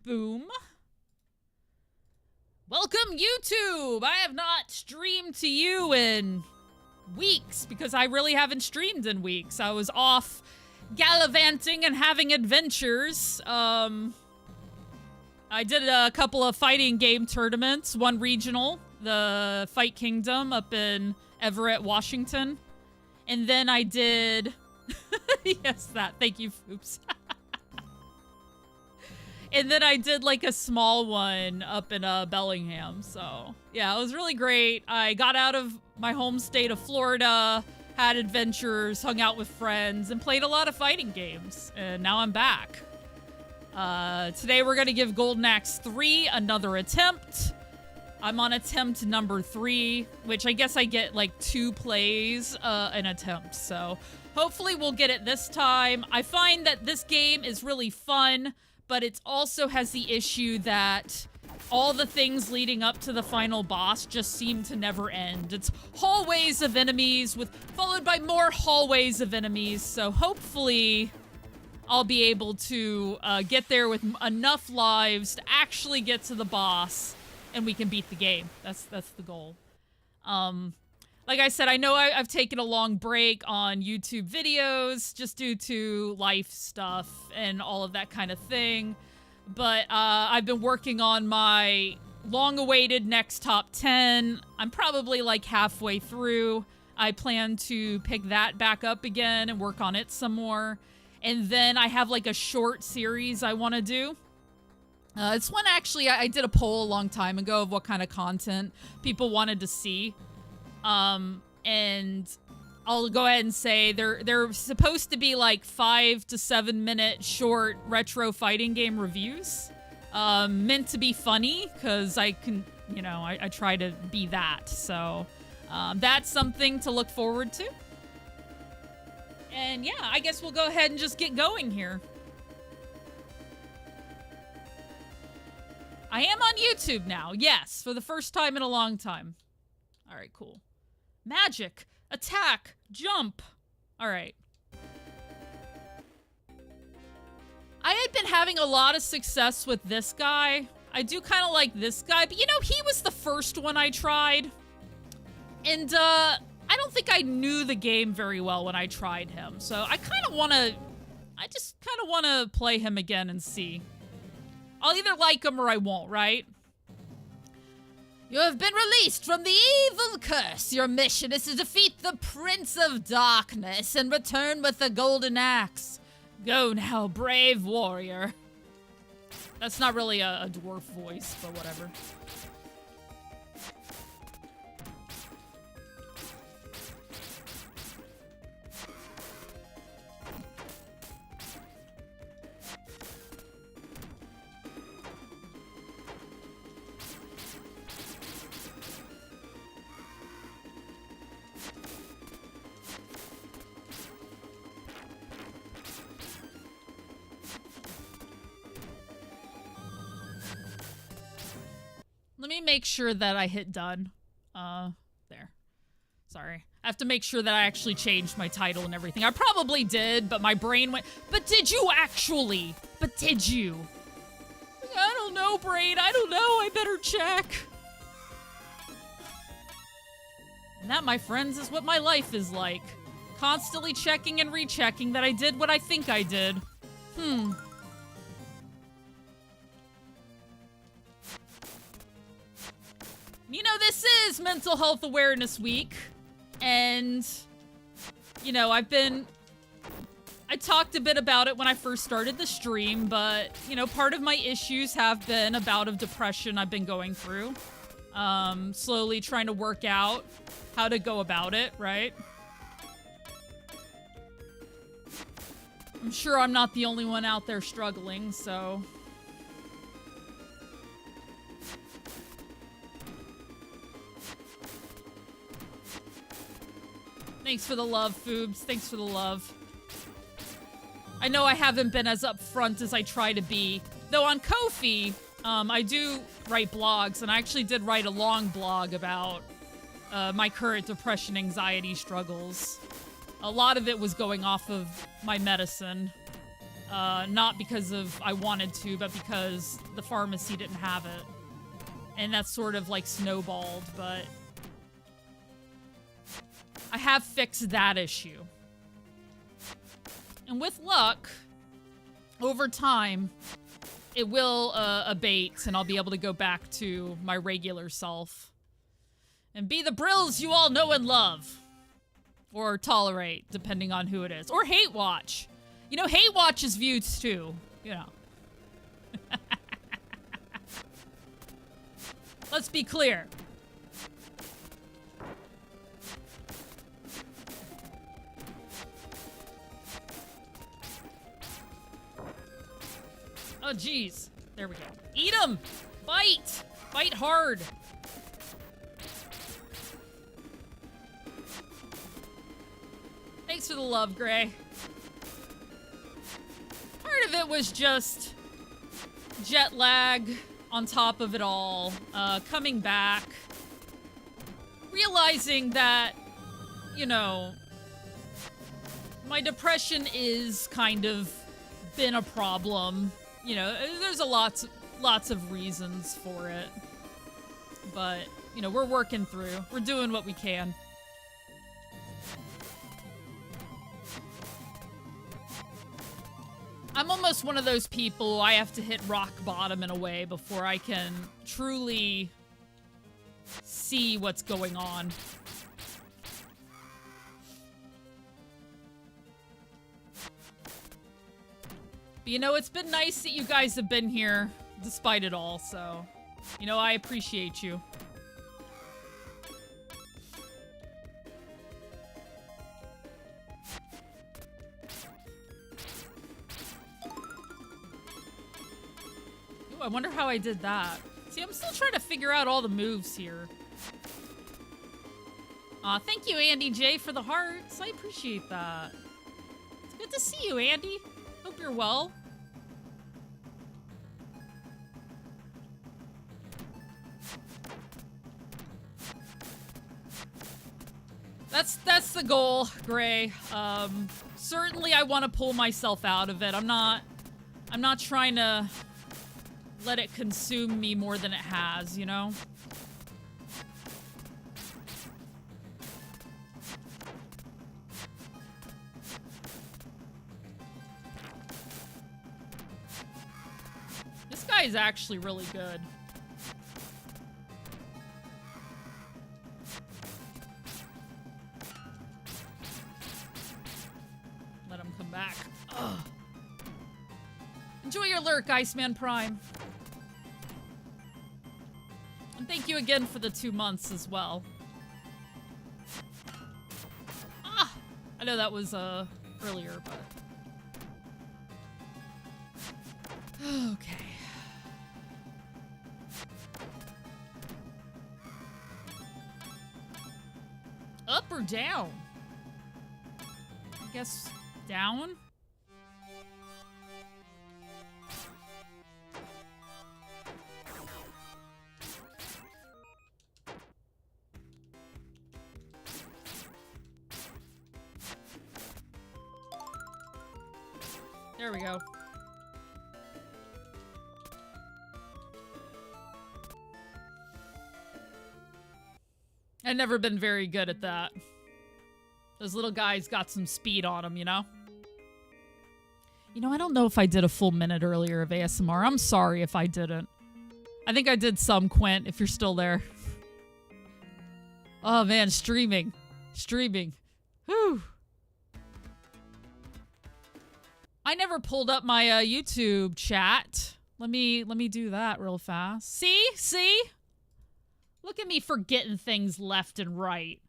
Boom. Welcome, YouTube! I have not streamed to you in weeks because I really haven't streamed in weeks. I was off gallivanting and having adventures. I did a couple of fighting game tournaments, one regional, the Fight Kingdom up in Everett, Washington. And then I did... yes, that. Thank you, Foops. And then I did like a small one up in Bellingham. So yeah, it was really great. I got out of my home state of Florida, had adventures, hung out with friends, and played a lot of fighting games. And now I'm back. Today we're gonna give Golden Axe 3 another attempt. I'm on attempt number 3, which I guess I get like 2 plays an attempt. So hopefully we'll get it this time. I find that this game is really fun, but it also has the issue that all the things leading up to the final boss just seem to never end. It's hallways of enemies followed by more hallways of enemies. So hopefully I'll be able to get there with enough lives to actually get to the boss and we can beat the game. That's the goal. Like I said, I know I've taken a long break on YouTube videos just due to life stuff and all of that kind of thing. But I've been working on my long-awaited next top 10. I'm probably like halfway through. I plan to pick that back up again and work on it some more. And then I have like a short series I want to do. It's one actually, I did a poll a long time ago of what kind of content people wanted to see. And I'll go ahead and say they're supposed to be like 5 to 7 minute short retro fighting game reviews. Meant to be funny, because I can, you know, I try to be that. So, that's something to look forward to. And yeah, I guess we'll go ahead and just get going here. I am on YouTube now, yes, for the first time in a long time. All right, cool. Magic, attack, jump. All right. I had been having a lot of success with this guy. I do kind of like this guy, but you know, he was the first one I tried. And I don't think I knew the game very well when I tried him. So I just kind of want to play him again and see. I'll either like him or I won't, right? You have been released from the evil curse. Your mission is to defeat the Prince of Darkness and return with the Golden Axe. Go now, brave warrior. That's not really a dwarf voice, but whatever. Let me make sure that I hit done. There. Sorry. I have to make sure that I actually changed my title and everything. I probably did, but my brain went, but did you actually? But did you? I don't know, brain. I don't know. I better check. And that, my friends, is what my life is like. Constantly checking and rechecking that I did what I think I did. You know, this is Mental Health Awareness Week, and, you know, I talked a bit about it when I first started the stream, but, you know, part of my issues have been a bout of depression I've been going through. Slowly trying to work out how to go about it, right? I'm sure I'm not the only one out there struggling, so... Thanks for the love, Foobs. Thanks for the love. I know I haven't been as upfront as I try to be. Though on Ko-fi, I do write blogs, and I actually did write a long blog about my current depression, anxiety struggles. A lot of it was going off of my medicine. Not because of I wanted to, but because the pharmacy didn't have it. And that's sort of like snowballed, but I have fixed that issue. And with luck, over time, it will abate and I'll be able to go back to my regular self. And be the Brills you all know and love. Or tolerate, depending on who it is. Or hate watch. You know, hate watch is views too. You know. Let's be clear. Oh, jeez. There we go. Eat 'em! Bite! Bite hard! Thanks for the love, Gray. Part of it was just jet lag on top of it all. Coming back. Realizing that, you know, my depression is kind of been a problem. You know, there's lots of reasons for it. But, you know, we're working through. We're doing what we can. I'm almost one of those people I have to hit rock bottom in a way before I can truly see what's going on. But, you know, it's been nice that you guys have been here despite it all, so, you know, I appreciate you. Ooh, I wonder how I did that. See, I'm still trying to figure out all the moves here. Aw, thank you, Andy J, for the hearts. I appreciate that. It's good to see you, Andy. Hope you're well. That's the goal, Gray. Certainly I want to pull myself out of it. I'm not trying to let it consume me more than it has, you know? This guy is actually really good. Let him come back. Ugh. Enjoy your lurk, Iceman Prime. And thank you again for the 2 months as well. Ah! I know that was, earlier, but... Okay. Up or down? I guess down? There we go. I've never been very good at that. Those little guys got some speed on them, you know? You know, I don't know if I did a full minute earlier of ASMR. I'm sorry if I didn't. I think I did some, Quint, if you're still there. Oh, man, streaming. Streaming. Whew. I never pulled up my YouTube chat. Let me do that real fast. See? See? Look at me forgetting things left and right.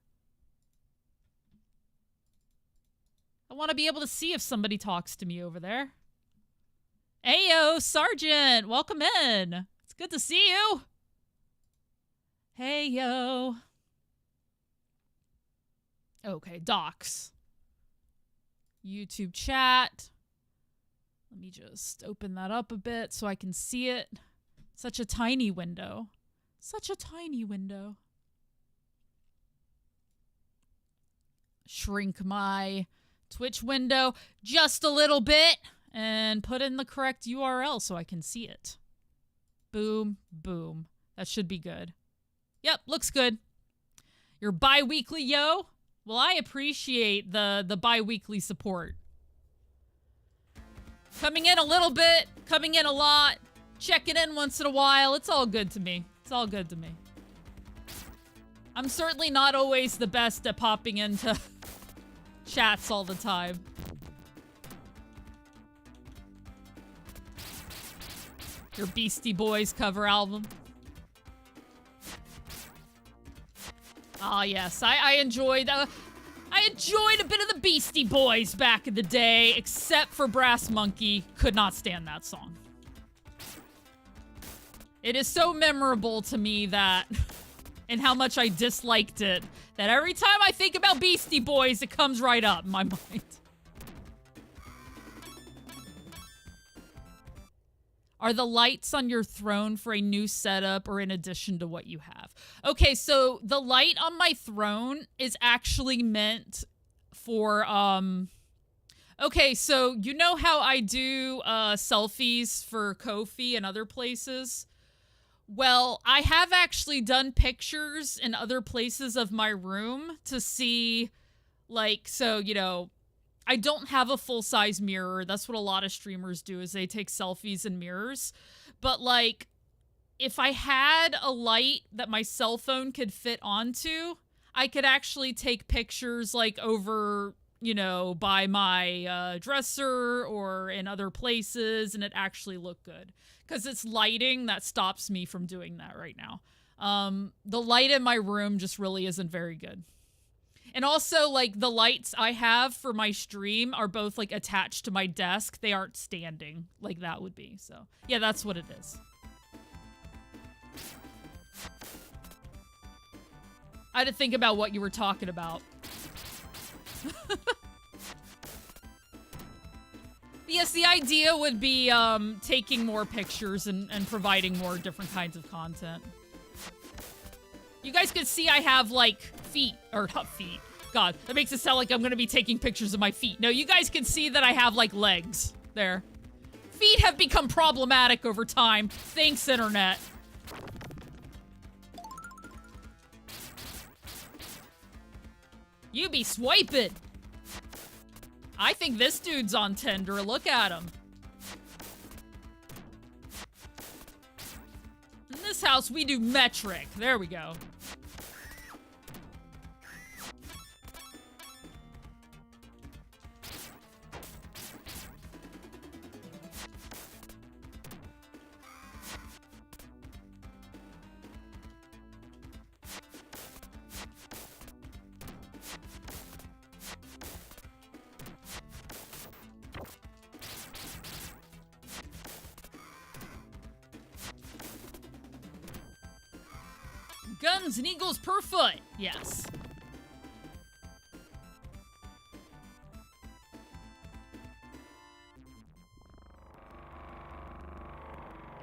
I want to be able to see if somebody talks to me over there. Ayo, Sergeant! Welcome in! It's good to see you! Hey, yo. Okay, docs. YouTube chat. Let me just open that up a bit so I can see it. Such a tiny window. Such a tiny window. Shrink my Twitch window just a little bit. and put in the correct URL so I can see it. Boom, boom. That should be good. Yep, looks good. Your bi-weekly, yo? Well, I appreciate the bi-weekly support. Coming in a little bit, coming in a lot, checking in once in a while. It's all good to me. It's all good to me. I'm certainly not always the best at popping into chats all the time. Your Beastie Boys cover album. Ah, yes. I enjoyed a bit of the Beastie Boys back in the day, except for Brass Monkey. Could not stand that song. It is so memorable to me that, and how much I disliked it, that every time I think about Beastie Boys, it comes right up in my mind. Are the lights on your throne for a new setup or in addition to what you have? Okay, so the light on my throne is actually meant for, okay, so you know how I do selfies for Ko-fi and other places? Well, I have actually done pictures in other places of my room to see, like, so, you know, I don't have a full-size mirror. That's what a lot of streamers do, is they take selfies in mirrors. But, like, if I had a light that my cell phone could fit onto, I could actually take pictures, like, over, you know, by my dresser or in other places, and it actually look good. Because it's lighting that stops me from doing that right now. The light in my room just really isn't very good. And also, like, the lights I have for my stream are both, like, attached to my desk. They aren't standing like that would be. So, yeah, that's what it is. I had to think about what you were talking about. Yes, the idea would be taking more pictures and providing more different kinds of content. You guys can see I have, like, feet. Or, not feet. God, that makes it sound like I'm going to be taking pictures of my feet. No, you guys can see that I have, like, legs. There. Feet have become problematic over time. Thanks, internet. You be swiping. I think this dude's on Tinder. Look at him. In this house, we do metric. There we go. Guns and eagles per foot. Yes.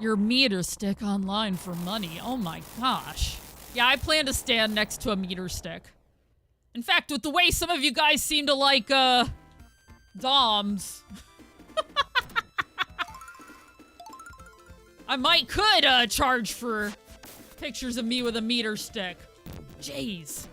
Your meter stick online for money. Oh my gosh. Yeah, I plan to stand next to a meter stick. In fact, with the way some of you guys seem to like, DOMs. I could charge for pictures of me with a meter stick. Jeez.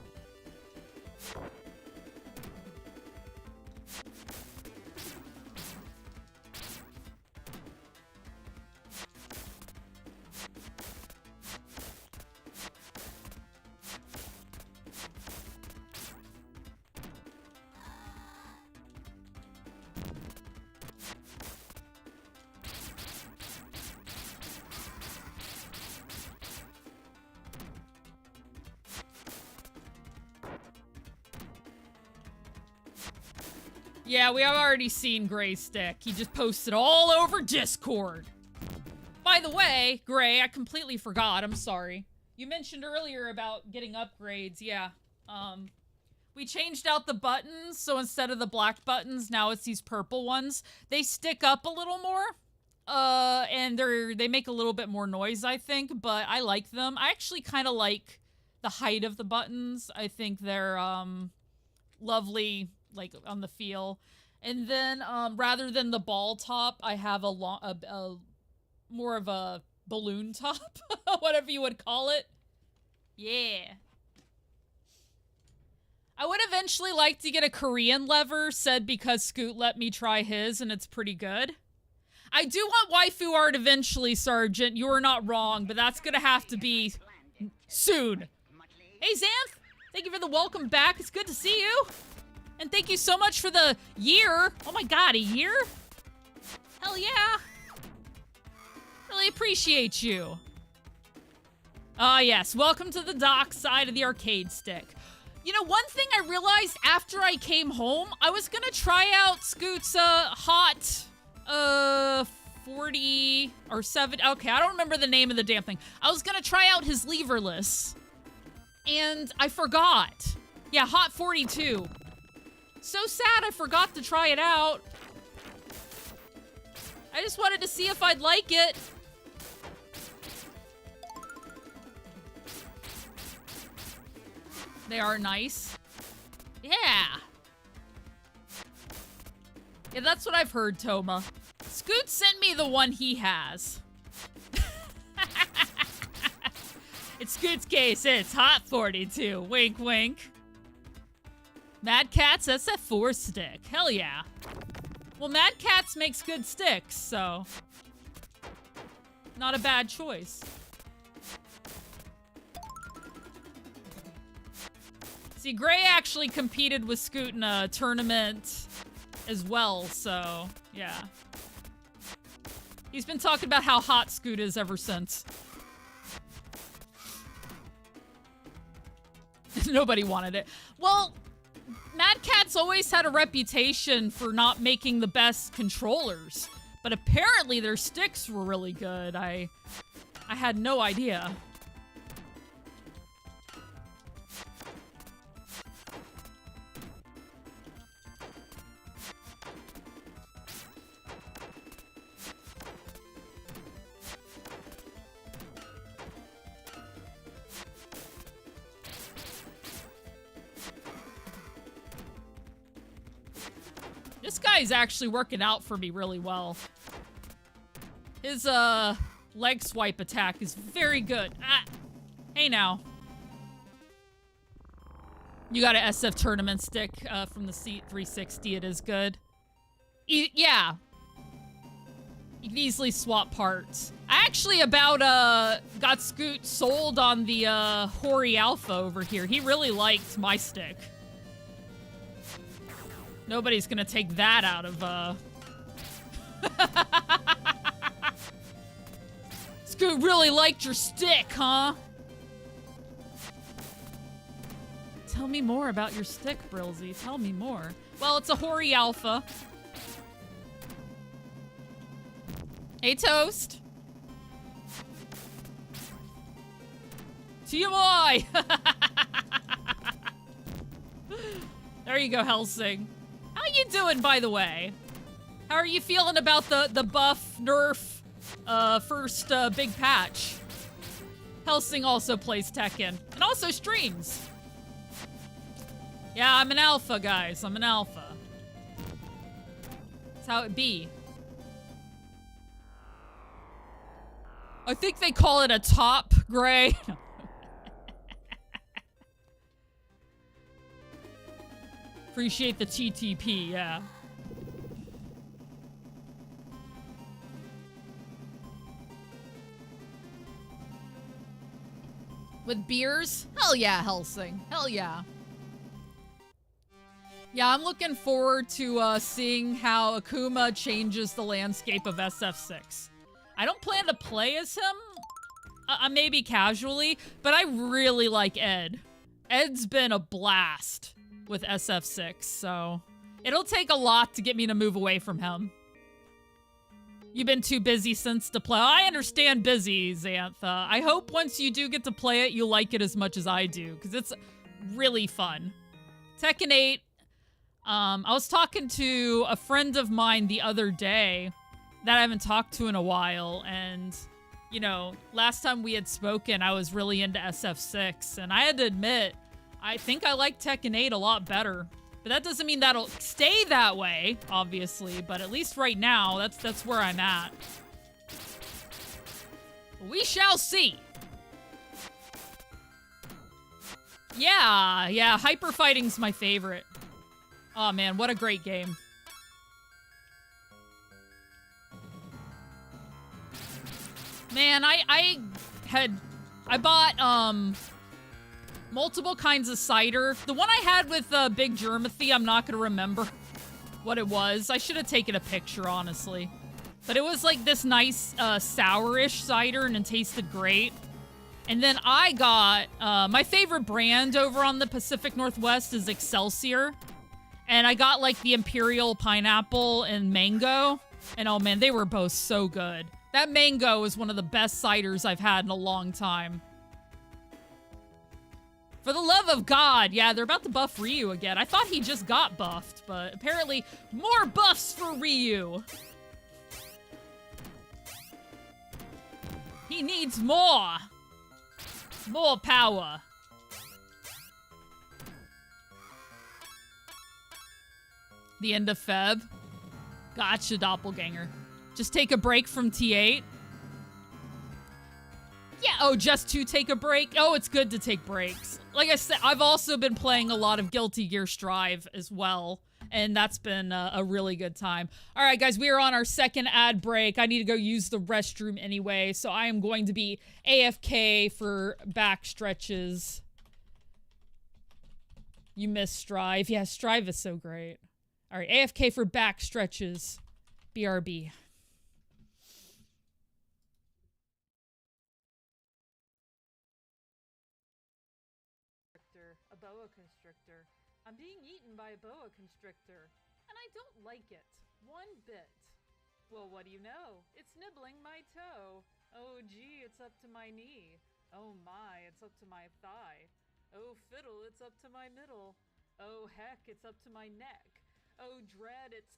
Yeah, we have already seen Gray's stick. He just posted all over Discord. By the way, Gray, I completely forgot. I'm sorry. You mentioned earlier about getting upgrades. Yeah. We changed out the buttons, so instead of the black buttons, now it's these purple ones. They stick up a little more. And they make a little bit more noise, I think, but I like them. I actually kind of like the height of the buttons. I think they're, lovely, like, on the feel. And then, rather than the ball top, I have a more of a balloon top, whatever you would call it. Yeah. I would eventually like to get a Korean lever, said because Scoot let me try his, and it's pretty good. I do want waifu art eventually, Sergeant. You are not wrong, but that's gonna have to be soon. Hey, Xanth! Thank you for the welcome back. It's good to see you. And thank you so much for the year. Oh my god, a year? Hell yeah. Really appreciate you. Ah, yes. Welcome to the dock side of the arcade stick. You know, one thing I realized after I came home, I was gonna try out Scoot's, hot, 40 or 7. Okay, I don't remember the name of the damn thing. I was gonna try out his leverless. And I forgot. Yeah, hot 42. So sad I forgot to try it out. I just wanted to see if I'd like it. They are nice. Yeah. Yeah, that's what I've heard, Toma. Scoot sent me the one he has. It's Scoot's case, it's hot 42. Wink, wink. Mad Catz SF4 stick. Hell yeah. Well, Mad Catz makes good sticks, so... not a bad choice. See, Gray actually competed with Scoot in a tournament as well, so yeah. He's been talking about how hot Scoot is ever since. Nobody wanted it. Well, Mad Catz always had a reputation for not making the best controllers, but apparently their sticks were really good. I had no idea. This guy's actually working out for me really well. His, leg swipe attack is very good. Ah. Hey now. You got an SF tournament stick, from the C360. It is good. Yeah. You can easily swap parts. I actually got Scoot sold on the, Hori Alpha over here. He really liked my stick. Nobody's gonna take that out of, Scoot really liked your stick, huh? Tell me more about your stick, Brilzy. Tell me more. Well, it's a Hori Alpha. Hey, Toast. TMI! There you go, Helsing. How you doing, by the way? How are you feeling about the buff, nerf, first, big patch? Helsing also plays Tekken, and also streams. Yeah, I'm an alpha, guys. I'm an alpha. That's how it be. I think they call it a top, Gray. Appreciate the TTP, yeah. With beers? Hell yeah, Helsing. Hell yeah. Yeah, I'm looking forward to seeing how Akuma changes the landscape of SF6. I don't plan to play as him, maybe casually, but I really like Ed. Ed's been a blast with SF6, so it'll take a lot to get me to move away from him. You've been too busy since to play. I understand busy, Xantha. I hope once you do get to play it, you like it as much as I do, because it's really fun. Tekken 8, I was talking to a friend of mine the other day that I haven't talked to in a while, and, you know, last time we had spoken, I was really into SF6, and I had to admit, I think I like Tekken 8 a lot better But that doesn't mean that'll stay that way, obviously. But at least right now, that's where I'm at. We shall see. Yeah, hyper fighting's my favorite. Oh man, what a great game. Man, I bought multiple kinds of cider. The one I had with Big Germathy, I'm not gonna remember what it was. I should have taken a picture, honestly. But it was like this nice sourish cider and it tasted great. And then I got, my favorite brand over on the Pacific Northwest is Excelsior. And I got like the Imperial Pineapple and Mango. And oh man, they were both so good. That Mango is one of the best ciders I've had in a long time. For the love of God, yeah, they're about to buff Ryu again. I thought he just got buffed, but apparently more buffs for Ryu. He needs more. More power. The end of Feb. Gotcha, doppelganger. Just take a break from T8. Yeah, oh, just to take a break? Oh, it's good to take breaks. Like I said, I've also been playing a lot of Guilty Gear Strive as well, and that's been a really good time. All right, guys, we are on our second ad break. I need to go use the restroom anyway, so I am going to be AFK for back stretches. You miss Strive. Yeah, Strive is so great. All right, AFK for back stretches. BRB. A boa constrictor. I'm being eaten by a boa constrictor, and I don't like it one bit. Well, what do you know? It's nibbling my toe. Oh gee, it's up to my knee. Oh my, it's up to my thigh. Oh fiddle, it's up to my middle. Oh heck, it's up to my neck. Oh dread, it's...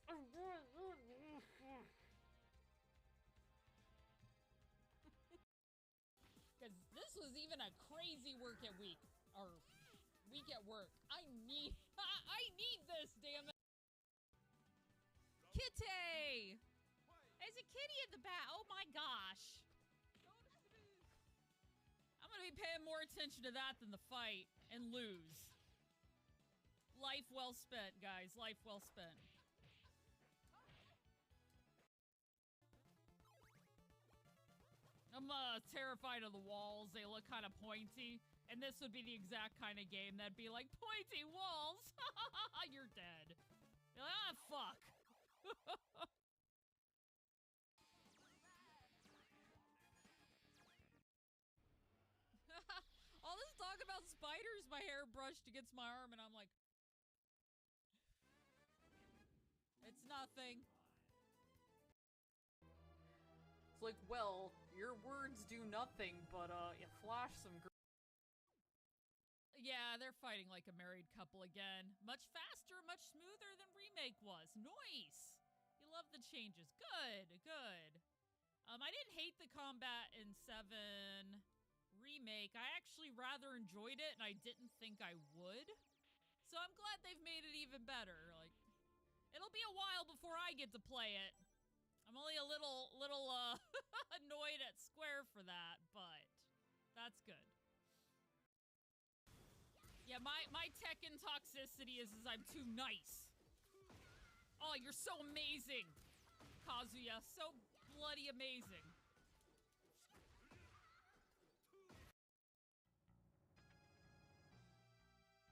Because this was even a crazy week at work. I need this, damn it. Kitty! There's a kitty in the back. Oh my gosh. I'm gonna be paying more attention to that than the fight and lose. Life well spent, guys. Life well spent. I'm terrified of the walls. They look kind of pointy. And this would be the exact kind of game that'd be like, pointy walls! You're dead. You're like, ah, fuck. All this talk about spiders, my hair brushed against my arm, and I'm like... It's nothing. It's like, well, your words do nothing, but, you flash some... Yeah, they're fighting like a married couple again. Much faster, much smoother than Remake was. Nice! You love the changes. Good, good. I didn't hate the combat in 7 Remake. I actually rather enjoyed it, and I didn't think I would. So I'm glad they've made it even better. Like, it'll be a while before I get to play it. I'm only a little annoyed at Square for that, but that's good. Yeah, my Tekken toxicity is I'm too nice. Oh, you're so amazing, Kazuya. So bloody amazing.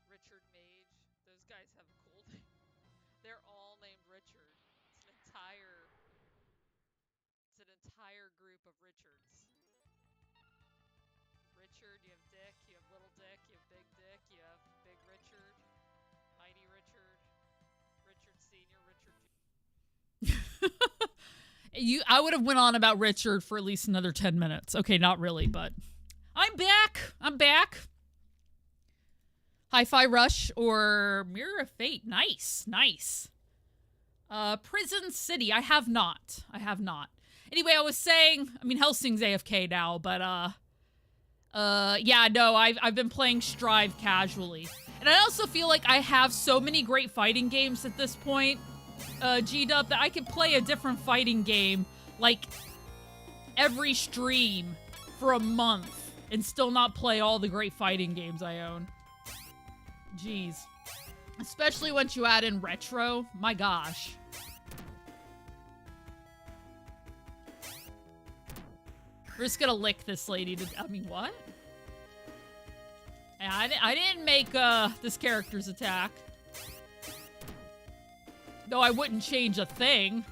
Richard Mage. Those guys have a cool name. They're all named Richard. It's an entire group of Richards. Richard, you have Dick, you have Little Dick, you have Big Dick, you have Big Richard, Mighty Richard, Richard Senior, Richard Jr. I would have went on about Richard for at least another 10 minutes. Okay, not really, but I'm back. I'm back. Hi-Fi Rush or Mirror of Fate. Nice, nice. Prison City. I have not. Anyway, I was saying, I mean, Helsing's AFK now, but, yeah, no, I've been playing Strive casually. And I also feel like I have so many great fighting games at this point, G-Dub, that I could play a different fighting game, like, every stream for a month and still not play all the great fighting games I own. Jeez. Especially once you add in retro. My gosh. We're just gonna lick this lady to... I mean, what? Yeah, I didn't make this character's attack. Though I wouldn't change a thing.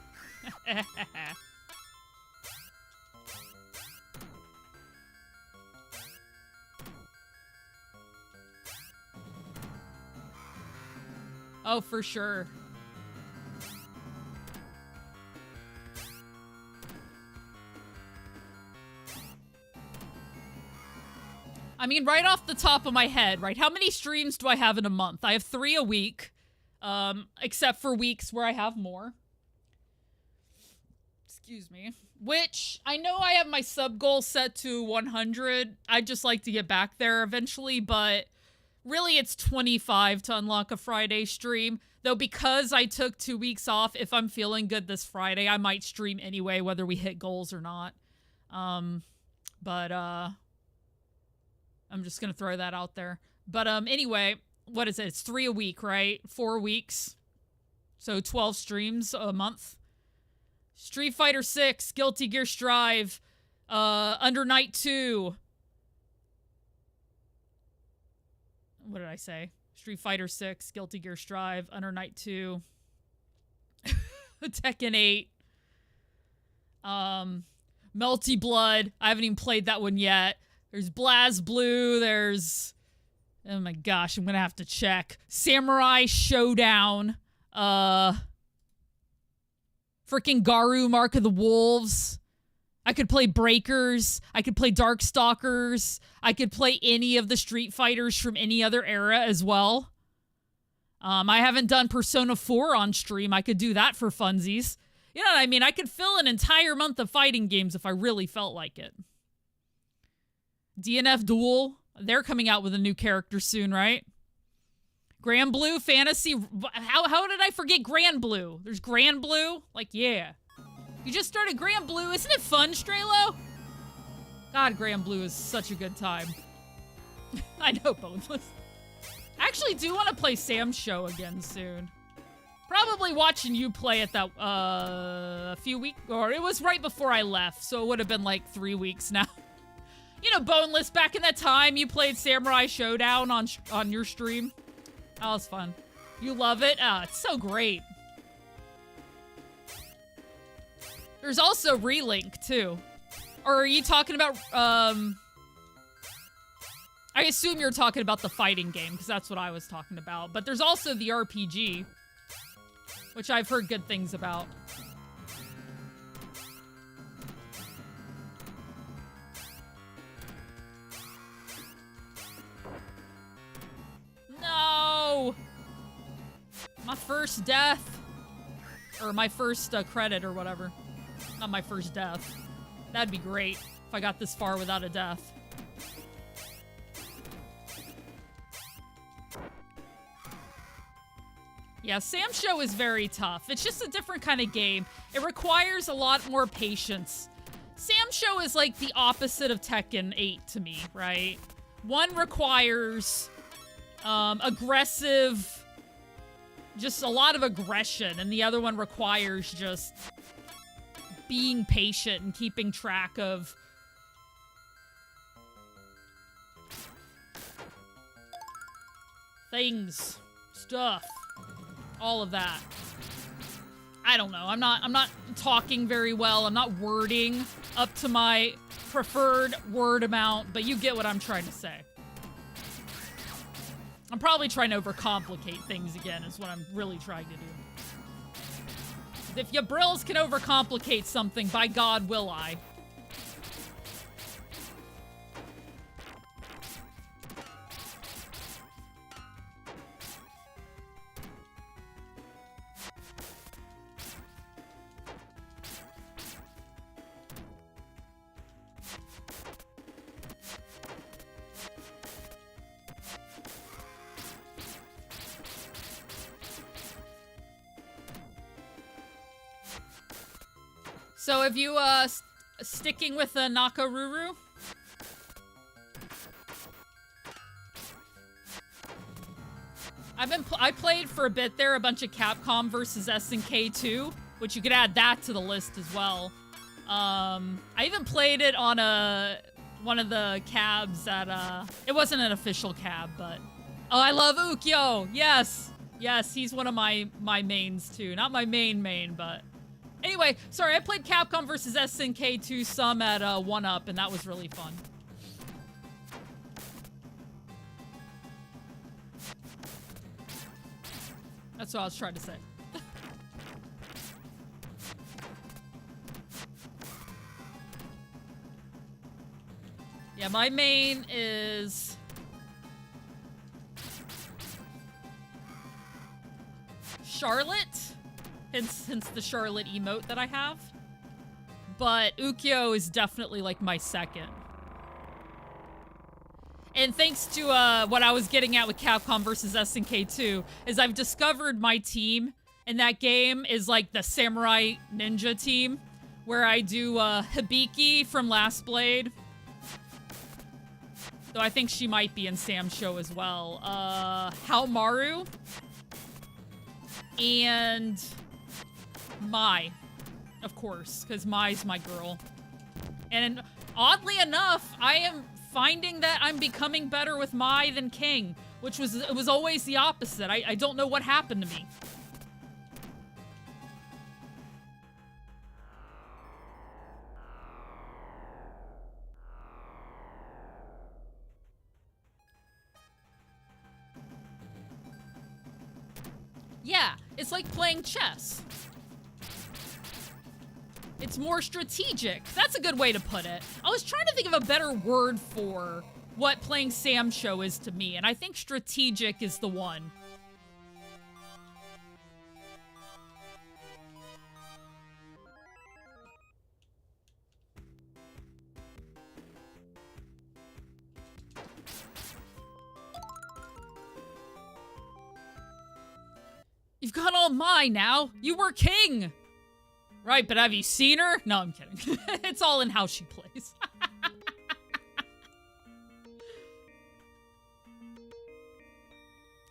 Oh, for sure. I mean, right off the top of my head, right? How many streams do I have in a month? I have 3 a week, except for weeks where I have more. Excuse me. Which, I know I have my sub goal set to 100. I'd just like to get back there eventually, but really it's 25 to unlock a Friday stream. Though because I took 2 weeks off, if I'm feeling good this Friday, I might stream anyway, whether we hit goals or not. I'm just gonna throw that out there. But anyway, what is it? It's 3 a week, right? 4 weeks. So 12 streams a month. Street Fighter 6, Guilty Gear Strive, Under Night 2. What did I say? Street Fighter 6, Guilty Gear Strive, Under Night 2. Tekken 8. Melty Blood. I haven't even played that one yet. There's BlazBlue, there's... Oh my gosh, I'm gonna have to check. Samurai Showdown. Freaking Garu, Mark of the Wolves. I could play Breakers. I could play Darkstalkers. I could play any of the Street Fighters from any other era as well. I haven't done Persona 4 on stream. I could do that for funsies. You know what I mean? I could fill an entire month of fighting games if I really felt like it. DNF Duel. They're coming out with a new character soon, right? Grand Blue Fantasy. How did I forget Grand Blue? There's Grand Blue? Like, yeah. You just started Grand Blue. Isn't it fun, Strelo? God, Grand Blue is such a good time. I know, Boneless. I actually do want to play Sam's Show again soon. Probably watching you play it that, a few weeks, or it was right before I left, so it would have been like 3 weeks now. You know, Boneless, back in that time you played Samurai Showdown on your stream. That was fun. You love it? It's so great. There's also Relink, too. Or are you talking about, I assume you're talking about the fighting game, because that's what I was talking about. But there's also the RPG, which I've heard good things about. No! My first death. Or my first credit or whatever. Not my first death. That'd be great if I got this far without a death. Yeah, Sam's Show is very tough. It's just a different kind of game. It requires a lot more patience. Sam's Show is like the opposite of Tekken 8 to me, right? One requires aggressive, just a lot of aggression, and the other one requires just being patient and keeping track of things, stuff, all of that. I don't know. I'm not talking very well. I'm not wording up to my preferred word amount, but you get what I'm trying to say. I'm probably trying to overcomplicate things again, is what I'm really trying to do. If your brills can overcomplicate something, by God will I. So have you, sticking with the Nakaruru? I played for a bit there, a bunch of Capcom versus SNK 2, which you could add that to the list as well. I even played it on one of the cabs at, it wasn't an official cab, but... Oh, I love Ukyo! Yes! Yes, he's one of my mains too. Not my main, but... Anyway, sorry, I played Capcom versus SNK 2 some at 1UP, and that was really fun. That's what I was trying to say. Yeah, my main is... Charlotte, hence the Charlotte emote that I have. But Ukyo is definitely like my second. And thanks to what I was getting at with Capcom versus SNK 2, is I've discovered my team in that game is like the Samurai Ninja team, where I do Hibiki from Last Blade. Though I think she might be in Sam's show as well. Haomaru. And Mai, of course, because Mai's my girl. And oddly enough, I am finding that I'm becoming better with Mai than King, which was always the opposite. I don't know what happened to me. Yeah, it's like playing chess. It's more strategic. That's a good way to put it. I was trying to think of a better word for what playing Sam's show is to me, and I think strategic is the one. You've got all mine now. You were king. Right, but have you seen her? No, I'm kidding. It's all in how she plays.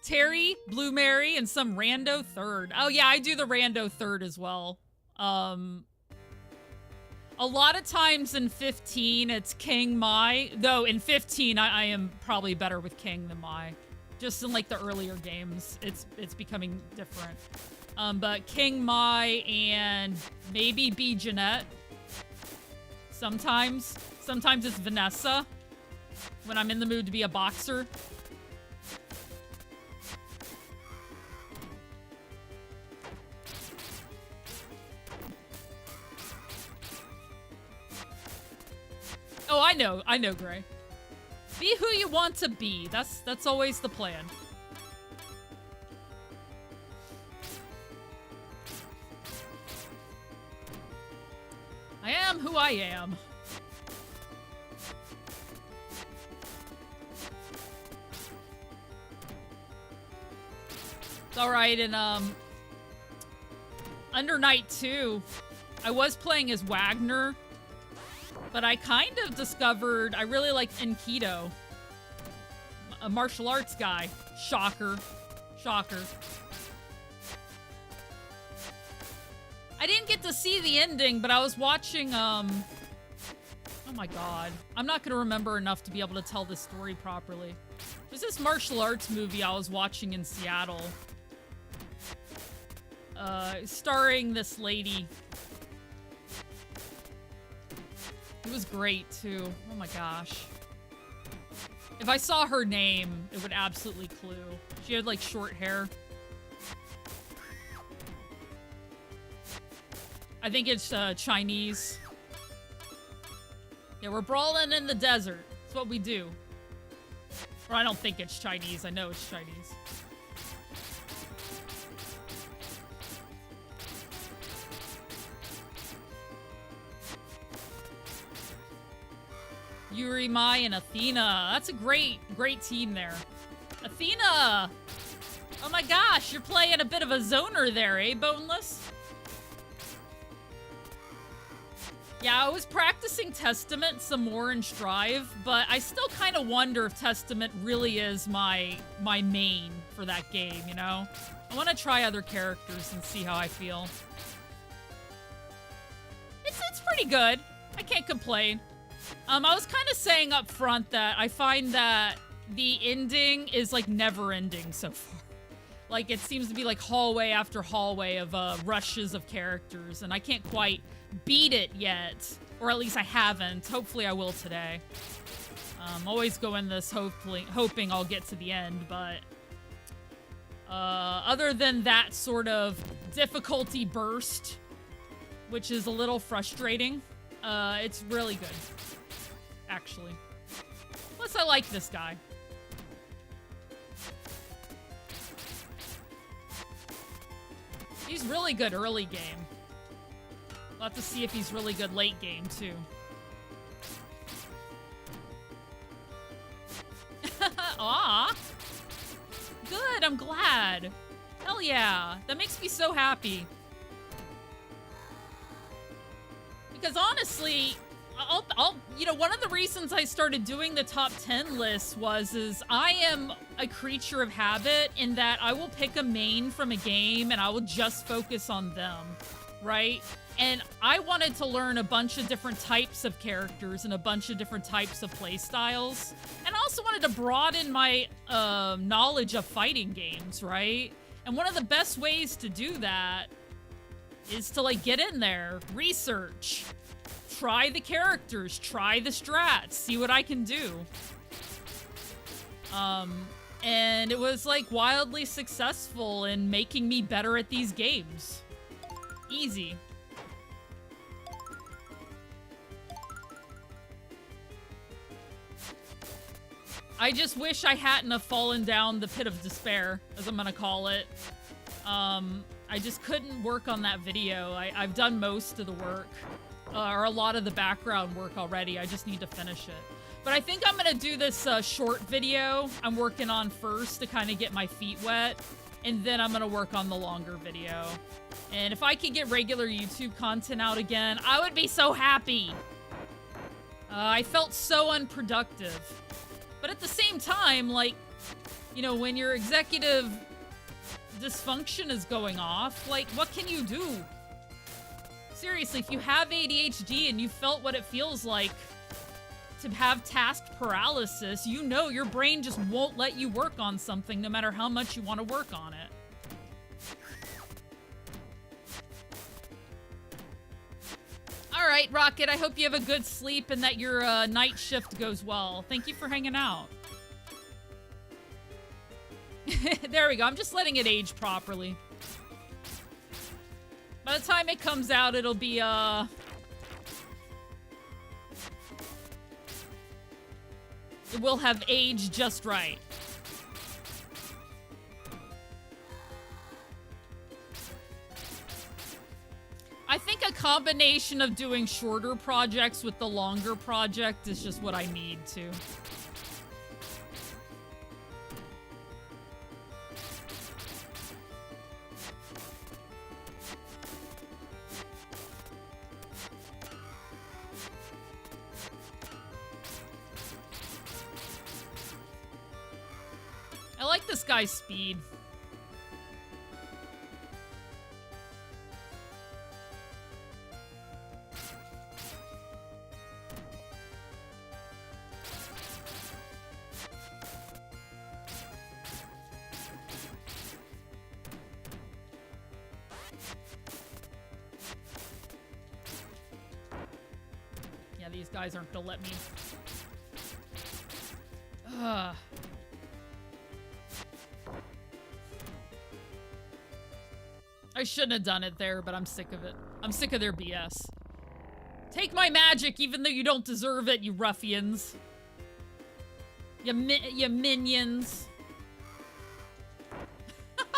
Terry, Blue Mary, and some rando third. Oh yeah, I do the rando third as well. A lot of times in 15, it's King Mai. Though in 15, I am probably better with King than Mai. Just in like the earlier games, it's becoming different. But King Mai and maybe B Jeanette. Sometimes it's Vanessa when I'm in the mood to be a boxer. Oh, I know, Gray. Be who you want to be. That's always the plan. I am who I am. It's alright, and Under Night 2, I was playing as Wagner, but I kind of discovered I really like Enkido, a martial arts guy. Shocker. Shocker. I didn't get to see the ending, but I was watching, oh my god. I'm not gonna remember enough to be able to tell this story properly. There's this martial arts movie I was watching in Seattle. Starring this lady. It was great, too. Oh my gosh. If I saw her name, it would absolutely clue. She had, like, short hair. I think it's, Chinese. Yeah, we're brawling in the desert. That's what we do. Or I don't think it's Chinese. I know it's Chinese. Yuri, Mai, and Athena. That's a great team there. Athena! Oh my gosh, you're playing a bit of a zoner there, eh, Boneless? Yeah, I was practicing Testament some more in Strive, but I still kind of wonder if Testament really is my main for that game, you know? I want to try other characters and see how I feel. It's pretty good. I can't complain. I was kind of saying up front that I find that the ending is like never ending so far. Like it seems to be like hallway after hallway of rushes of characters, and I can't quite beat it yet, or at least I haven't. Hopefully I will today. Always go in this hoping I'll get to the end, but other than that sort of difficulty burst, which is a little frustrating, it's really good, actually. Plus, I like this guy. He's really good early game. We'll have to see if he's really good late game, too. Aw! Good, I'm glad. Hell yeah, that makes me so happy. Because honestly, you know, one of the reasons I started doing the top 10 lists is I am a creature of habit in that I will pick a main from a game and I will just focus on them, right? And I wanted to learn a bunch of different types of characters and a bunch of different types of play styles. And I also wanted to broaden my knowledge of fighting games, right? And one of the best ways to do that is to like get in there, research, try the characters, try the strats, see what I can do. And it was like wildly successful in making me better at these games. Easy. I just wish I hadn't have fallen down the pit of despair, as I'm gonna call it. I just couldn't work on that video. I've done most of the work, or a lot of the background work already. I just need to finish it. But I think I'm gonna do this short video I'm working on first to kind of get my feet wet, and then I'm gonna work on the longer video. And if I could get regular YouTube content out again, I would be so happy. I felt so unproductive. But at the same time, like, you know, when your executive dysfunction is going off, like, what can you do? Seriously, if you have ADHD and you felt what it feels like to have task paralysis, you know your brain just won't let you work on something no matter how much you want to work on it. All right, Rocket, I hope you have a good sleep and that your night shift goes well. Thank you for hanging out. There we go. I'm just letting it age properly. By the time it comes out, it'll be, it will have aged just right. I think a combination of doing shorter projects with the longer project is just what I need to. I like this guy's speed. Yeah, these guys aren't gonna let me. Ugh. I shouldn't have done it there, but I'm sick of it. I'm sick of their BS. Take my magic, even though you don't deserve it, you ruffians. You minions.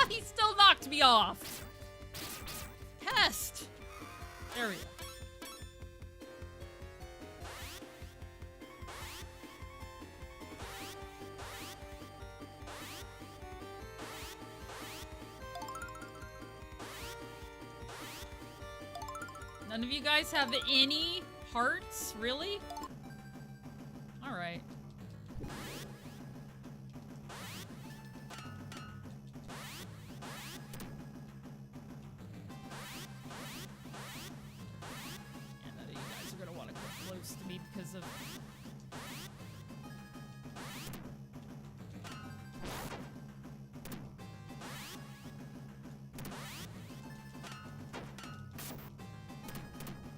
He still knocked me off. Pest. There we go. None of you guys have any hearts? Really? Alright. And you guys are gonna want to come close to me because of...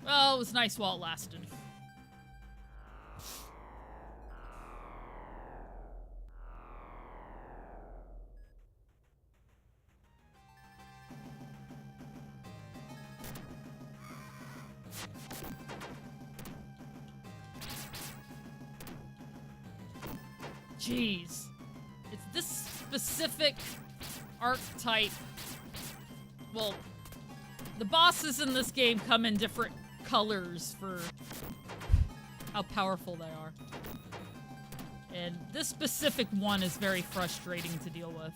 Well, it was nice while it lasted. Jeez. It's this specific archetype. Well, the bosses in this game come in different colors for how powerful they are. And this specific one is very frustrating to deal with.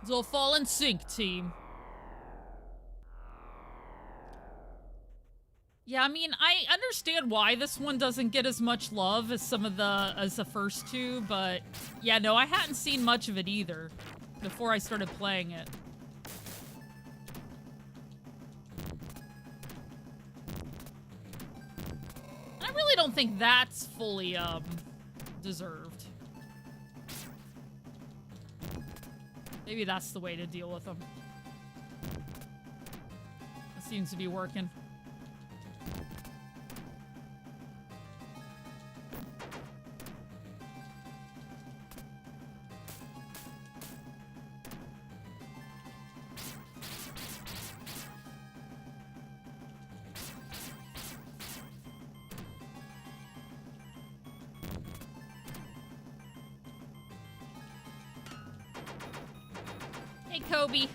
So fall in sync, team. Yeah, I mean, I understand why this one doesn't get as much love as the first two, but yeah, no, I hadn't seen much of it either before I started playing it. I really don't think that's fully, deserved. Maybe that's the way to deal with them. That seems to be working. Hey, Kobe.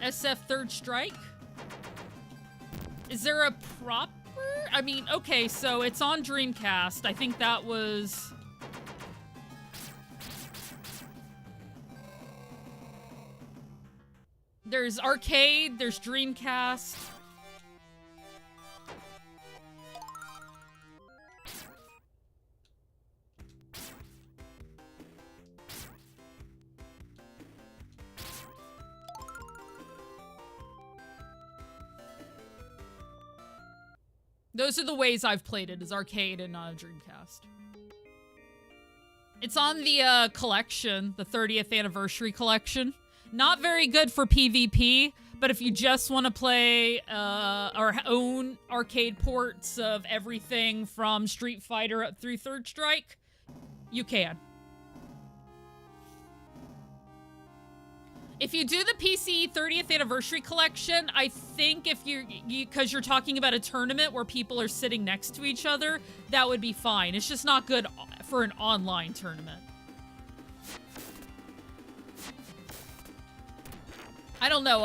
SF Third Strike? Is there a proper? I mean, okay, so it's on Dreamcast. I think that was... There's arcade, there's Dreamcast. Those are the ways I've played it, is arcade and Dreamcast. It's on the collection, the 30th anniversary collection. Not very good for PvP, but if you just want to play our own arcade ports of everything from Street Fighter up through Third Strike, you can. If you do the PC 30th anniversary collection, I think if because you're talking about a tournament where people are sitting next to each other, that would be fine. It's just not good for an online tournament. I don't know,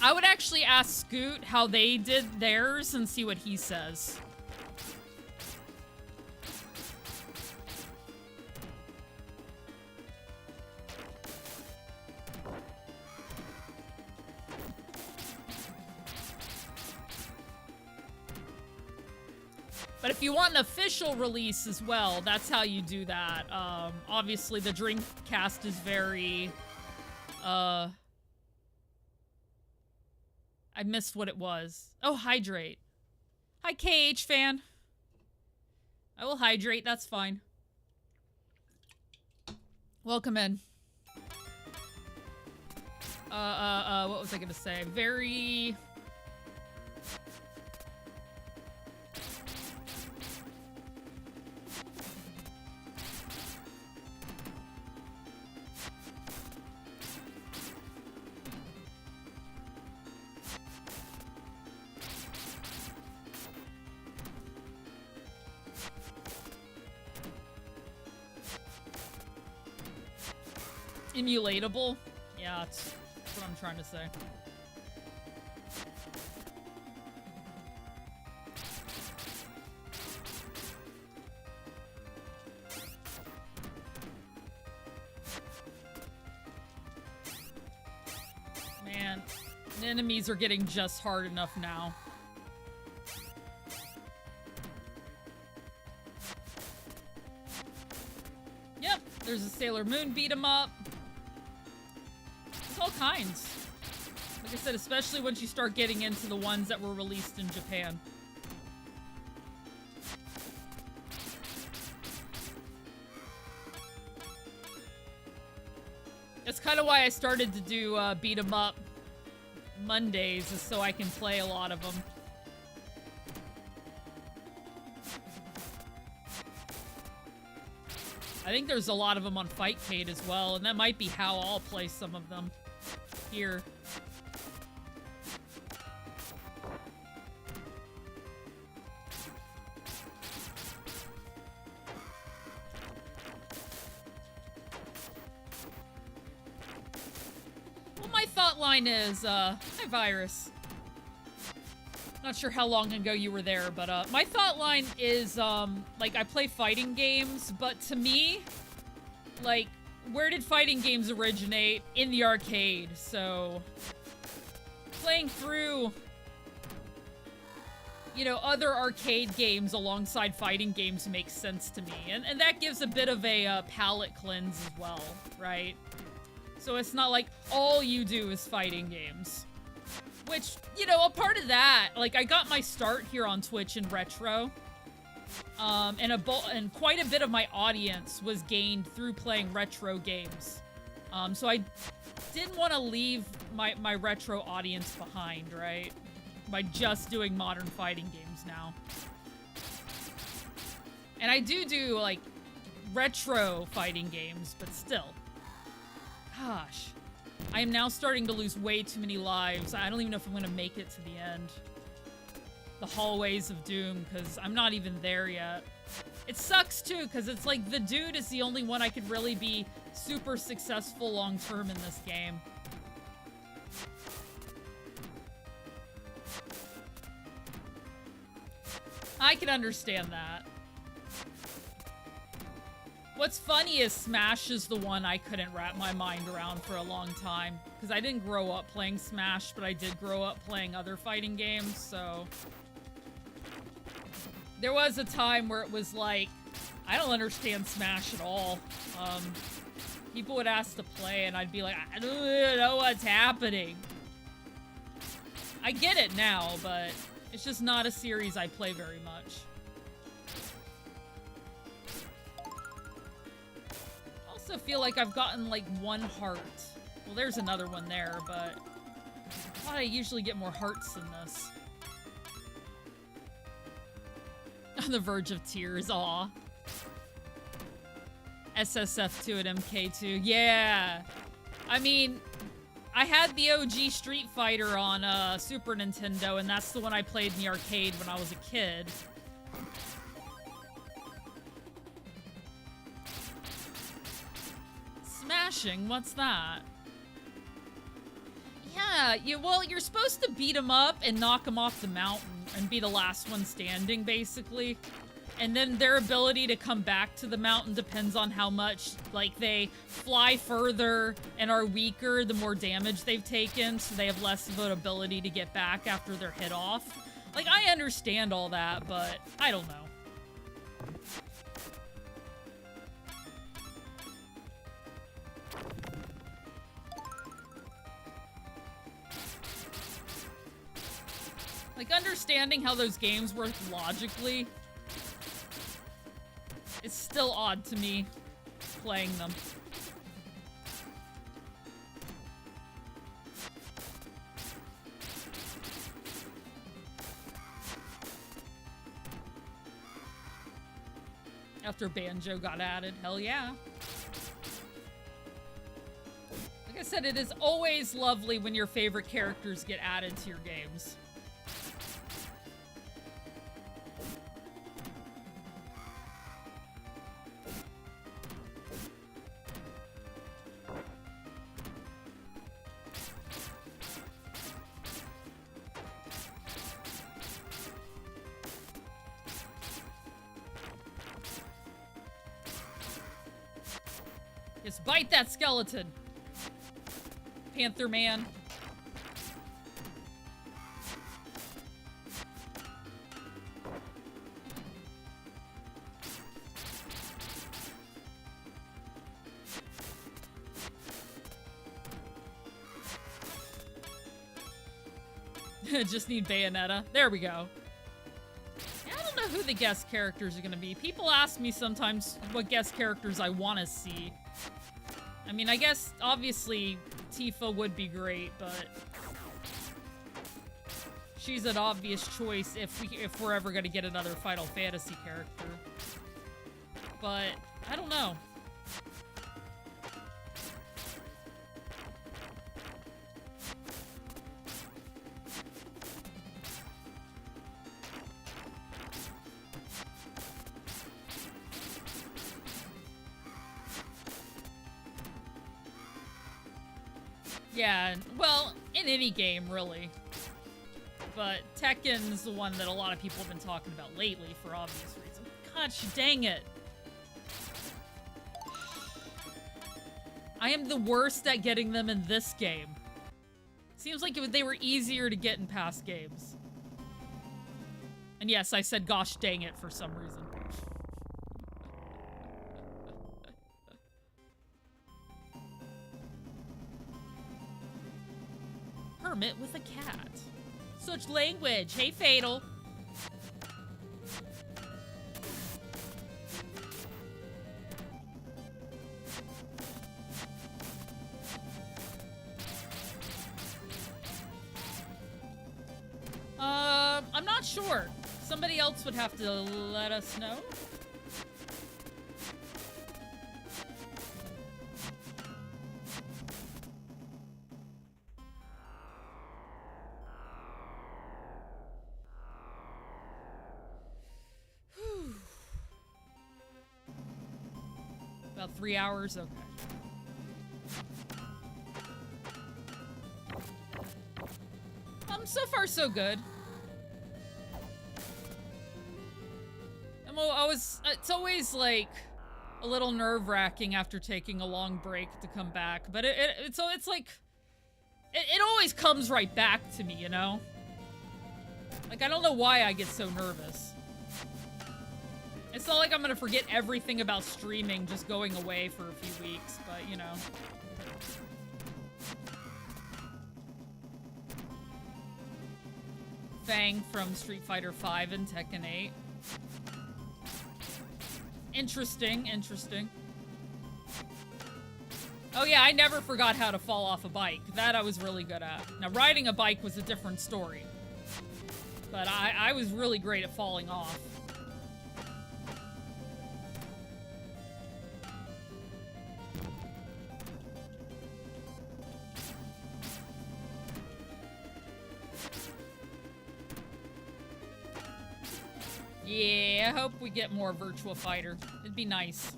I would actually ask Scoot how they did theirs and see what he says. But if you want an official release as well, that's how you do that. Obviously, the Dreamcast is very... I missed what it was. Oh, hydrate. Hi, KH fan. I will hydrate, that's fine. Welcome in. What was I gonna say? Very... emulatable? Yeah, that's what I'm trying to say. The enemies are getting just hard enough now. Yep, there's a Sailor Moon beat 'em up. There's all kinds. Like I said, especially once you start getting into the ones that were released in Japan. That's kind of why I started to do beat 'em up Mondays, is so I can play a lot of them. I think there's a lot of them on Fightcade as well, and that might be how I'll play some of them here. Well, my thought line is, hi Virus. Not sure how long ago you were there, but my thought line is, like, I play fighting games, but to me, like, where did fighting games originate? In the arcade. So playing through, you know, other arcade games alongside fighting games makes sense to me, and that gives a bit of a palate cleanse as well, right? So it's not like all you do is fighting games. Which, you know, a part of that, like, I got my start here on Twitch in retro. And quite a bit of my audience was gained through playing retro games. So I didn't want to leave my retro audience behind, right? By just doing modern fighting games now. And I do, like, retro fighting games, but still. Gosh. I am now starting to lose way too many lives. I don't even know if I'm going to make it to the end. The hallways of doom, because I'm not even there yet. It sucks, too, because it's like the dude is the only one I could really be super successful long-term in this game. I can understand that. What's funny is Smash is the one I couldn't wrap my mind around for a long time. Because I didn't grow up playing Smash, but I did grow up playing other fighting games, so... There was a time where it was like, I don't understand Smash at all. People would ask to play, and I'd be like, I don't know what's happening. I get it now, but it's just not a series I play very much. I feel like I've gotten like one heart. Well, there's another one there, but I thought I usually get more hearts than this. On the verge of tears, aw. SSF2 at MK2, yeah. I mean, I had the OG Street Fighter on Super Nintendo, and that's the one I played in the arcade when I was a kid. Smashing? What's that? Yeah, well, you're supposed to beat him up and knock him off the mountain and be the last one standing, basically. And then their ability to come back to the mountain depends on how much, like, they fly further and are weaker the more damage they've taken, so they have less of an ability to get back after they're hit off. Like, I understand all that, but I don't know. Like, understanding how those games work logically is still odd to me, playing them. After Banjo got added, hell yeah. Like I said, it is always lovely when your favorite characters get added to your games. Just bite that skeleton, Panther Man. Just need Bayonetta. There we go. Yeah, I don't know who the guest characters are gonna be. People ask me sometimes what guest characters I want to see. I mean, I guess, obviously, Tifa would be great, but... she's an obvious choice if we're ever gonna get another Final Fantasy character. But, I don't know. Yeah, well, in any game, really. But Tekken's the one that a lot of people have been talking about lately for obvious reasons. Gosh, dang it. I am the worst at getting them in this game. Seems like they were easier to get in past games. And yes, I said gosh dang it for some reason. Hermit with a cat. Such language. Hey, Fatal. I'm not sure. Somebody else would have to let us know. About 3 hours? Okay. So far so good. It's always like a little nerve-wracking after taking a long break to come back, but it's like it always comes right back to me, you know? Like, I don't know why I get so nervous. It's not like I'm gonna forget everything about streaming just going away for a few weeks, but you know. Fang from Street Fighter V and Tekken 8. Interesting, interesting. Oh yeah, I never forgot how to fall off a bike. That I was really good at. Now, riding a bike was a different story. But I was really great at falling off. Yeah, I hope we get more Virtua Fighter. It'd be nice.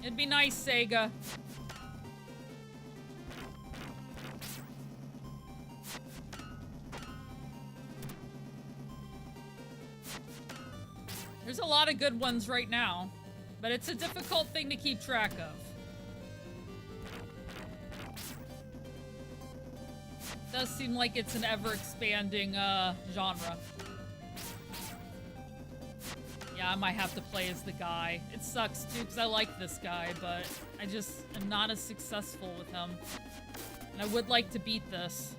It'd be nice, Sega. There's a lot of good ones right now, but it's a difficult thing to keep track of. Does seem like it's an ever-expanding genre. Yeah, I might have to play as the guy. It sucks too, because I like this guy, but I just am not as successful with him. And I would like to beat this.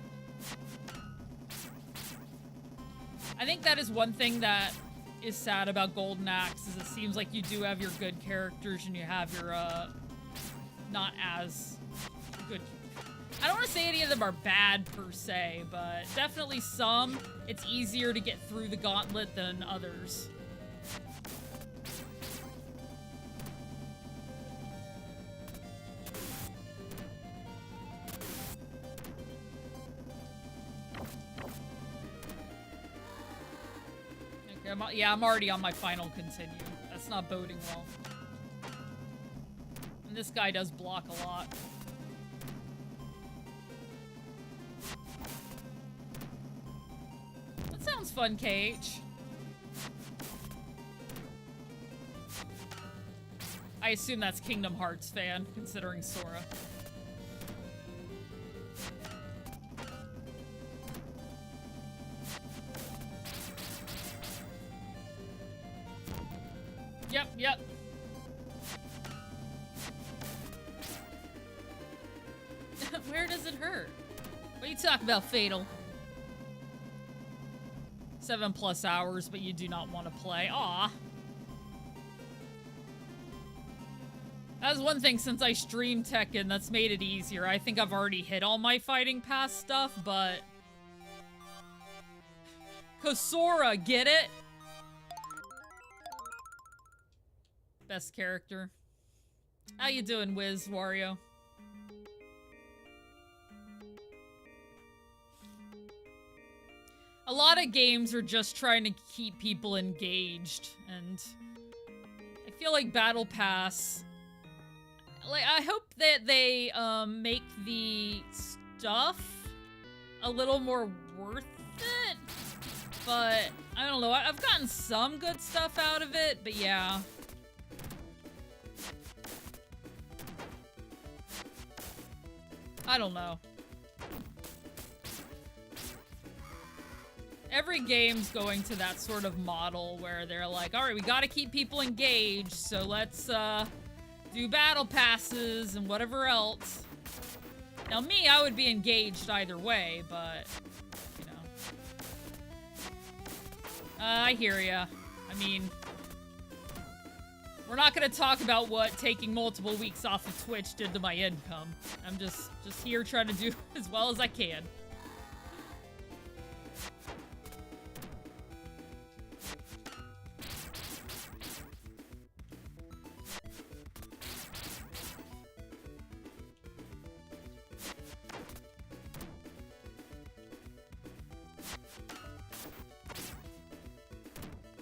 I think that is one thing that is sad about Golden Axe, is it seems like you do have your good characters and you have your, not as good. I don't want to say any of them are bad per se, but definitely some, it's easier to get through the gauntlet than others. Yeah, I'm already on my final continue. That's not boding well. And this guy does block a lot. That sounds fun, KH. I assume that's Kingdom Hearts fan, considering Sora. Yep. Where does it hurt? What are you talking about, Fatal? 7+ hours, but you do not want to play. Aw. That's one thing since I stream Tekken that's made it easier. I think I've already hit all my Fighting Pass stuff, but... Kosora, get it? Best character. How you doing, Wiz, Wario? A lot of games are just trying to keep people engaged, and I feel like Battle Pass... Like, I hope that they, make the stuff a little more worth it, but I don't know. I've gotten some good stuff out of it, but yeah. I don't know. Every game's going to that sort of model where they're like, all right, we gotta keep people engaged, so let's, do battle passes and whatever else. Now me, I would be engaged either way, but, you know. I hear ya. I mean, we're not gonna talk about what taking multiple weeks off of Twitch did to my income. I'm just here trying to do as well as I can.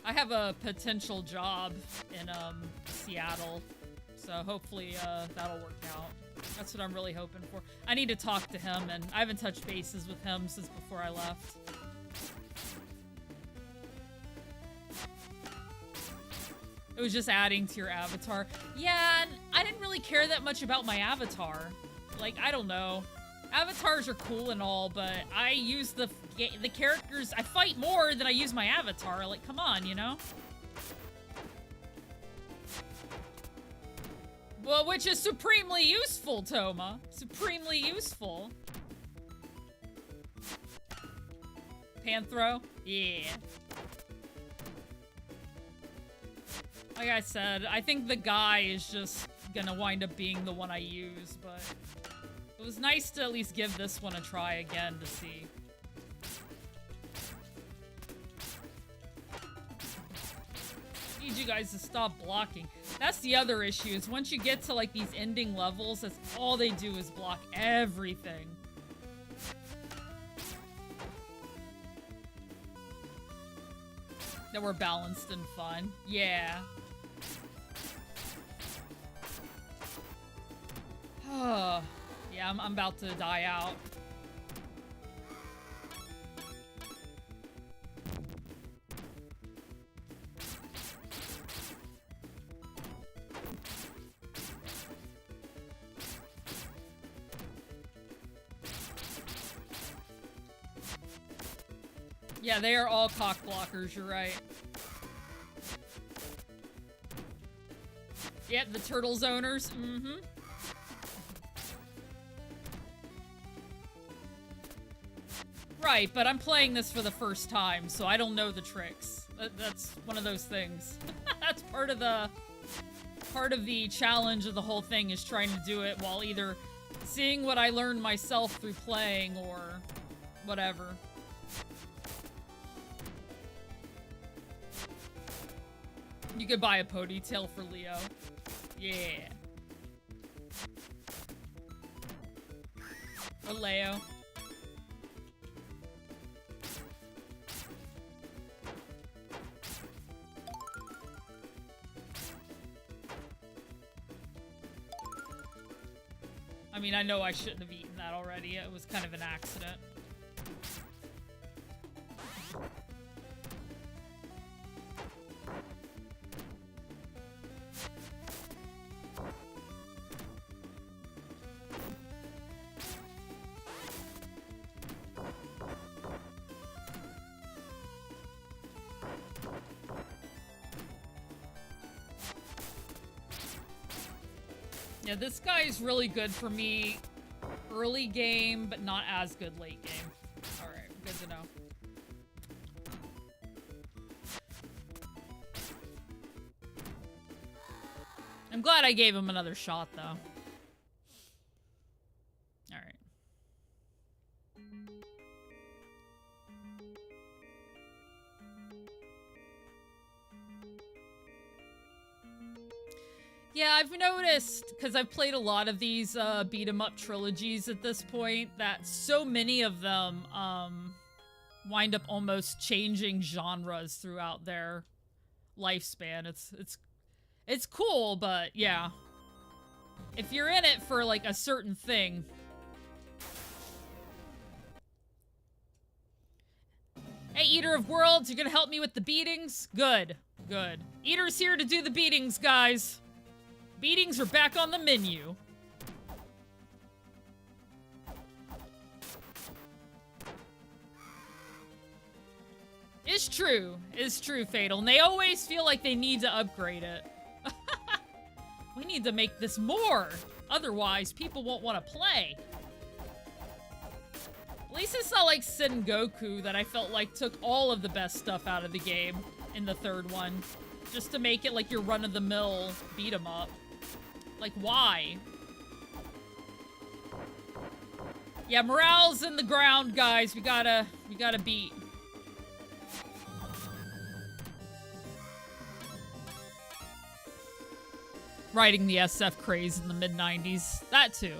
I have a potential job in, Seattle, so hopefully, that'll work out. That's what I'm really hoping for. I need to talk to him, and I haven't touched bases with him since before I left. It was just adding to your avatar. Yeah, and I didn't really care that much about my avatar. Like, I don't know. Avatars are cool and all, but I use the characters... I fight more than I use my avatar. Like, come on, you know? Well, which is supremely useful, Toma. Supremely useful. Panthro? Yeah. Like I said, I think the guy is just gonna wind up being the one I use, but... It was nice to at least give this one a try again to see. Need you guys to stop blocking. That's the other issue, is once you get to like these ending levels, that's all they do is block everything. That we're balanced and fun. Yeah. Yeah, I'm about to die out. Yeah, they are all cock blockers, you're right. Yep, the Turtles owners, mm-hmm. Right, but I'm playing this for the first time, so I don't know the tricks. That's one of those things. That's part of the challenge of the whole thing, is trying to do it while either seeing what I learned myself through playing or whatever. You could buy a ponytail for Leo. Yeah. Or Leo. I mean, I know I shouldn't have eaten that already. It was kind of an accident. Yeah, this guy is really good for me early game, but not as good late game. Alright, good to know. I'm glad I gave him another shot, though. Alright. Yeah, I've noticed, because I've played a lot of these beat-em-up trilogies at this point, that so many of them wind up almost changing genres throughout their lifespan. It's cool, but yeah. If you're in it for, like, a certain thing... Hey, Eater of Worlds, you're gonna help me with the beatings? Good. Good. Eater's here to do the beatings, guys. Beatings are back on the menu. It's true. It's true, Fatal. And they always feel like they need to upgrade it. We need to make this more. Otherwise, people won't want to play. At least it's not like Sengoku that I felt like took all of the best stuff out of the game in the third one. Just to make it like your run-of-the-mill beat-em-up. Like, why? Yeah, morale's in the ground, guys. We gotta beat. Riding the SF craze in the mid-90s. That too.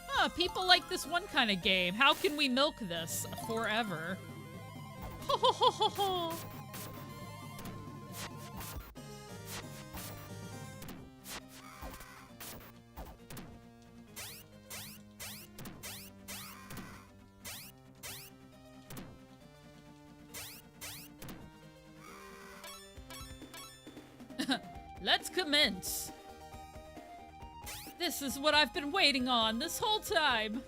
Huh, people like this one kind of game. How can we milk this forever? Ho ho ho ho ho! Let's commence. This is what I've been waiting on this whole time.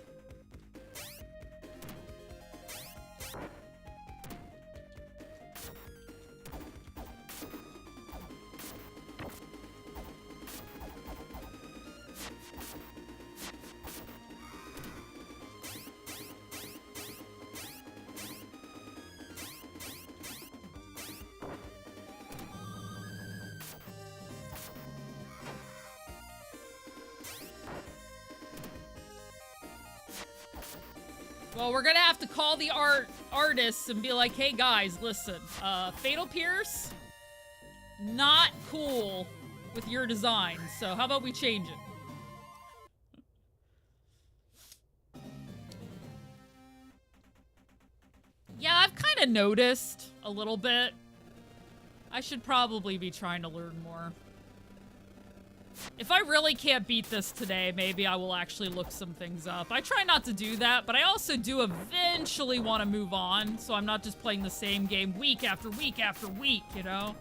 Well, we're gonna have to call the artists and be like, hey guys, listen, Fatal Pierce, not cool with your design, so how about we change it? Yeah, I've kind of noticed a little bit. I should probably be trying to learn more. If I really can't beat this today, maybe I will actually look some things up. I try not to do that, but I also do eventually want to move on, so I'm not just playing the same game week after week after week, you know?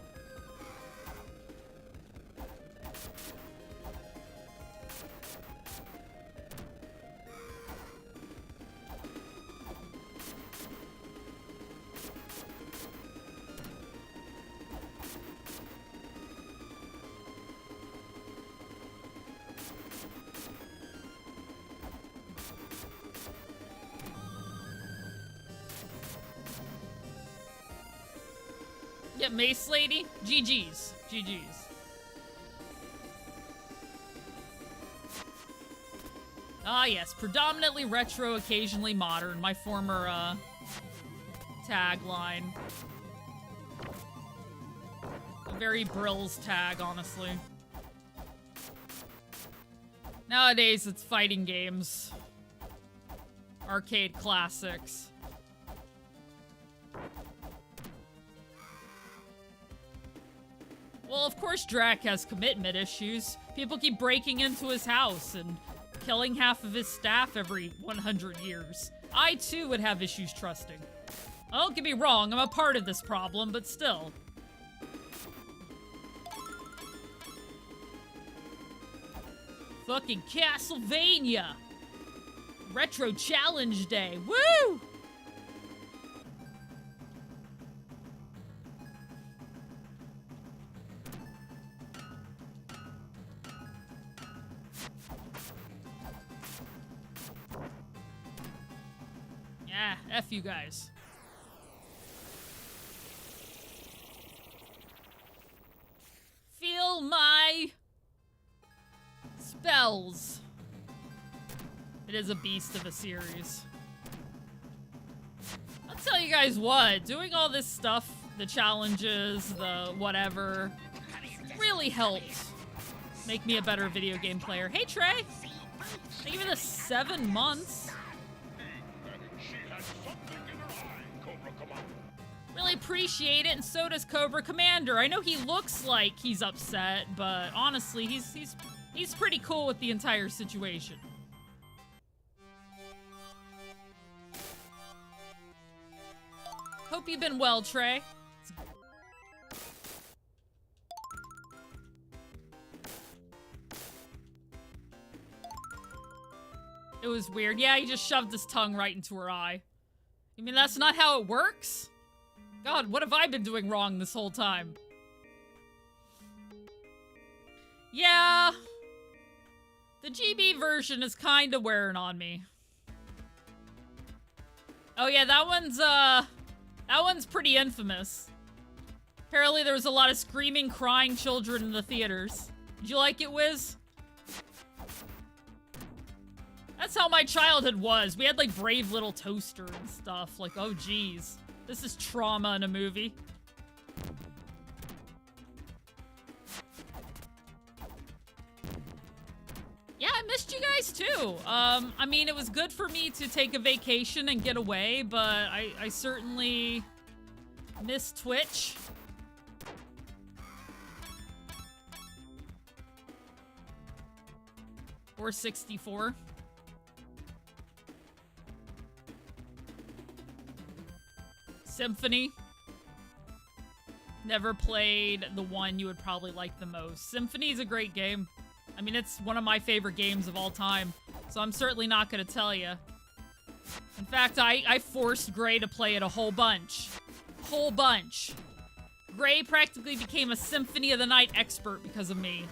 Yeah, Mace Lady? GG's. GG's. Ah, yes. Predominantly retro, occasionally modern. My former, tagline. A very Brills tag, honestly. Nowadays, it's fighting games. Arcade classics. Well, of course Drac has commitment issues. People keep breaking into his house and killing half of his staff every 100 years. I, too, would have issues trusting. Don't get me wrong, I'm a part of this problem, but still. Fucking Castlevania! Retro Challenge Day, woo! Yeah, F you guys. Spells. It is a beast of a series. I'll tell you guys what, doing all this stuff, the challenges, the whatever, really helped make me a better video game player. Hey, Trey! Thank you for the 7 months. Really appreciate it, and so does Cobra Commander. I know he looks like he's upset, but honestly, he's pretty cool with the entire situation. Hope you've been well, Trey. It was weird. Yeah, he just shoved his tongue right into her eye. You mean that's not how it works? God, what have I been doing wrong this whole time? Yeah. The GB version is kind of wearing on me. Oh yeah, that one's pretty infamous. Apparently there was a lot of screaming, crying children in the theaters. Did you like it, Wiz? That's how my childhood was. We had like Brave Little Toaster and stuff. Like, oh geez. This is trauma in a movie. Yeah, I missed you guys too. I mean, it was good for me to take a vacation and get away, but I certainly miss Twitch. Or 64. Symphony. Never played the one you would probably like the most. Symphony is a great game. I mean, it's one of my favorite games of all time, so I'm certainly not going to tell you. In fact, I forced Gray to play it a whole bunch. Whole bunch. Gray practically became a Symphony of the Night expert because of me.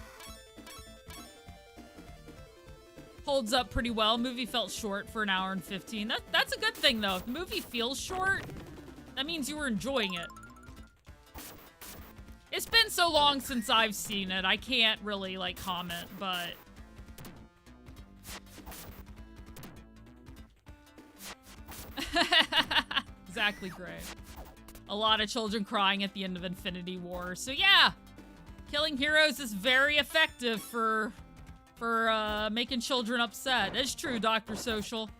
Holds up pretty well. Movie felt short for 1 hour and 15. That's a good thing, though. If the movie feels short, that means you were enjoying it. It's been so long since I've seen it, I can't really, like, comment, but... Exactly, Gray. A lot of children crying at the end of Infinity War. So yeah, killing heroes is very effective for making children upset. It's true, Dr. Social.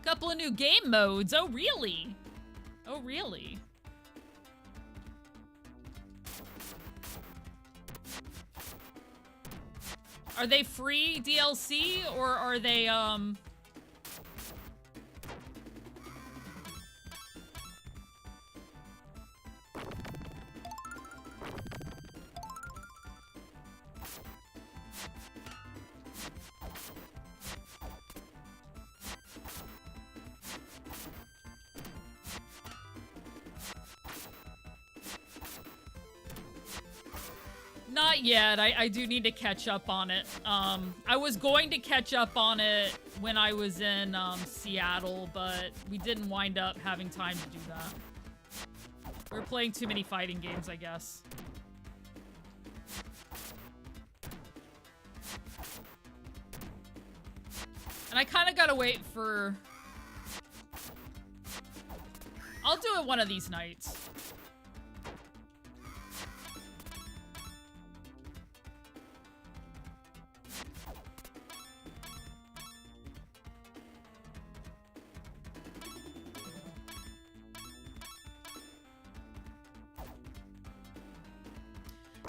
Couple of new game modes. Oh, really? Oh, really? Are they free DLC or are they, Not yet. I do need to catch up on it. I was going to catch up on it when I was in Seattle, but we didn't wind up having time to do that. We were playing too many fighting games, I guess. And I kind of gotta wait for... I'll do it one of these nights.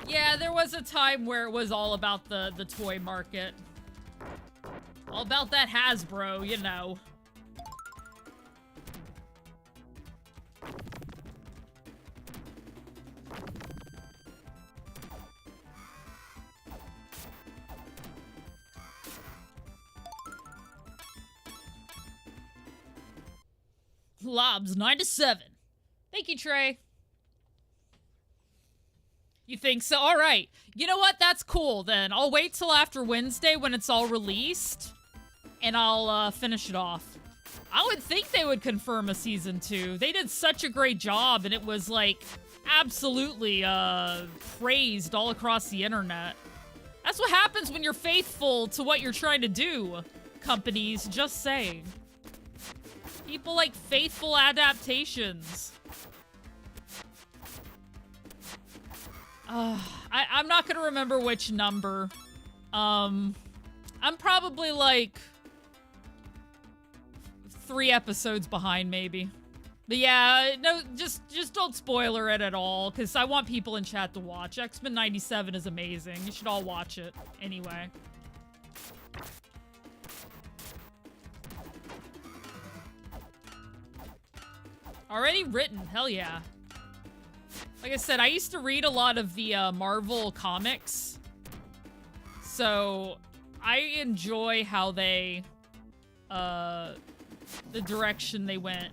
Yeah, there was a time where it was all about the toy market. All about that Hasbro, you know. Lobs 97. Thank you, Trey. You think so? All right. You know what? That's cool then. I'll wait till after Wednesday when it's all released, and I'll finish it off. I would think they would confirm a season 2. They did such a great job, and it was like absolutely praised all across the internet. That's what happens when you're faithful to what you're trying to do, companies, just saying. People like faithful adaptations. I'm not gonna remember which number. I'm probably like 3 episodes behind, maybe. But yeah, no, just don't spoiler it at all, because I want people in chat to watch. X-Men 97 is amazing. You should all watch it anyway. Already written, hell yeah. Like I said, I used to read a lot of the Marvel comics. So I enjoy how they, the direction they went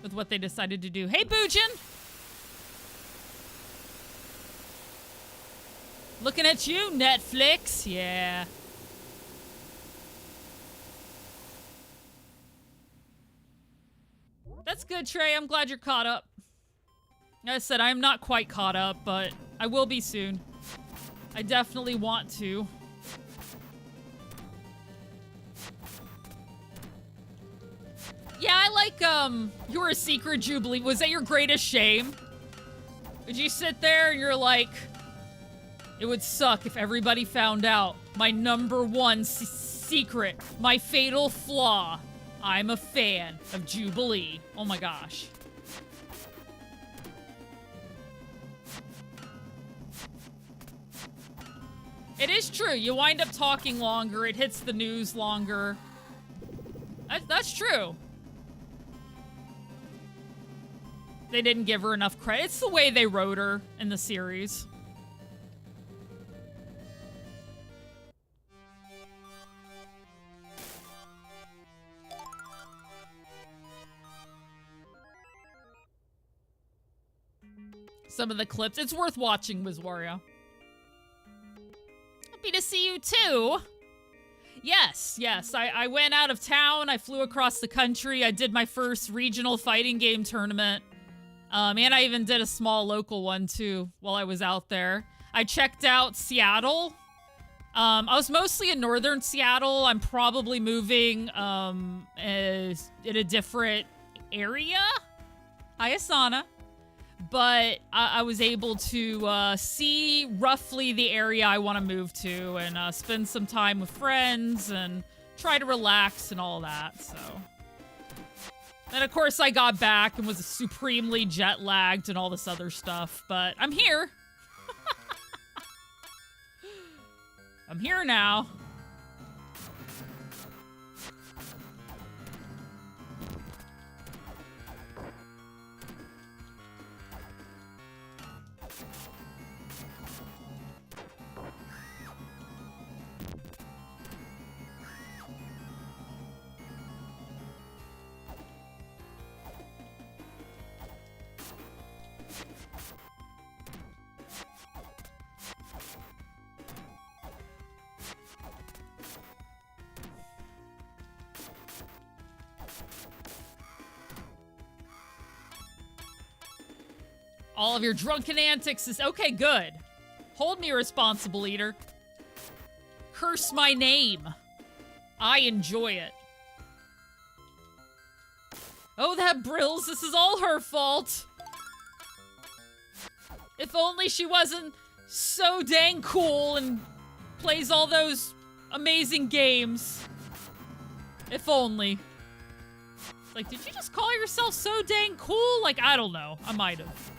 with what they decided to do. Hey, Boojin! Looking at you, Netflix. Yeah. That's good, Trey. I'm glad you're caught up. Like I said, I'm not quite caught up, but I will be soon. I definitely want to. Yeah, I like, you were a secret Jubilee. Was that your greatest shame? Did you sit there and you're like, it would suck if everybody found out my #1 secret, my fatal flaw. I'm a fan of Jubilee. Oh my gosh. It is true. You wind up talking longer. It hits the news longer. That's true. They didn't give her enough credit. It's the way they wrote her in the series. Some of the clips. It's worth watching, Wizwario. Happy to see you too. Yes. I went out of town. I flew across the country. I did my first regional fighting game tournament. And I even did a small local one too while I was out there. I checked out Seattle. I was mostly in northern Seattle. I'm probably moving in a different area. Hi, Asana. But I was able to see roughly the area I want to move to and spend some time with friends and try to relax and all that, so. And of course I got back and was supremely jet lagged and all this other stuff, but I'm here. I'm here now. All of your drunken antics is okay, good. Hold me responsible, Eater. Curse my name. I enjoy it. Oh, that Brills, this is all her fault. If only she wasn't so dang cool and plays all those amazing games. If only. Like, did you just call yourself so dang cool? Like, I don't know. I might have.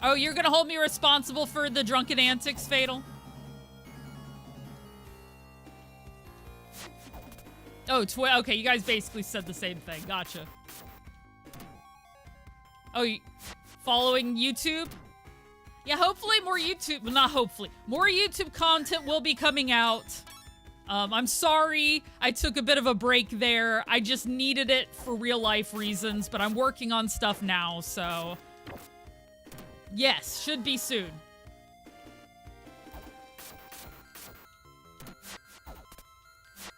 Oh, you're gonna hold me responsible for the drunken antics, Fatal? Oh, okay, you guys basically said the same thing. Gotcha. Oh, following YouTube? Yeah, hopefully more YouTube, well, not hopefully. More YouTube content will be coming out. I'm sorry I took a bit of a break there. I just needed it for real life reasons, but I'm working on stuff now, so... Yes, should be soon.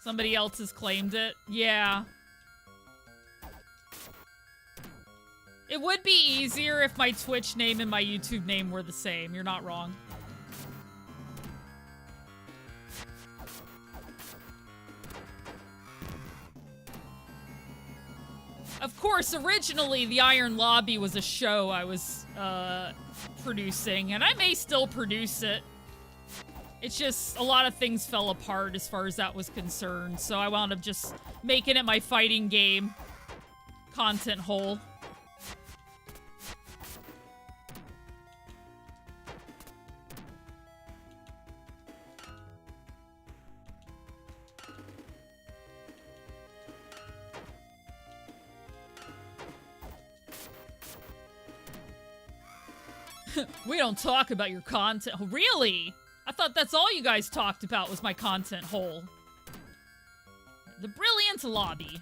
Somebody else has claimed it. Yeah. It would be easier if my Twitch name and my YouTube name were the same. You're not wrong. Of course, originally, the Iron Lobby was a show I was, producing, and I may still produce it. It's just a lot of things fell apart as far as that was concerned, so I wound up just making it my fighting game content hole. We don't talk about your content. Really? I thought that's all you guys talked about was my content hole. The brilliant lobby.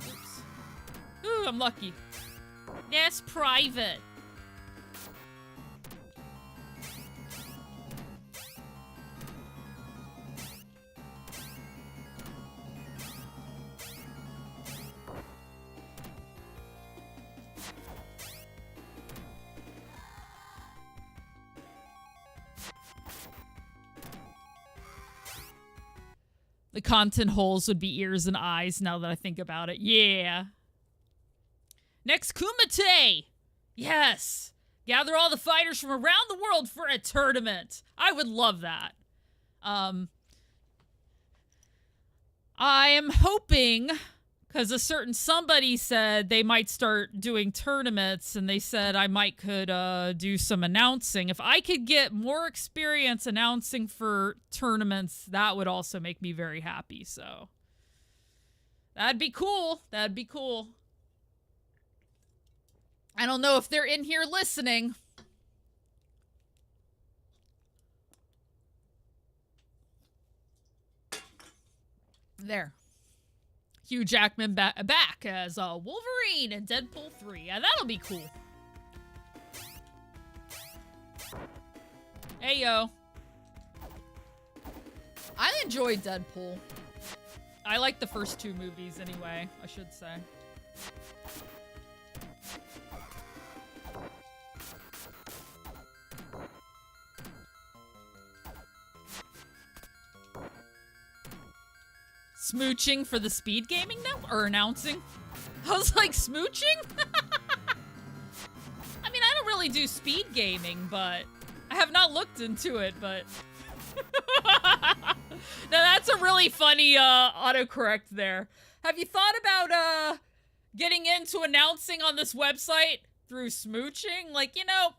Oops. Ooh, I'm lucky. That's private. The content holes would be ears and eyes now that I think about it. Yeah. Next, Kumite! Yes! Gather all the fighters from around the world for a tournament. I would love that. I am hoping, because a certain somebody said they might start doing tournaments, and they said I could do some announcing. If I could get more experience announcing for tournaments, that would also make me very happy, so. That'd be cool. That'd be cool. I don't know if they're in here listening. There. Hugh Jackman back as Wolverine in Deadpool 3. Yeah, that'll be cool. Hey, yo. I enjoyed Deadpool. I like the first two movies anyway, I should say. Smooching for the speed gaming now? Or announcing? I was like, smooching? I mean, I don't really do speed gaming, but I have not looked into it, but now that's a really funny autocorrect there. Have you thought about getting into announcing on this website through smooching? Like, you know,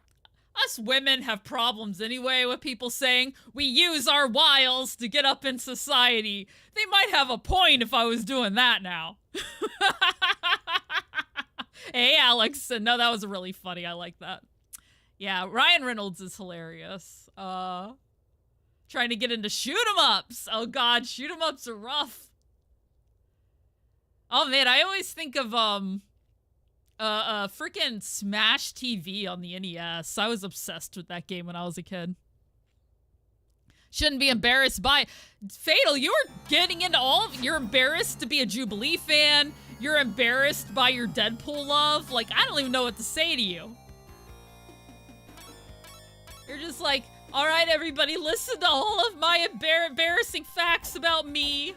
us women have problems anyway with people saying we use our wiles to get up in society. They might have a point if I was doing that now. Hey, Alex. No, that was really funny. I like that. Yeah, Ryan Reynolds is hilarious. Trying to get into shoot 'em ups. Oh god, shoot 'em ups are rough. Oh man, I always think of freaking Smash TV on the NES. I was obsessed with that game when I was a kid. Shouldn't be embarrassed by Fatal. You were getting into all of. You're embarrassed to be a Jubilee fan. You're embarrassed by your Deadpool love. Like, I don't even know what to say to you. You're just like, all right, everybody, listen to all of my embarrassing facts about me.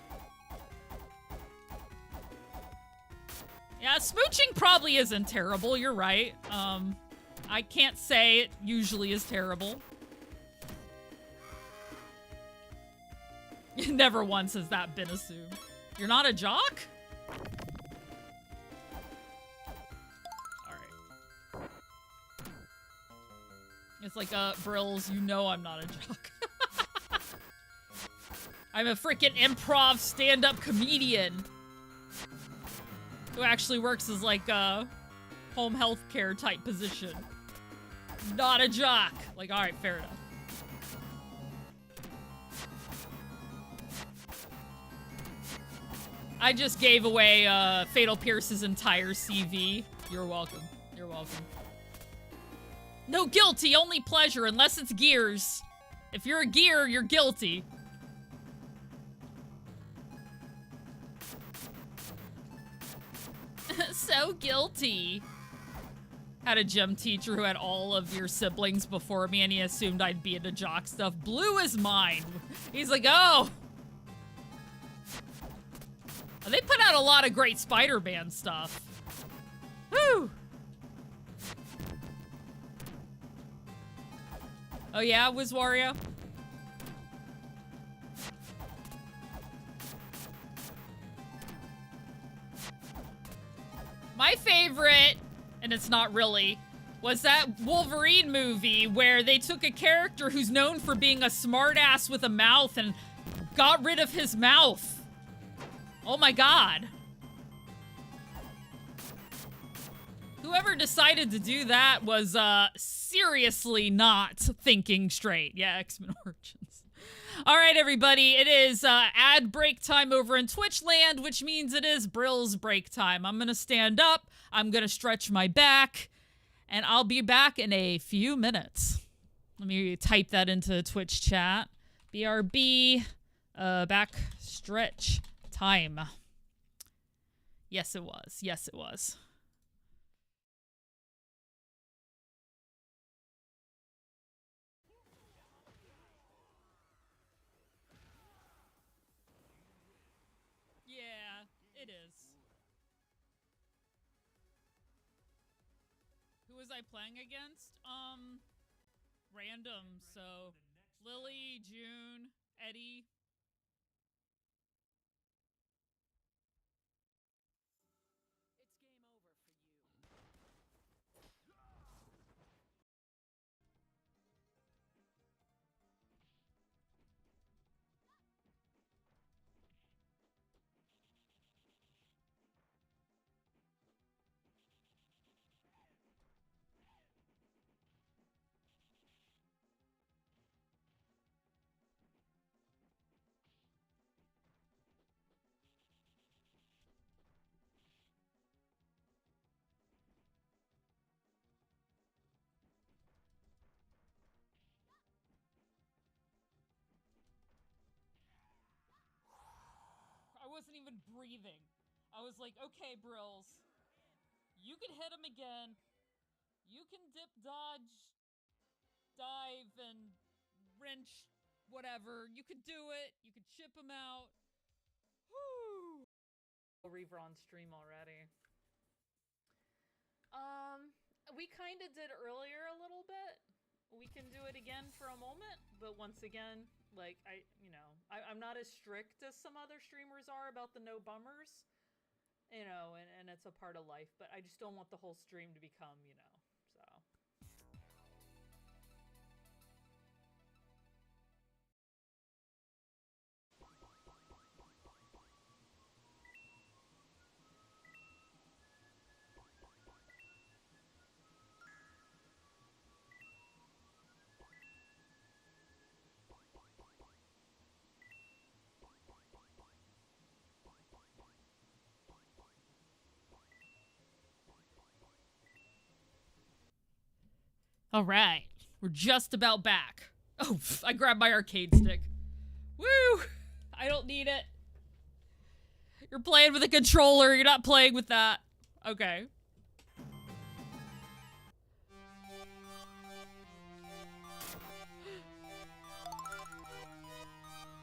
Yeah, smooching probably isn't terrible. You're right. I can't say it usually is terrible. Never once has that been assumed. You're not a jock? Alright. It's like, Brills, you know I'm not a jock. I'm a freaking improv stand-up comedian who actually works as like a home health care type position. Not a jock. Like, all right, fair enough. I just gave away Fatal Pierce's entire CV. You're welcome. You're welcome. No guilty, only pleasure, unless it's Gears. If you're a Gear, you're guilty. So guilty. Had a gym teacher who had all of your siblings before me, and he assumed I'd be into jock stuff. Blew his mind. He's like, oh. They put out a lot of great Spider-Man stuff. Whew. Oh yeah, Wizwario? My favorite, and it's not really, was that Wolverine movie where they took a character who's known for being a smartass with a mouth and got rid of his mouth. Oh my god. Whoever decided to do that was seriously not thinking straight. Yeah, X-Men Origins. All right, everybody, it is ad break time over in Twitch land, which means it is Brill's break time. I'm gonna stand up, I'm gonna stretch my back, and I'll be back in a few minutes. Let me type that into Twitch chat. BRB, back stretch time. Yes, it was. Yes, it was. Yeah, it is. Who was I playing against? Random. So, Lily, June, Eddie. It's game over for you. I wasn't even breathing. I was like, okay, Brills. You can hit him again. You can dip, dodge, dive, and wrench, whatever. You could do it. You could chip him out. Whew. Reaver on stream already. We kind of did earlier a little bit. We can do it again for a moment, but once again, like, I'm not as strict as some other streamers are about the no bummers, and it's a part of life, but I just don't want the whole stream to become, so. All right, we're just about back. Oh, I grabbed my arcade stick. Woo! I don't need it. You're playing with a controller. You're not playing with that. Okay.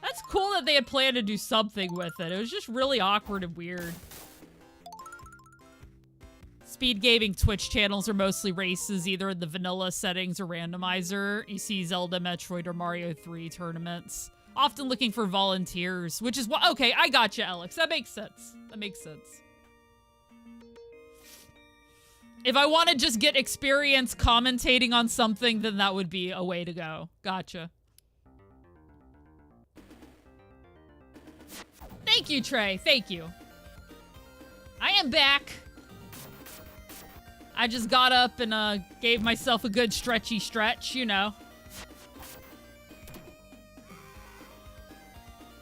That's cool that they had planned to do something with it. It was just really awkward and weird. Speed gaming Twitch channels are mostly races, either in the vanilla settings or randomizer. You see Zelda, Metroid, or Mario 3 tournaments. Often looking for volunteers, which is what— okay, I gotcha, Alex. That makes sense. That makes sense. If I want to just get experience commentating on something, then that would be a way to go. Gotcha. Thank you, Trey. Thank you. I am back. I just got up and gave myself a good stretchy stretch,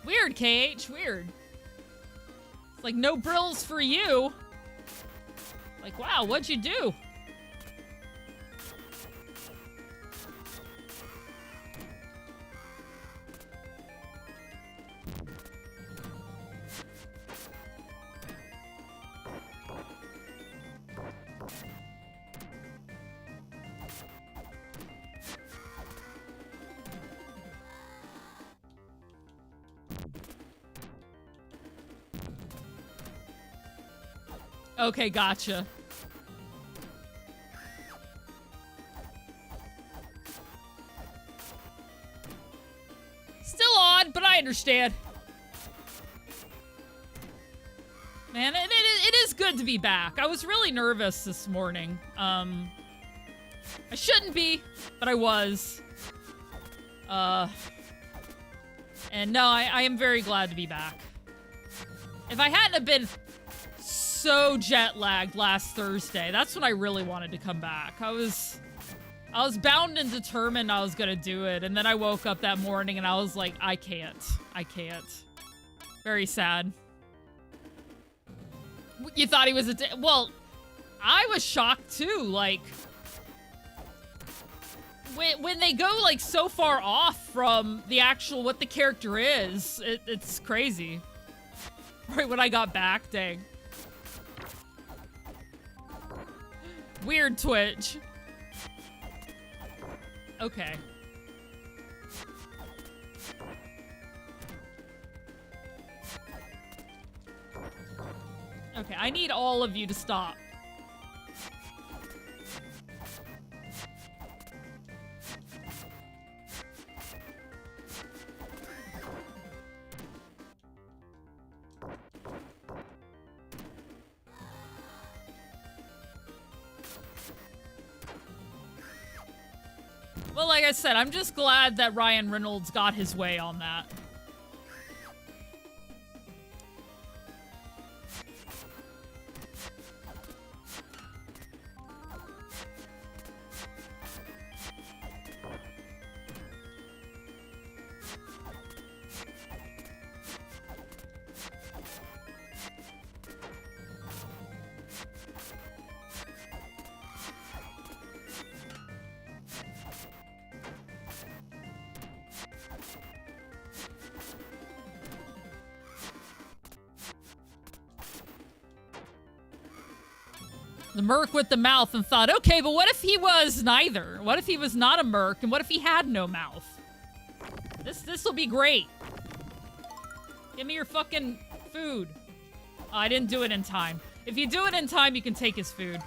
Weird, KH. Weird. It's like no Brills for you. Like, wow, what'd you do? Okay, gotcha. Still odd, but I understand. Man, it is good to be back. I was really nervous this morning. I shouldn't be, but I was. And no, I am very glad to be back. If I hadn't have been so jet lagged last Thursday, that's when I really wanted to come back. I was bound and determined I was gonna do it, and then I woke up that morning and I was like, I can't. Very sad. You thought he was well, I was shocked too, like, when they go, like, so far off from the actual, what the character is, it's crazy. Right when I got back, dang. Weird Twitch. Okay. Okay, I need all of you to stop. Well, like I said, I'm just glad that Ryan Reynolds got his way on that. The merc with the mouth and thought, okay, but what if he was neither? What if he was not a merc? And what if he had no mouth? This will be great. Give me your fucking food. Oh, I didn't do it in time. If you do it in time, you can take his food.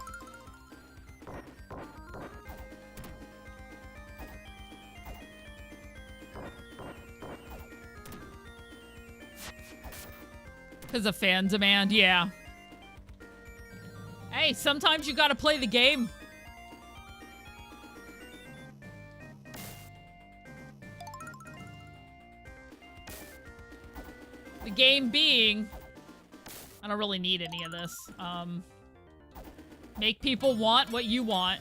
Because of fan demand, yeah. Hey, sometimes you gotta play the game. The game being, I don't really need any of this. Make people want what you want.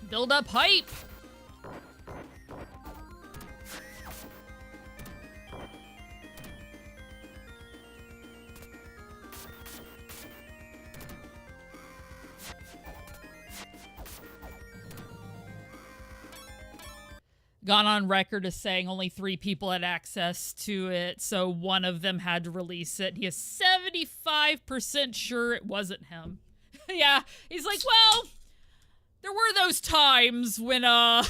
Build up hype. Gone on record as saying only 3 people had access to it, so one of them had to release it. He is 75% sure it wasn't him. Yeah, he's like, well, there were those times when, No,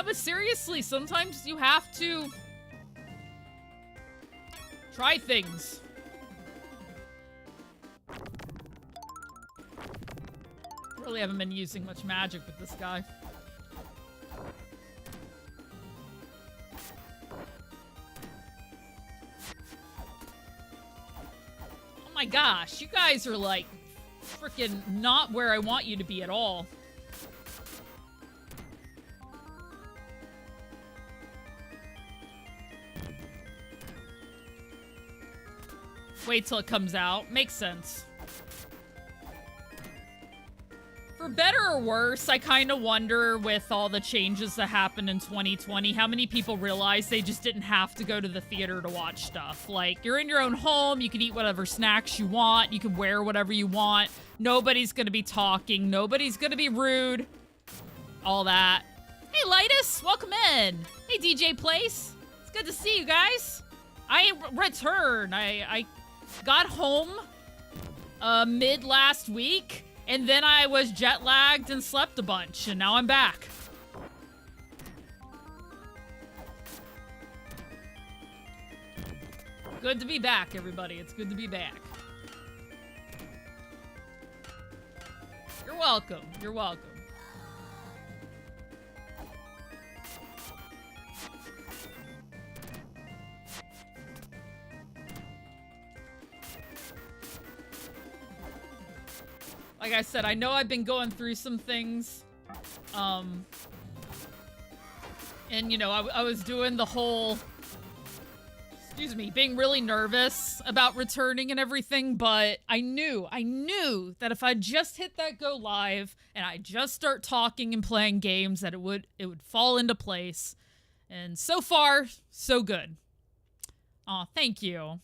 but seriously, sometimes you have to try things. Really haven't been using much magic with this guy. Oh my gosh, you guys are like freaking not where I want you to be at all. Wait till it comes out. Makes sense. For better or worse, I kind of wonder with all the changes that happened in 2020, how many people realize they just didn't have to go to the theater to watch stuff. Like, you're in your own home, you can eat whatever snacks you want, you can wear whatever you want, nobody's gonna be talking, nobody's gonna be rude, all that. Hey, Lightus, welcome in. Hey, DJ Place. It's Good to see you guys. I return. I got home mid last week, and then I was jet lagged and slept a bunch, and now I'm back. Good to be back, everybody. It's good to be back. You're welcome. You're welcome. Like I said, I know I've been going through some things. And, you know, I was doing the whole... Excuse me, being really nervous about returning and everything, but I knew that if I just hit that go live and I just start talking and playing games that it would fall into place. And so far, so good. Aw, thank you.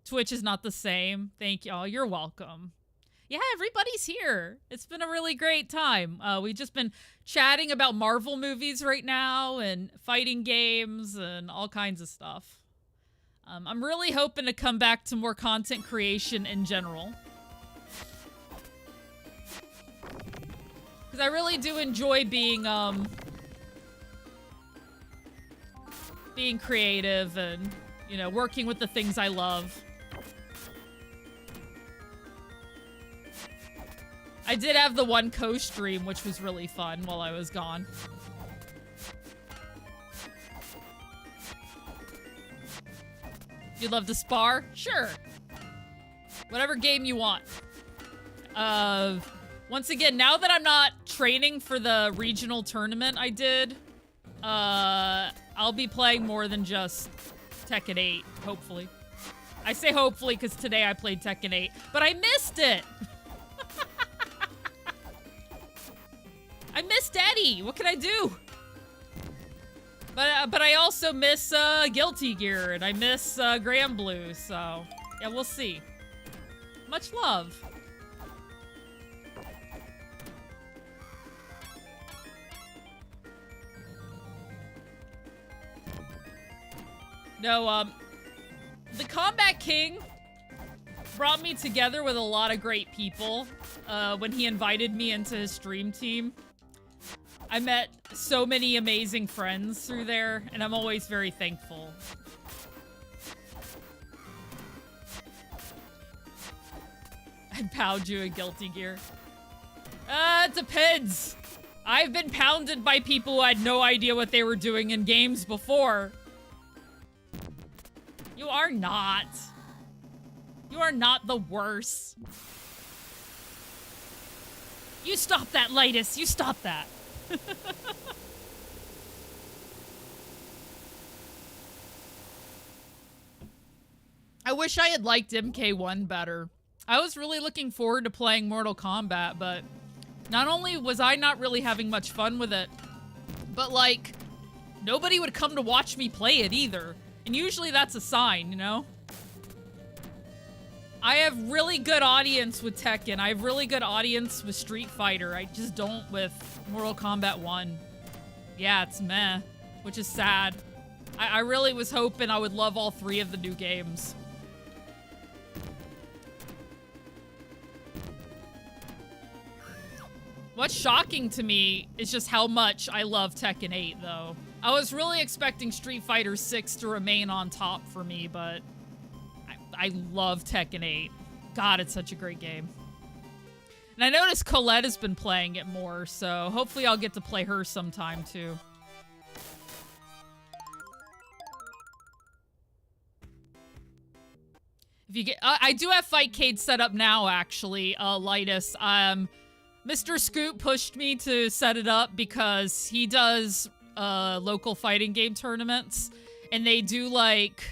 Twitch is not the same. Thank you. Oh, you're welcome. Yeah, everybody's here. It's been a really great time. We've just been chatting about Marvel movies right now and fighting games and all kinds of stuff. I'm really hoping to come back to more content creation in general. Because I really do enjoy being creative and, you know, working with the things I love. I did have the one co-stream, which was really fun while I was gone. You'd love to spar? Sure. Whatever game you want. Once again, now that I'm not training for the regional tournament I did, I'll be playing more than just Tekken 8, hopefully. I say hopefully because today I played Tekken 8, but I missed it! I missed Eddie. What can I do? But I also miss Guilty Gear and I miss Grand Blue. So yeah, we'll see. Much love. No, the Combat King brought me together with a lot of great people when he invited me into his stream team. I met so many amazing friends through there, and I'm always very thankful. I pound you in Guilty Gear. It depends. I've been pounded by people who had no idea what they were doing in games before. You are not. You are not the worst. You stop that, Lightus. You stop that. I wish I had liked MK1 better. I was really looking forward to playing Mortal Kombat, but not only was I not really having much fun with it, but like, nobody would come to watch me play it either. And usually that's a sign, you know? I have really good audience with Tekken. I have really good audience with Street Fighter. I just don't with Mortal Kombat 1. Yeah, it's meh, which is sad. I really was hoping I would love all three of the new games. What's shocking to me is just how much I love Tekken 8, though. I was really expecting Street Fighter 6 to remain on top for me, but I love Tekken 8. God, it's such a great game. And I noticed Colette has been playing it more, so hopefully I'll get to play her sometime, too. If you get, I do have Fightcade set up now, actually, Lightus. Mr. Scoot pushed me to set it up because he does local fighting game tournaments, and they do like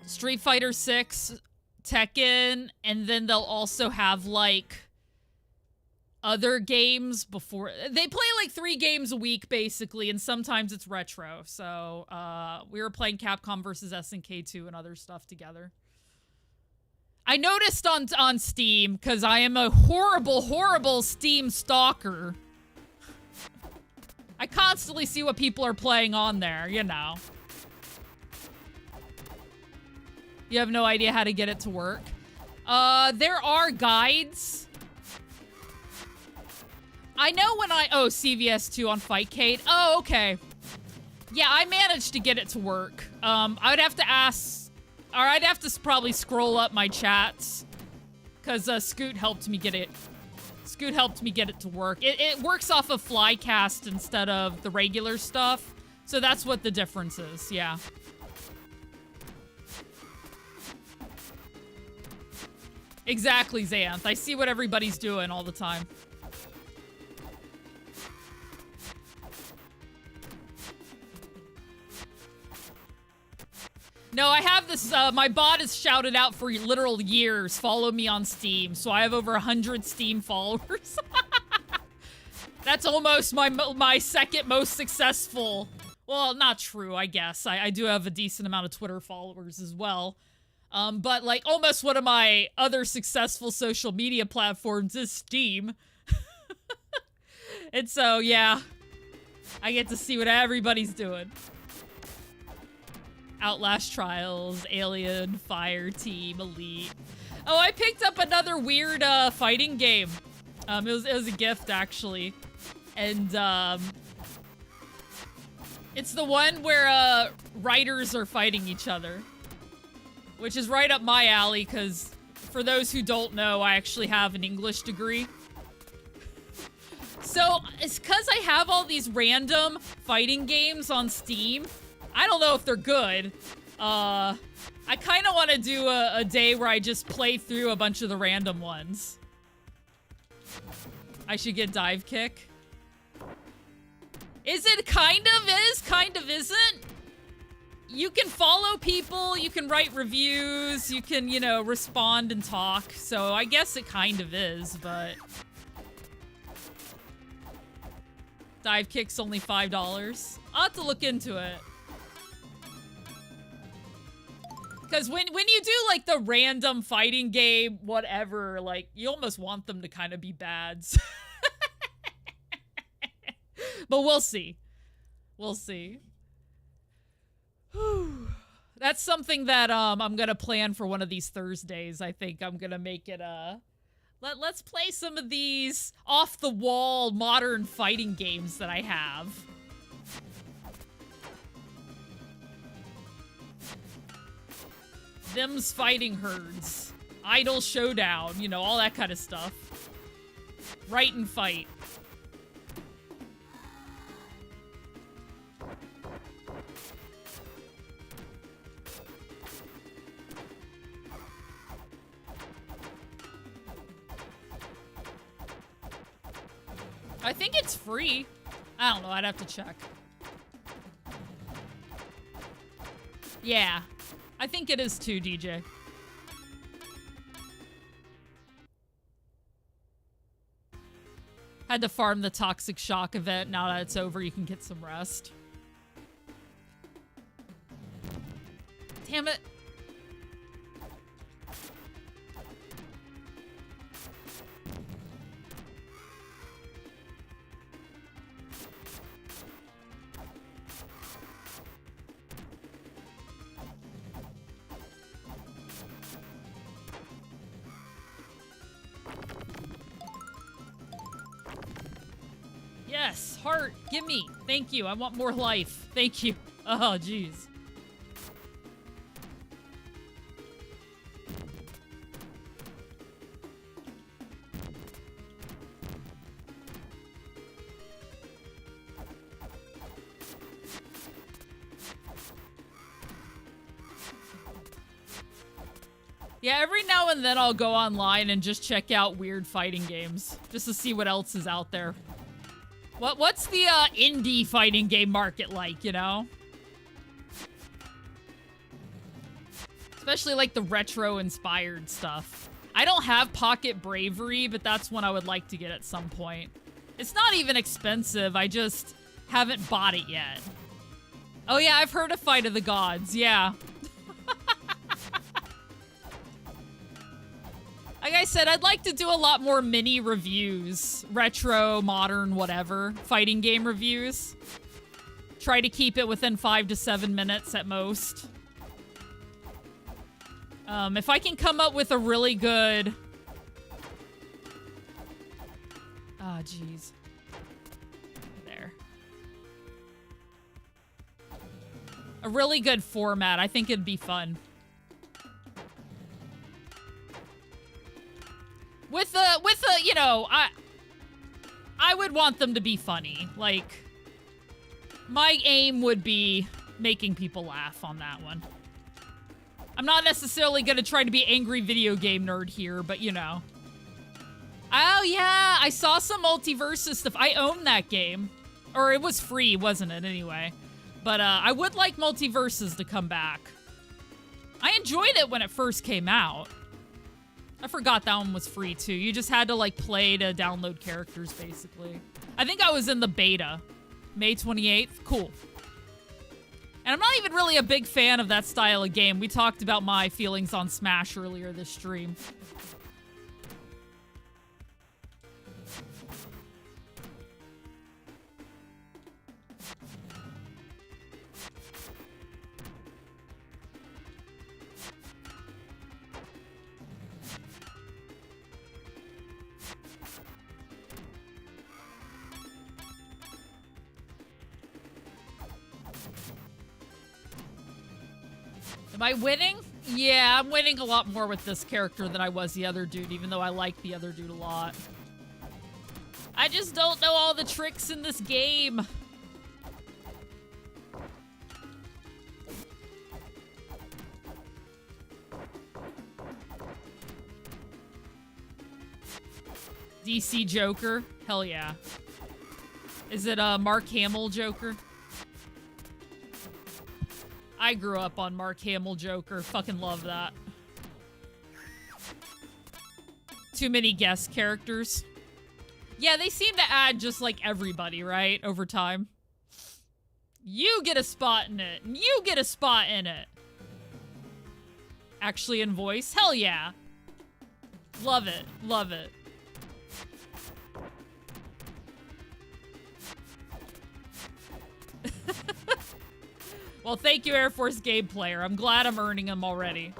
Street Fighter 6, Tekken, and then they'll also have like other games before. They play like 3 games a week basically, and sometimes it's retro. So we were playing Capcom versus SNK 2 and other stuff together. I noticed on Steam, because I am a horrible, horrible Steam stalker. I constantly see what people are playing on there, you know. You have no idea how to get it to work. There are guides. I know when oh, CVS2 on Fightcade. Oh, okay. Yeah, I managed to get it to work. I would have to ask, or I'd have to probably scroll up my chats, because Scoot helped me get it. Scoot helped me get it to work. It works off of Flycast instead of the regular stuff, so that's what the difference is, yeah. Exactly, Xanth. I see what everybody's doing all the time. No, I have this, my bot is shouted out for literal years. Follow me on Steam. So I have over 100 Steam followers. That's almost my second most successful. Well, not true, I guess. I do have a decent amount of Twitter followers as well. But like almost one of my other successful social media platforms is Steam. And so, yeah, I get to see what everybody's doing. Outlast Trials, Alien, Fire Team, Elite. Oh, I picked up another weird fighting game. It was a gift actually, and it's the one where writers are fighting each other, which is right up my alley. Because for those who don't know, I actually have an English degree. So it's because I have all these random fighting games on Steam. I don't know if they're good. I kind of want to do a day where I just play through a bunch of the random ones. I should get Dive Kick. Is it kind of is, kind of isn't? You can follow people, you can write reviews, you can, you know, respond and talk. So I guess it kind of is, but... Dive Kick's only $5. I'll have to look into it. Because when you do, like, the random fighting game, whatever, like, you almost want them to kind of be bads. But we'll see. We'll see. Whew. That's something that, I'm gonna plan for one of these Thursdays. I think I'm gonna make it, let's play some of these off-the-wall modern fighting games that I have. Them's Fighting Herds. Idle Showdown, you know, all that kind of stuff. Write and Fight. I think it's free. I don't know, I'd have to check. Yeah. I think it is too, DJ. Had to farm the Toxic Shock event. Now that it's over, you can get some rest. Damn it. Yes, heart, gimme. Thank you. I want more life. Thank you. Oh, jeez. Yeah, every now and then I'll go online and just check out weird fighting games, just to see what else is out there. What's the indie fighting game market like, you know? Especially like the retro-inspired stuff. I don't have Pocket Bravery, but that's one I would like to get at some point. It's not even expensive, I just haven't bought it yet. Oh yeah, I've heard of Fight of the Gods, yeah. Like I said, I'd like to do a lot more mini reviews. Retro, modern, whatever. Fighting game reviews. Try to keep it within 5 to 7 minutes at most. If I can come up with a really good... Ah, jeez. There. A really good format. I think it'd be fun. With a, you know, I would want them to be funny. Like, my aim would be making people laugh on that one. I'm not necessarily gonna try to be angry video game nerd here, but you know. Oh yeah, I saw some Multiversus stuff. I own that game. Or it was free, wasn't it, anyway? But I would like Multiversus to come back. I enjoyed it when it first came out. I forgot that one was free too. You just had to like play to download characters, basically. I think I was in the beta. May 28th. Cool. And I'm not even really a big fan of that style of game. We talked about my feelings on Smash earlier this stream. Am I winning? Yeah, I'm winning a lot more with this character than I was the other dude, even though I like the other dude a lot. I just don't know all the tricks in this game. DC Joker? Hell yeah. Is it a Mark Hamill Joker? I grew up on Mark Hamill Joker. Fucking love that. Too many guest characters. Yeah, they seem to add just like everybody, right? Over time. You get a spot in it. And you get a spot in it. Actually in voice? Hell yeah. Love it. Love it. Well, thank you, Air Force Game Player. I'm glad I'm earning them already.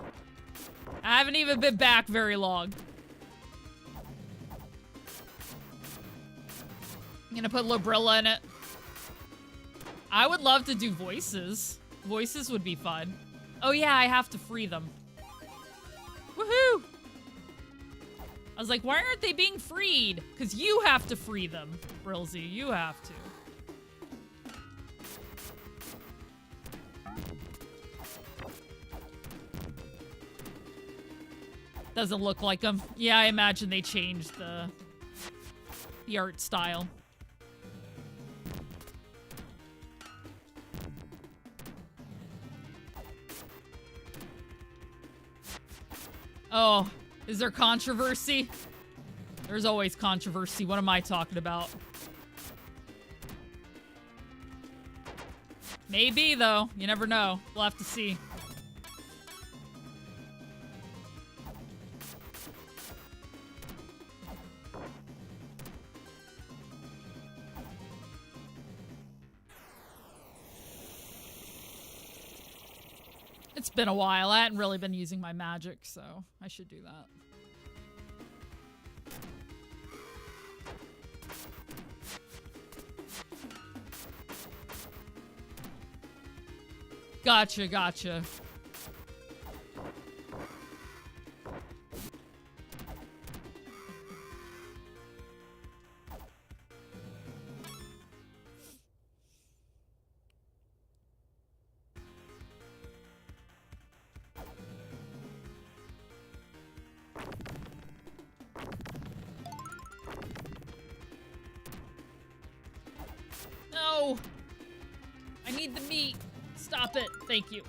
I haven't even been back very long. I'm gonna put Lobrilla in it. I would love to do voices. Voices would be fun. Oh yeah, I have to free them. Woohoo! I was like, why aren't they being freed? Because you have to free them, Brilzy. You have to. Doesn't look like them. Yeah, I imagine they changed the art style. Oh, is there controversy? There's always controversy. What am I talking about? Maybe, though. You never know. We'll have to see. It's been a while. I hadn't really been using my magic, so I should do that. Gotcha, gotcha. No! I need the meat. Stop it. Thank you.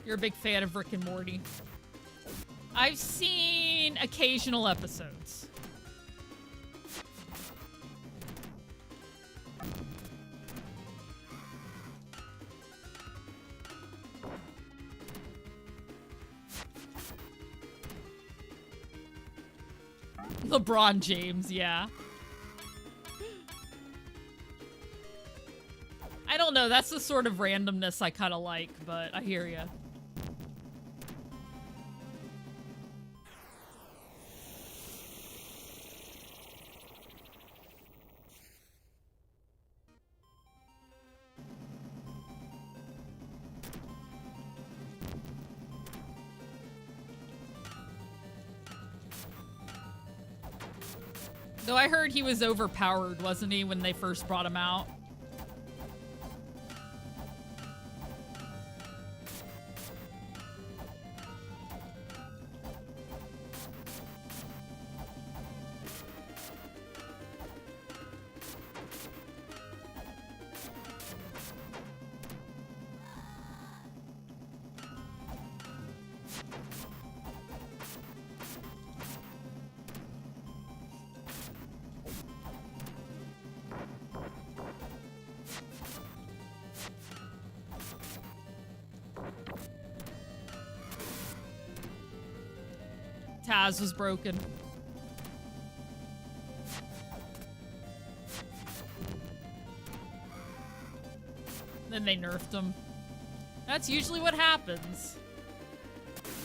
You're a big fan of Rick and Morty. I've seen occasional episodes. LeBron James, yeah. I don't know, that's the sort of randomness I kind of like, but I hear ya. Though I heard he was overpowered, wasn't he, when they first brought him out? Taz was broken. Then they nerfed him. That's usually what happens.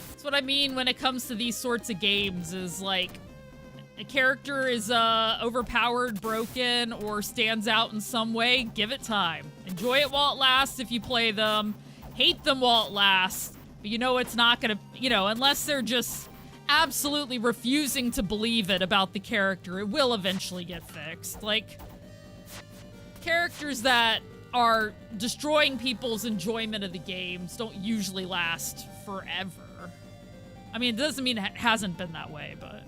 That's what I mean when it comes to these sorts of games, is like a character is overpowered, broken, or stands out in some way, give it time. Enjoy it while it lasts if you play them. Hate them while it lasts. But you know it's not gonna, you know, unless they're just absolutely refusing to believe it about the character, it will eventually get fixed. Like, characters that are destroying people's enjoyment of the games don't usually last forever. I mean, it doesn't mean it hasn't been that way, but...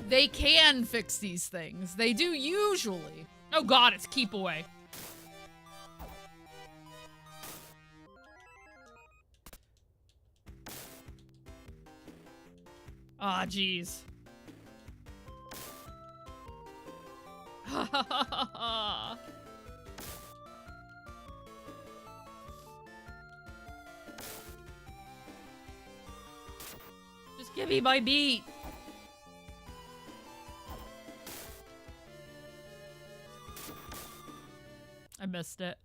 they can fix these things. They do usually. Oh god, it's keep away. Ah, oh, jeez. Just give me my beat. I missed it.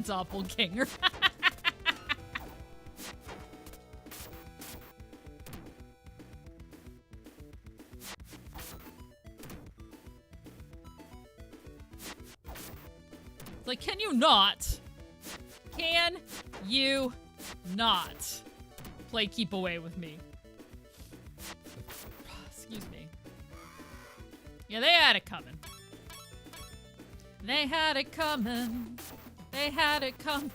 Doppelganger. Like, can you not? Can you not play keep away with me? Excuse me. Yeah, they had it coming. They had it coming. They had it coming.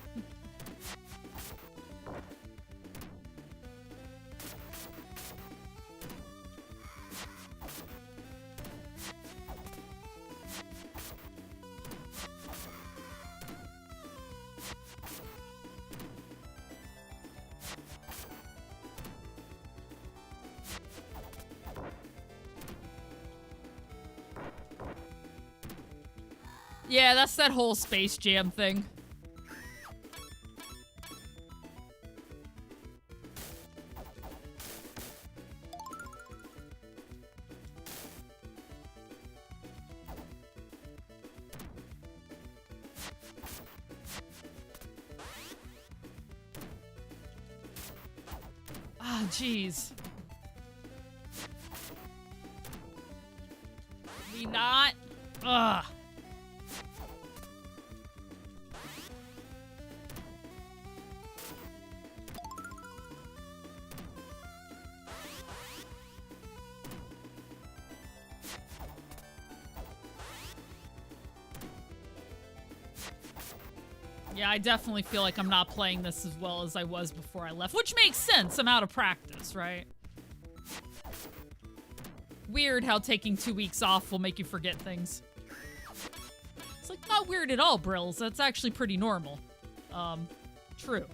Yeah, that's that whole Space Jam thing. Ah, jeez. We not? Ugh. Yeah, I definitely feel like I'm not playing this as well as I was before I left, which makes sense. I'm out of practice, right? Weird how taking 2 weeks off will make you forget things. It's like not weird at all, Brills. That's actually pretty normal. True.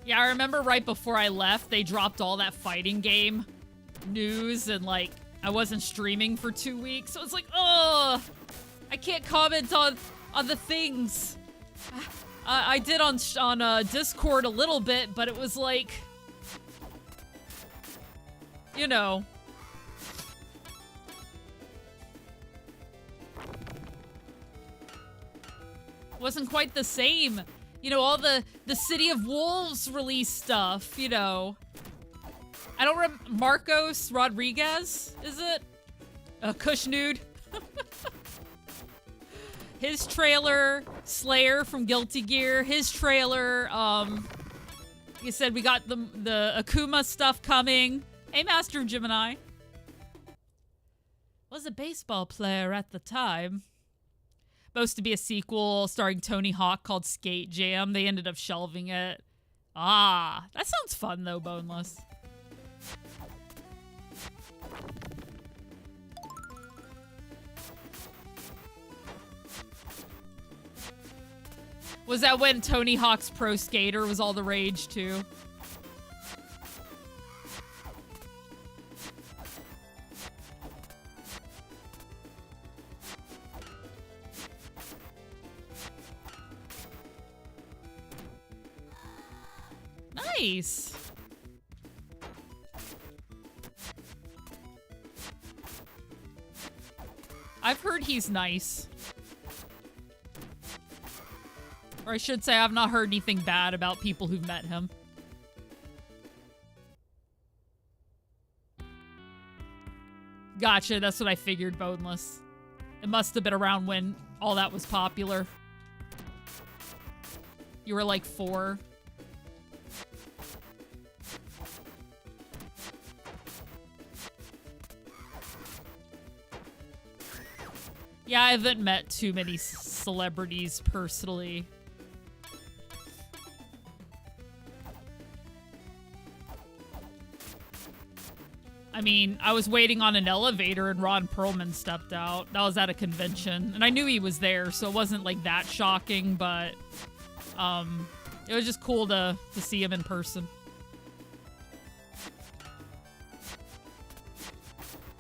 Yeah, I remember right before I left, they dropped all that fighting game news and like I wasn't streaming for 2 weeks. So it's like, oh, I can't comment on the things. I did on Discord a little bit, but it was like, you know. Wasn't quite the same. You know, all the City of Wolves release stuff, you know. I don't remember. Marcos Rodriguez, is it? Kushnude. His trailer, Slayer from Guilty Gear, his trailer, like I said, we got the Akuma stuff coming. Hey, Master Gemini. Was a baseball player at the time. Supposed to be a sequel starring Tony Hawk called Skate Jam. They ended up shelving it. Ah, that sounds fun though, Boneless. Was that when Tony Hawk's Pro Skater was all the rage too? Nice. I've heard he's nice. Or I should say I've not heard anything bad about people who've met him. Gotcha, that's what I figured, Boneless. It must have been around when all that was popular. You were like 4. Yeah, I haven't met too many celebrities personally. I mean, I was waiting on an elevator and Ron Perlman stepped out. That was at a convention. And I knew he was there, so it wasn't like that shocking, but it was just cool to see him in person.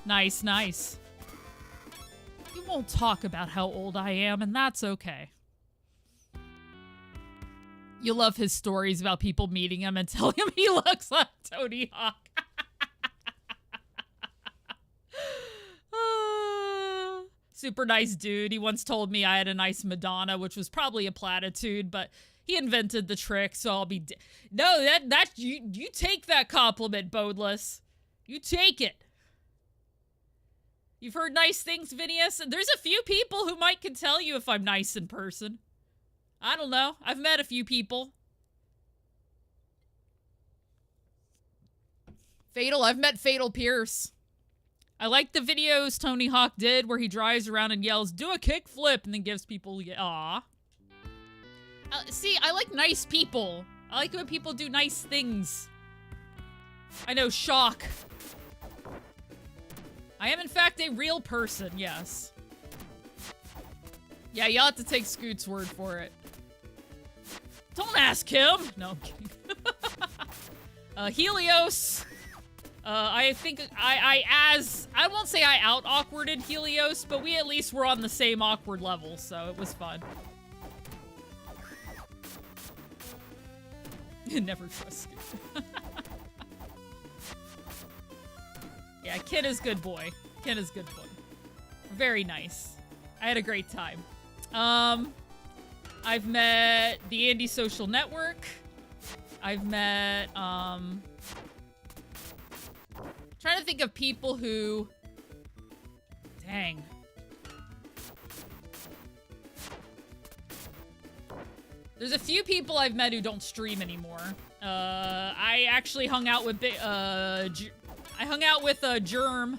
Nice, nice. You won't talk about how old I am, and that's okay. You love his stories about people meeting him and telling him he looks like Tony Hawk. Super nice dude. He once told me I had a nice Madonna, which was probably a platitude, but he invented the trick, so I'll be... No, that you take that compliment, Bodless. You take it. You've heard nice things, Vinius? And there's a few people who can tell you if I'm nice in person. I don't know. I've met a few people. Fatal. I've met Fatal Pierce. I like the videos Tony Hawk did where he drives around and yells, "Do a kickflip," and then gives people, aw. See, I like nice people. I like when people do nice things. I know, shock. I am, in fact, a real person, yes. Yeah, you'll have to take Scoot's word for it. Don't ask him! No, I'm kidding. Helios. I think I won't say I out-awkwarded Helios, but we at least were on the same awkward level, so it was fun. Never trust Scoot. Yeah, Ken is good boy. Ken is good boy. Very nice. I had a great time. I've met the Andy Social Network. I've met, trying to think of people who... Dang. There's a few people I've met who don't stream anymore. I actually hung out with Germ.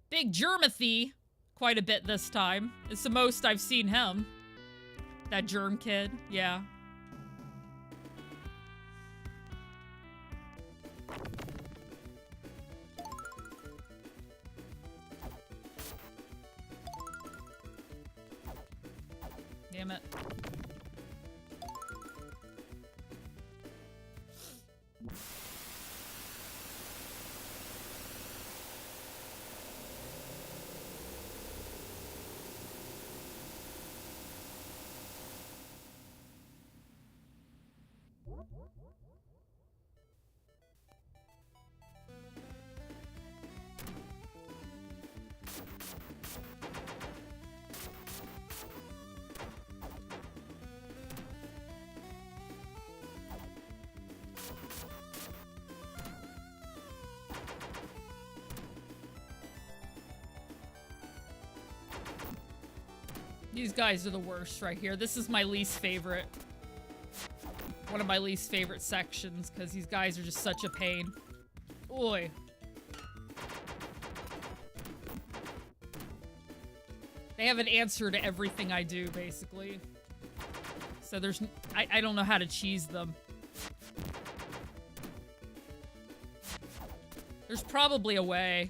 Big Germathy quite a bit this time. It's the most I've seen him. That Germ kid, yeah. Damn it. These guys are the worst right here. This is my least favorite. One of my least favorite sections, because these guys are just such a pain. Oi. They have an answer to everything I do, basically. So there's... I don't know how to cheese them. There's probably a way.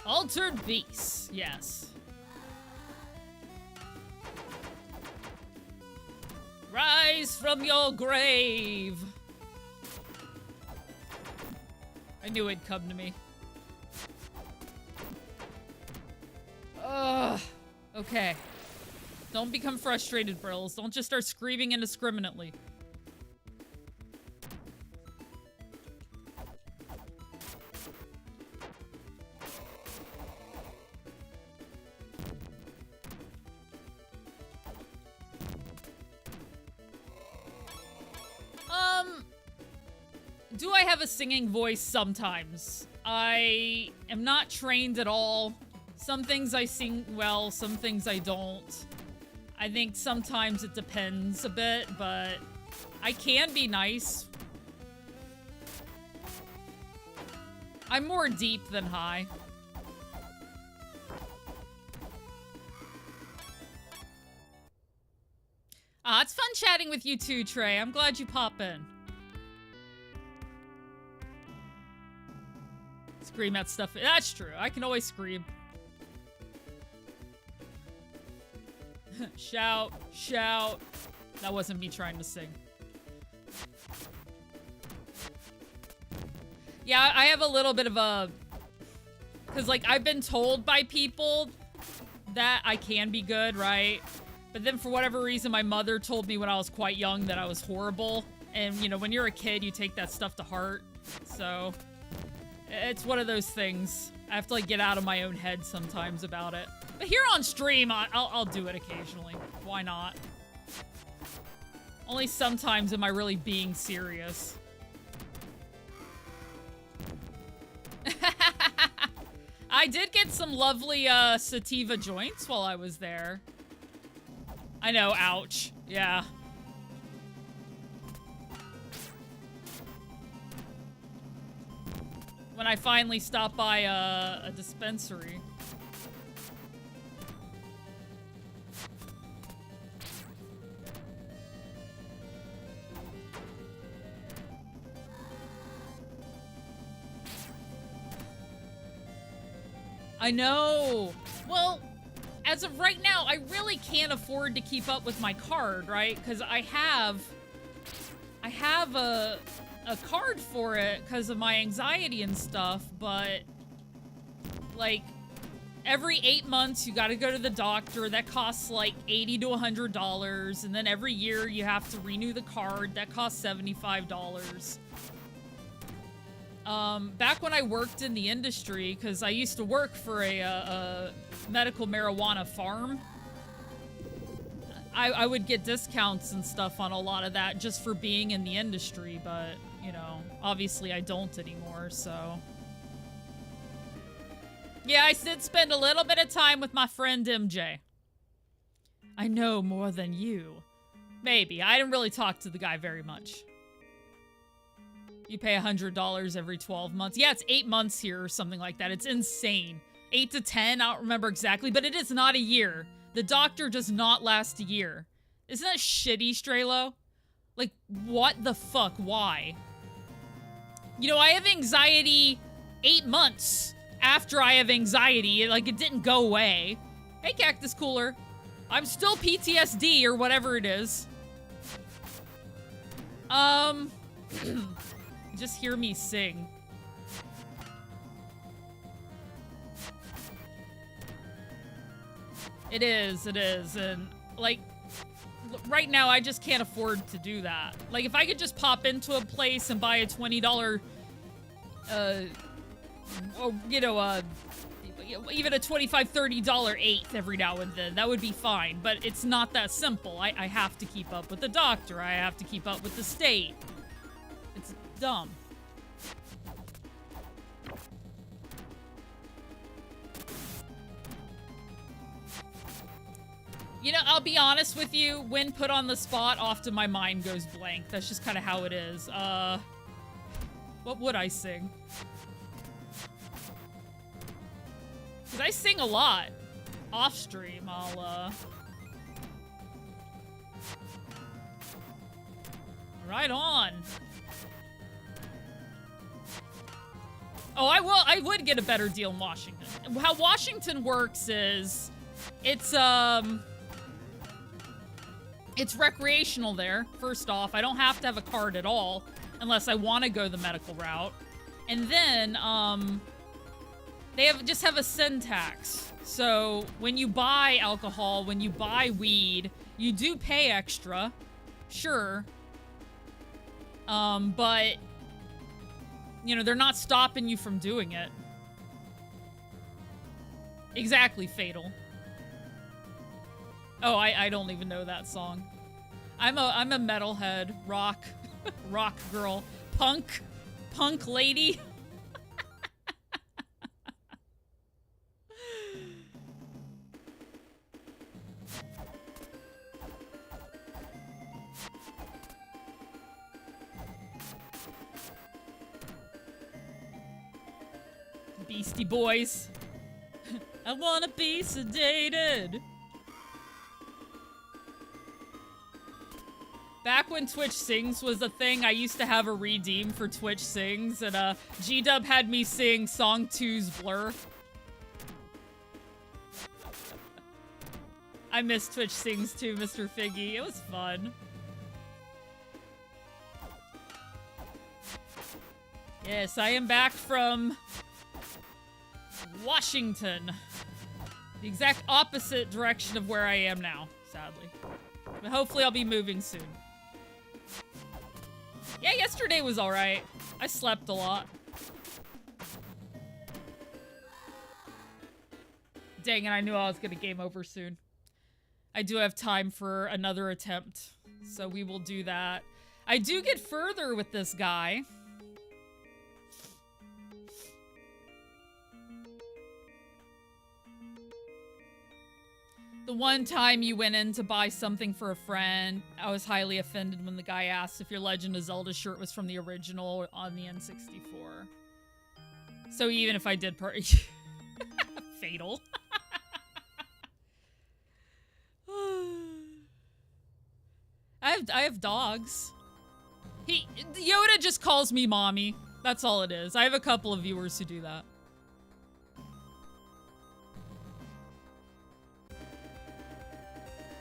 Altered Beasts, yes. Rise from your grave. I knew it'd come to me. Ugh. Okay. Don't become frustrated, Brills. Don't just start screaming indiscriminately. Do I have a singing voice? Sometimes. I am not trained at all. Some things I sing well, some things I don't. I think sometimes it depends a bit, but I can be nice. I'm more deep than high. It's fun chatting with you too, Trey. I'm glad you pop in. Scream at stuff. That's true. I can always scream. Shout, shout. That wasn't me trying to sing. Yeah, I have a little bit of a... Because, like, I've been told by people that I can be good, right? But then for whatever reason, my mother told me when I was quite young that I was horrible. And, you know, when you're a kid, you take that stuff to heart. So... it's one of those things. I have to, like, get out of my own head sometimes about it. But here on stream, I'll do it occasionally. Why not? Only sometimes am I really being serious. I did get some lovely, sativa joints while I was there. I know, ouch. Yeah. When I finally stopped by a dispensary. I know. Well, as of right now, I really can't afford to keep up with my card, right? Because I have a card for it because of my anxiety and stuff, but like every 8 months you got to go to the doctor. That costs like $80 to $100, and then every year you have to renew the card. That costs $75. Back when I worked in the industry, because I used to work for a medical marijuana farm, I would get discounts and stuff on a lot of that just for being in the industry, but, you know, obviously I don't anymore, so... Yeah, I did spend a little bit of time with my friend MJ. I know more than you. Maybe. I didn't really talk to the guy very much. You pay $100 every 12 months. Yeah, it's 8 months here or something like that. It's insane. 8 to 10, I don't remember exactly, but it is not a year. The doctor does not last a year. Isn't that shitty, Strelo? Like, what the fuck? Why? You know, I have anxiety 8 months after I have anxiety. Like, it didn't go away. Hey, Cactus Cooler. I'm still PTSD or whatever it is. Just hear me sing. It is, and, like, right now I just can't afford to do that. Like, if I could just pop into a place and buy a $20, you know, even a $25, $30 eighth every now and then, that would be fine. But it's not that simple. I have to keep up with the doctor. I have to keep up with the state. It's dumb. You know, I'll be honest with you, when put on the spot, often my mind goes blank. That's just kind of how it is. What would I sing? Because I sing a lot. Off stream, I'll, right on. Oh, I would get a better deal in Washington. How Washington works is, it's recreational there, first off. I don't have to have a card at all, unless I want to go the medical route. And then, they just have a sin tax. So, when you buy alcohol, when you buy weed, you do pay extra. Sure. But, you know, they're not stopping you from doing it. Exactly, Fatal. Oh, I don't even know that song. I'm a metalhead, rock girl, punk lady. Beastie Boys. I wanna be sedated. Back when Twitch Sings was a thing, I used to have a redeem for Twitch Sings, and G-Dub had me sing Song 2's Blur. I miss Twitch Sings too, Mr. Figgy. It was fun. Yes, I am back from Washington. The exact opposite direction of where I am now, sadly. But hopefully I'll be moving soon. Yeah, yesterday was alright. I slept a lot. Dang it, I knew I was gonna game over soon. I do have time for another attempt, so we will do that. I do get further with this guy. The one time you went in to buy something for a friend, I was highly offended when the guy asked if your Legend of Zelda shirt was from the original on the N64. So even if I did Fatal. I have dogs. Yoda just calls me mommy. That's all it is. I have a couple of viewers who do that.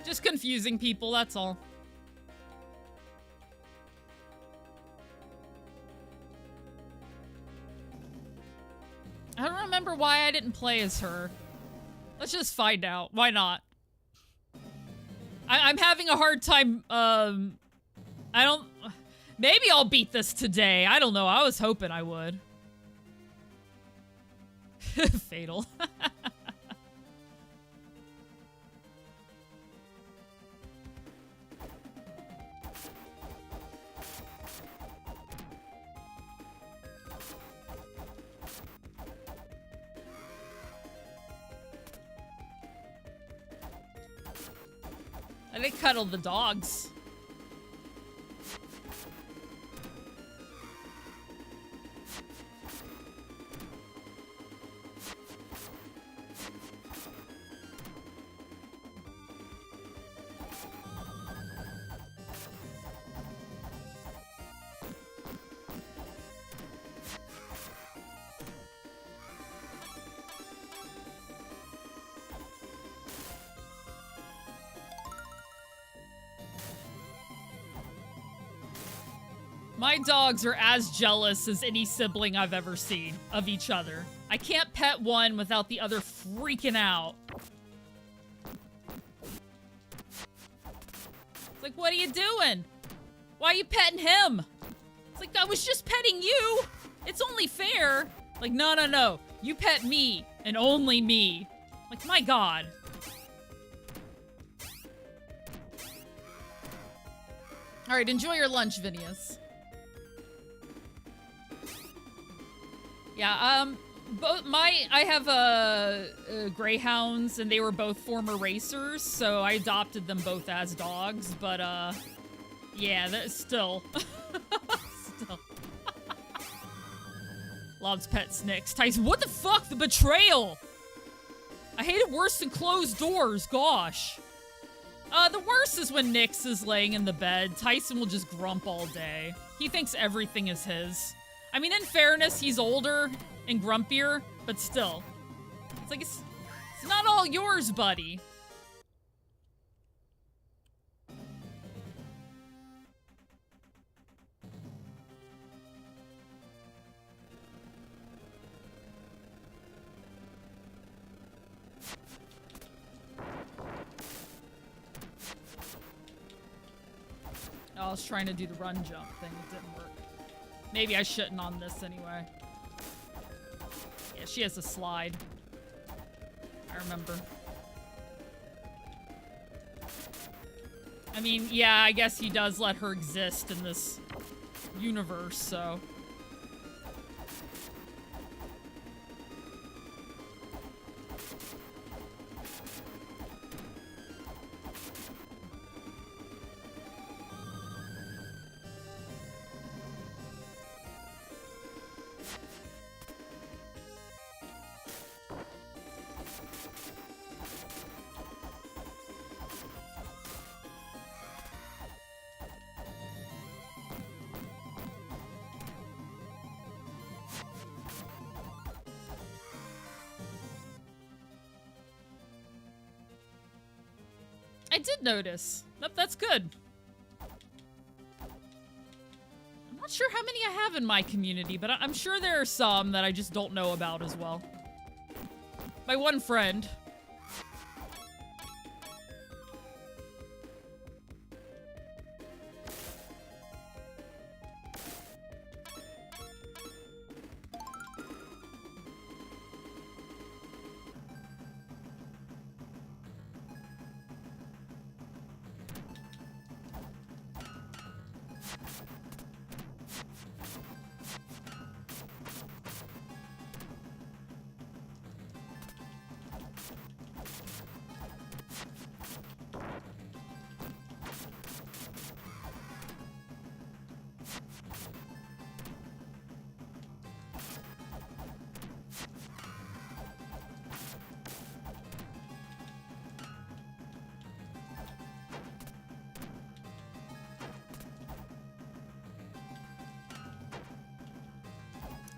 Just confusing people, that's all. I don't remember why I didn't play as her. Let's just find out. Why not? I'm having a hard time, maybe I'll beat this today. I don't know. I was hoping I would. Fatal. And they cuddle the dogs. My dogs are as jealous as any sibling I've ever seen of each other. I can't pet one without the other freaking out. It's like, what are you doing? Why are you petting him? It's like, I was just petting you. It's only fair. Like, no, no, no. You pet me and only me. Like, my God. All right, enjoy your lunch, Vinius. Yeah, I have greyhounds, and they were both former racers, so I adopted them both as dogs, but, yeah, that's still. Still. Loves pet Snicks. Tyson, what the fuck? The betrayal! I hate it worse than closed doors, gosh. The worst is when Nyx is laying in the bed. Tyson will just grump all day. He thinks everything is his. I mean, in fairness, he's older and grumpier, but still. It's like, it's not all yours, buddy. I was trying to do the run jump thing, it didn't work. Maybe I shouldn't on this anyway. Yeah, she has a slide. I remember. I mean, yeah, I guess he does let her exist in this universe, so. I did notice. Nope, that's good. I'm not sure how many I have in my community, but I'm sure there are some that I just don't know about as well. My one friend.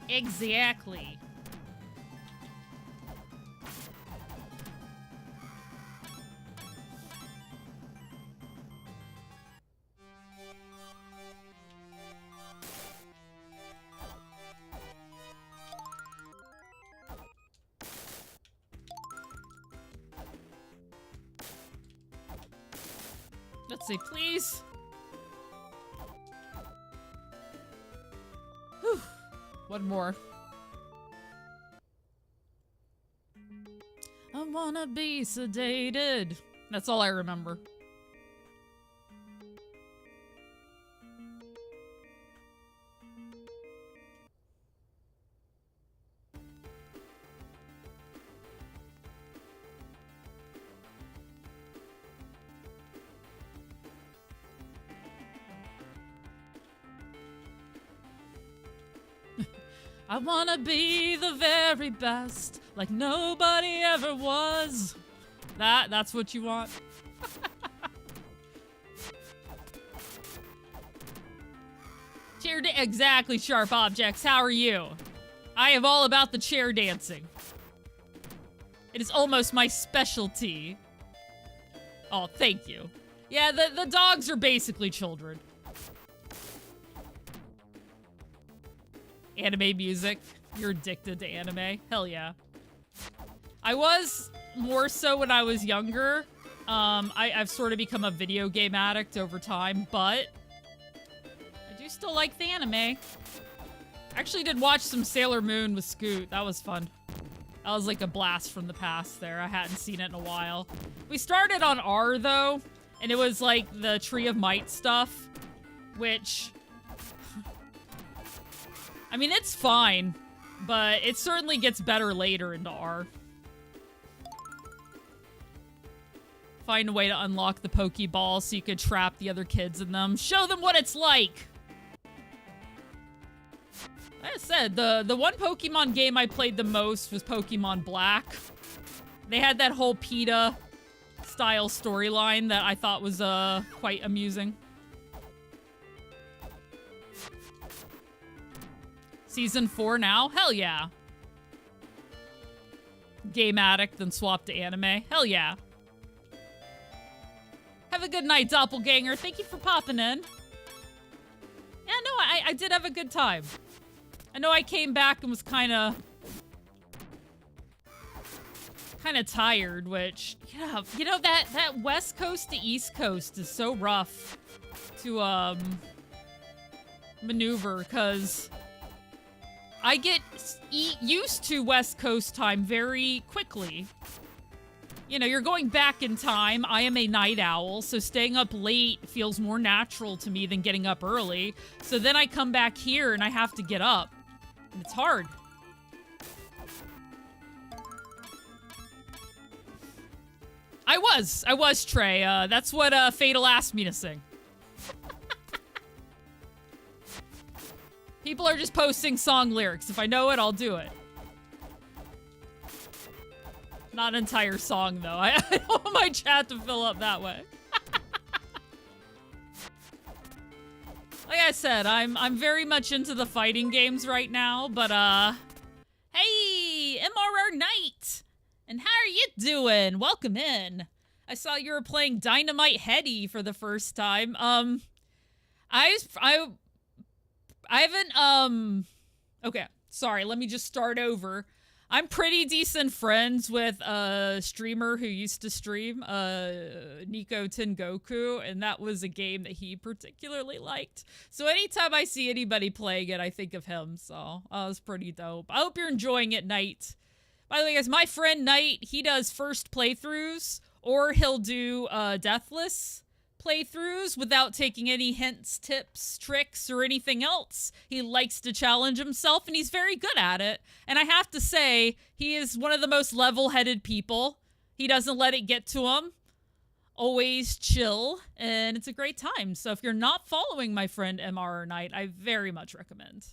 Exactly. Let's see, please. Whew. One more. I wanna be sedated. That's all I remember. I wanna be the very best, like nobody ever was. That's what you want? Exactly, Sharp Objects. How are you? I am all about the chair dancing. It is almost my specialty. Oh, thank you. Yeah, the dogs are basically children. Anime music. You're addicted to anime. Hell yeah. I was more so when I was younger. I've sort of become a video game addict over time, but I do still like the anime. I actually did watch some Sailor Moon with Scoot. That was fun. That was like a blast from the past there. I hadn't seen it in a while. We started on R though, and it was like the Tree of Might stuff, which, I mean, it's fine, but it certainly gets better later into R. Find a way to unlock the Pokeball so you could trap the other kids in them. Show them what it's like! Like I said, the one Pokemon game I played the most was Pokemon Black. They had that whole PETA style storyline that I thought was quite amusing. Season 4 now? Hell yeah. Game addict, then swap to anime? Hell yeah. Have a good night, Doppelganger. Thank you for popping in. Yeah, no, I did have a good time. I know I came back and was kind of tired, which, yeah, you know, that West Coast to East Coast is so rough to, maneuver, because I get used to West Coast time very quickly. You know, you're going back in time. I am a night owl, so staying up late feels more natural to me than getting up early. So then I come back here and I have to get up. And it's hard. I was, Trey. That's what Fatal asked me to sing. People are just posting song lyrics. If I know it, I'll do it. Not an entire song, though. I don't want my chat to fill up that way. Like I said, I'm very much into the fighting games right now, but, hey, MRR Knight! And how are you doing? Welcome in. I saw you were playing Dynamite Heady for the first time. I haven't, okay, sorry, let me just start over. I'm pretty decent friends with a streamer who used to stream, Nico Tengoku, and that was a game that he particularly liked. So anytime I see anybody playing it, I think of him, so that was pretty dope. I hope you're enjoying it, Knight. By the way, guys, my friend Knight, he does first playthroughs, or he'll do Deathless playthroughs without taking any hints, tips, tricks, or anything else. He likes to challenge himself, and he's very good at it. And I have to say, he is one of the most level-headed people. He doesn't let it get to him. Always chill, and it's a great time. So if you're not following my friend MRR Knight, I very much recommend.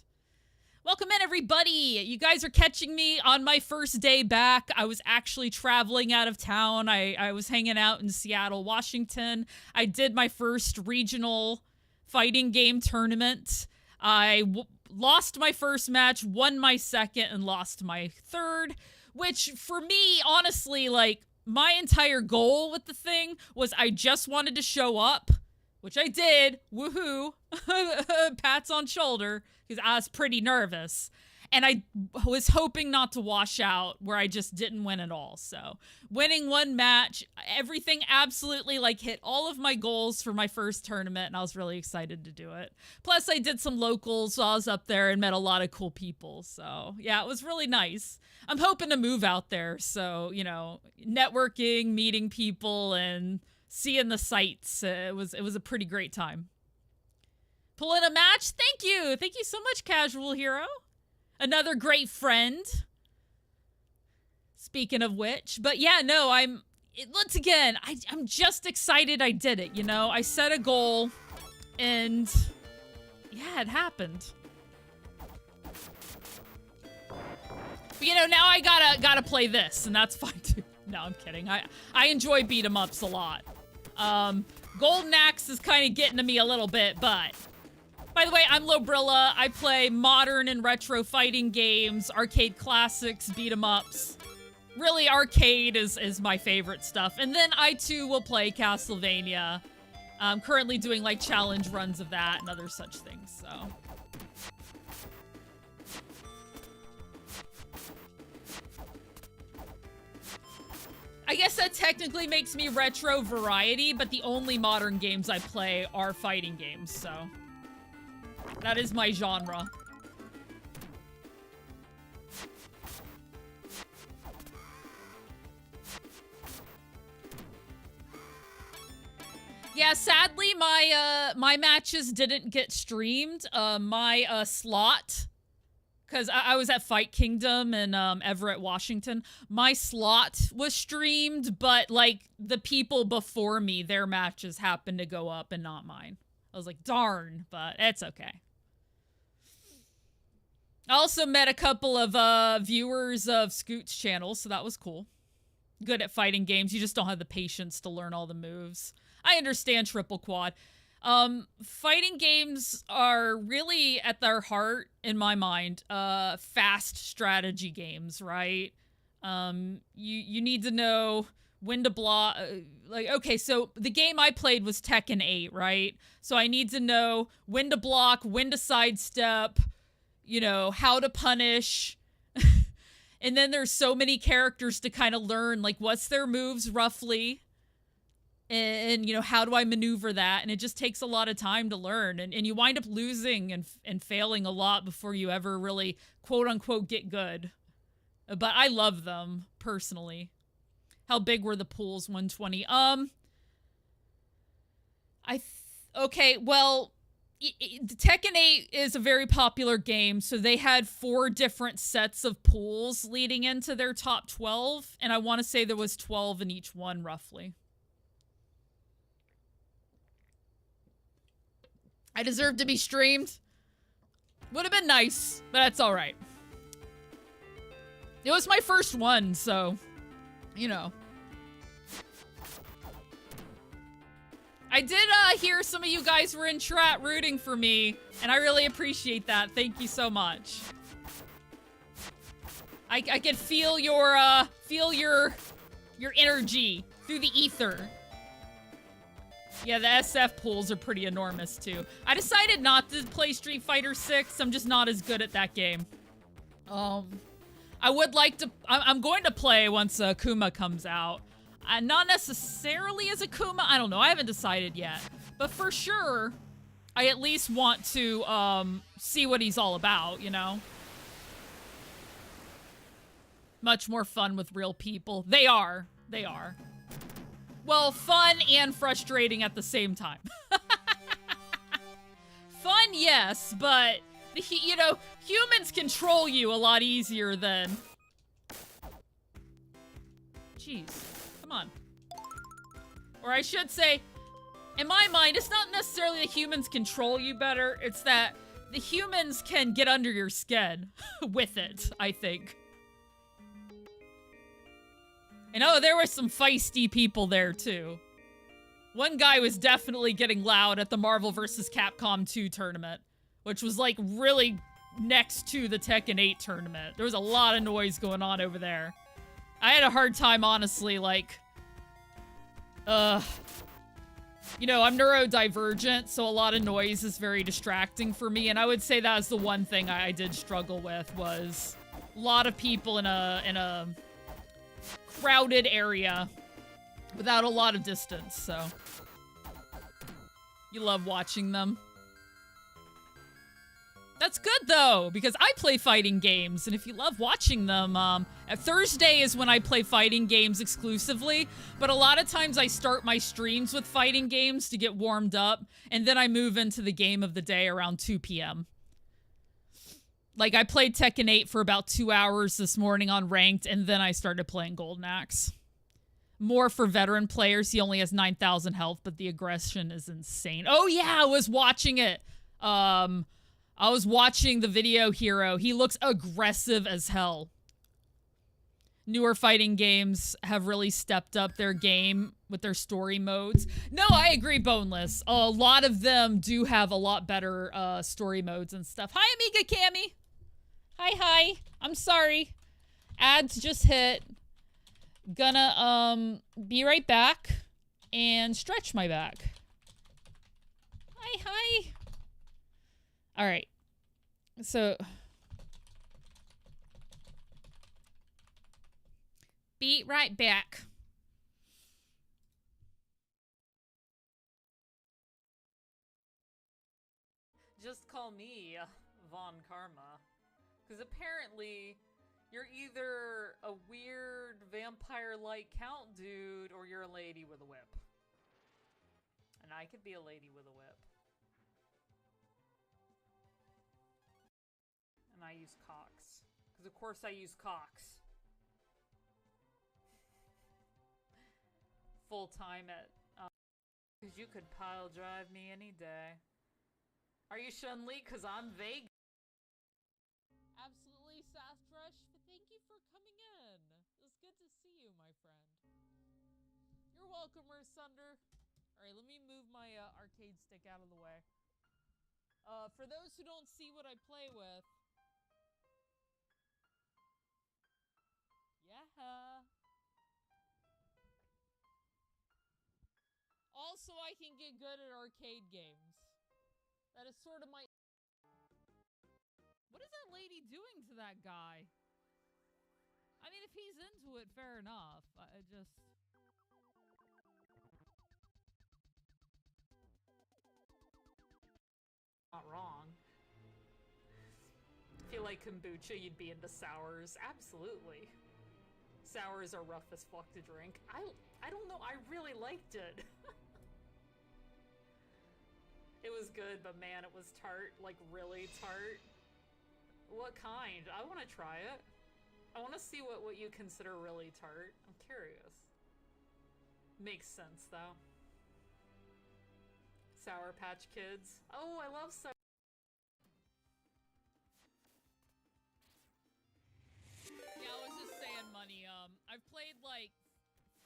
Welcome in, everybody. You guys are catching me on my first day back. I was actually traveling out of town. I was hanging out in Seattle, Washington. I did my first regional fighting game tournament. I lost my first match, won my second, and lost my third, which for me, honestly, like, my entire goal with the thing was I just wanted to show up, which I did. Woohoo. Pats on shoulder, because I was pretty nervous. And I was hoping not to wash out where I just didn't win at all. So winning one match, everything absolutely like hit all of my goals for my first tournament. And I was really excited to do it. Plus I did some locals while I was up there and met a lot of cool people. So yeah, it was really nice. I'm hoping to move out there. So, you know, networking, meeting people, and seeing the sights. It was a pretty great time. Pull in a match? Thank you. Thank you so much, Casual Hero. Another great friend. Speaking of which. But yeah, no, once again, I'm just excited I did it, you know? I set a goal, and yeah, it happened. But, you know, now I gotta play this, and that's fine too. No, I'm kidding. I enjoy beat 'em ups a lot. Golden Axe is kind of getting to me a little bit, but by the way, I'm Lobrilla. I play modern and retro fighting games, arcade classics, beat 'em ups. Really, arcade is my favorite stuff. And then I too will play Castlevania. I'm currently doing like challenge runs of that and other such things, so. I guess that technically makes me retro variety, but the only modern games I play are fighting games, so. That is my genre. Yeah, sadly, my matches didn't get streamed. My slot, because I was at Fight Kingdom in Everett, Washington. My slot was streamed, but like the people before me, their matches happened to go up and not mine. I was like, darn, but it's okay. I also met a couple of viewers of Scoot's channel, so that was cool. Good at fighting games. You just don't have the patience to learn all the moves. I understand triple quad. Fighting games are really at their heart, in my mind, fast strategy games, right? You need to know when to block. Like, okay, so the game I played was Tekken 8, right? So I need to know when to block, when to sidestep, you know, how to punish. And then there's so many characters to kind of learn, like, what's their moves roughly? And, you know, how do I maneuver that? And it just takes a lot of time to learn. And you wind up losing and failing a lot before you ever really, quote unquote, get good. But I love them, personally. How big were the pools? 120. Okay, well, Tekken 8 is a very popular game, so they had 4 different sets of pools leading into their top 12. And I want to say there was 12 in each one, roughly. I deserve to be streamed. Would have been nice, but that's all right. It was my first one, so, you know. I did hear some of you guys were in chat rooting for me, and I really appreciate that. Thank you so much. I could feel your energy through the ether. Yeah, the SF pools are pretty enormous, too. I decided not to play Street Fighter 6. I'm just not as good at that game. I would like to... I'm going to play once Akuma comes out. Not necessarily as Akuma. I don't know. I haven't decided yet. But for sure, I at least want to see what he's all about, you know? Much more fun with real people. They are. They are. Well, fun and frustrating at the same time. Fun, yes, but, you know, humans control you a lot easier than... Jeez, come on. Or I should say, in my mind, it's not necessarily that humans control you better, it's that the humans can get under your skin with it, I think. And oh, there were some feisty people there, too. One guy was definitely getting loud at the Marvel vs. Capcom 2 tournament, which was, like, really next to the Tekken 8 tournament. There was a lot of noise going on over there. I had a hard time, honestly, like... You know, I'm neurodivergent, so a lot of noise is very distracting for me, and I would say that was the one thing I did struggle with, was a lot of people in a crowded area without a lot of distance, so you love watching them. That's good though, because I play fighting games, and if you love watching them, Thursday is when I play fighting games exclusively, but a lot of times I start my streams with fighting games to get warmed up, and then I move into the game of the day around 2 p.m. Like, I played Tekken 8 for about 2 hours this morning on Ranked, and then I started playing Golden Axe. More for veteran players. He only has 9,000 health, but the aggression is insane. Oh, yeah, I was watching it. I was watching the Video Hero. He looks aggressive as hell. newer fighting games have really stepped up their game with their story modes. No, I agree, Boneless. A lot of them do have a lot better story modes and stuff. Hi, Amiga Cammy. Hi. I'm sorry. Ads just hit. Gonna be right back and stretch my back. Hi. All right. So be right back. Just call me Von Karma. Because apparently, you're either a weird vampire-like count dude, or you're a lady with a whip. And I could be a lady with a whip. And I use cocks. Because of course I use cocks. Full time at... Because you could pile drive me any day. Are you Chun-Li? Because I'm Vegas. Absolutely, Sastrush. Thank you for coming in. It was good to see you, my friend. You're welcome, Mersunder. Alright, let me move my arcade stick out of the way. For those who don't see what I play with... Yeah. Also, I can get good at arcade games. That is sort of my... What is that lady doing to that guy? I mean, if he's into it, fair enough. I just... Not wrong. I feel like kombucha, you'd be into sours. Absolutely. Sours are rough as fuck to drink. I don't know, I really liked it. It was good, but man, it was tart. Like, really tart. What kind? I want to try it. I want to see what you consider really tart. I'm curious. Makes sense, though. Sour Patch Kids. Oh, I love Sour... Yeah, I was just saying, Money, I've played, like,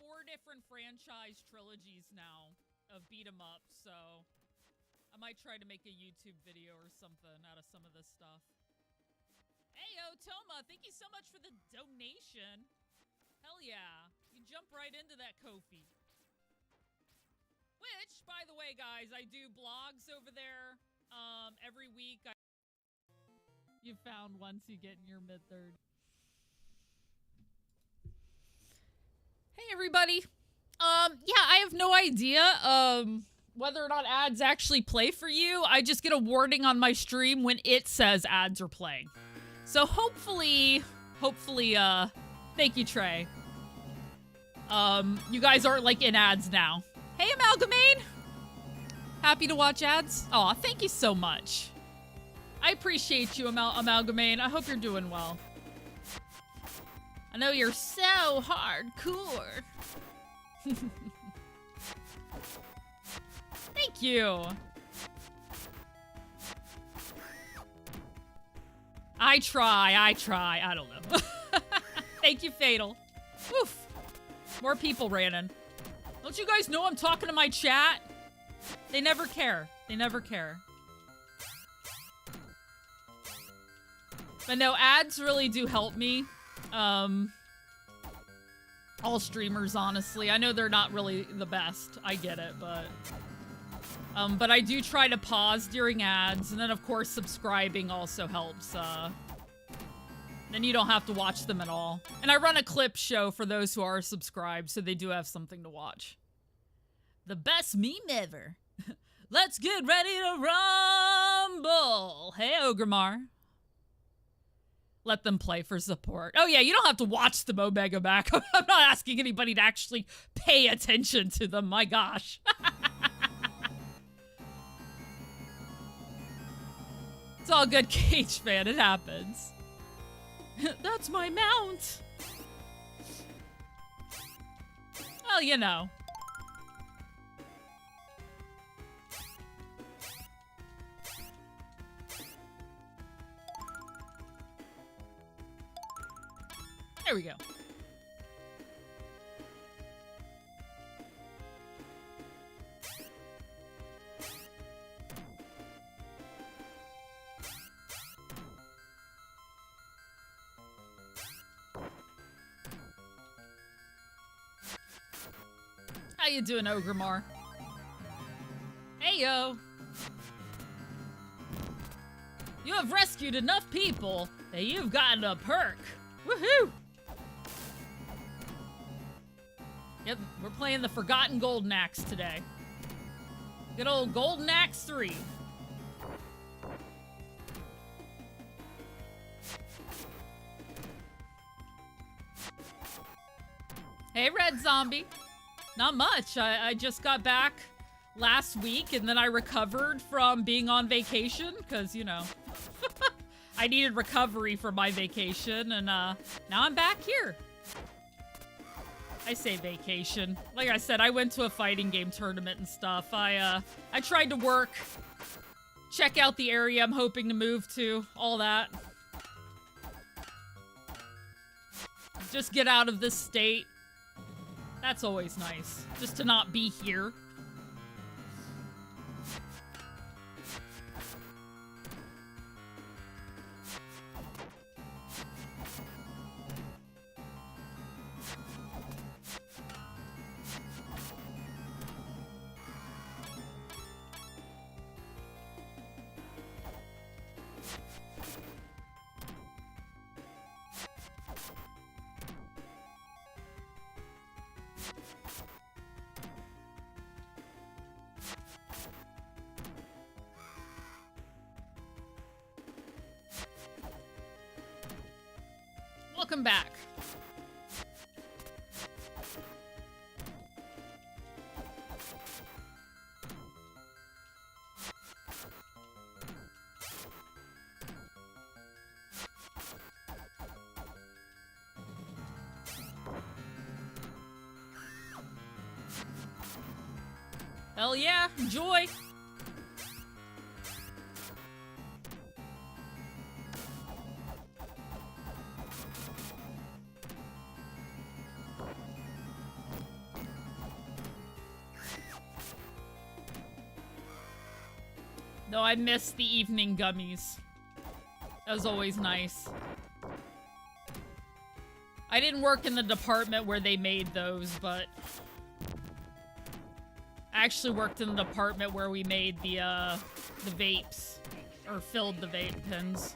4 different franchise trilogies now of beat-em-ups, so... I might try to make a YouTube video or something out of some of this stuff. Heyo, Toma, thank you so much for the donation. Hell yeah. You jump right into that Ko-fi. Which, by the way, guys, I do blogs over there. Every week. You found once you get in your mid-third. Hey, everybody. Yeah, I have no idea, whether or not ads actually play for you. I just get a warning on my stream when it says ads are playing. So hopefully, thank you, Trey. You guys aren't, like, in ads now. Hey, Amalgamane! Happy to watch ads? Aw, thank you so much. I appreciate you, Amalgamane. I hope you're doing well. I know you're so hardcore. Thank you. I try. I don't know. Thank you, Fatal. Oof. More people ran in. Don't you guys know I'm talking to my chat? They never care. They never care. But no, ads really do help me. All streamers, honestly. I know they're not really the best. I get it, but I do try to pause during ads, and then of course subscribing also helps. Then you don't have to watch them at all. And I run a clip show for those who are subscribed, so they do have something to watch. The best meme ever. Let's get ready to rumble. Hey, Ogremar. Let them play for support. Oh yeah, you don't have to watch them, Omega Mac. I'm not asking anybody to actually pay attention to them. My gosh. It's all good, Cage fan. It happens. That's my mount. Well, you know. There we go. How you doing, Ogremar? Hey, yo. You have rescued enough people that you've gotten a perk. Woohoo! Yep, we're playing the Forgotten Golden Axe today. Good old Golden Axe 3. Hey, Red Zombie. Not much. I just got back last week, and then I recovered from being on vacation, because, you know, I needed recovery for my vacation, and now I'm back here. I say vacation. Like I said, I went to a fighting game tournament and stuff. I tried to work, check out the area I'm hoping to move to, all that. Just get out of this state. That's always nice, just to not be here. Welcome back. Hell yeah, enjoy. No, I missed the evening gummies. That was always nice. I didn't work in the department where they made those, but I actually worked in the department where we made the vapes, or filled the vape pens.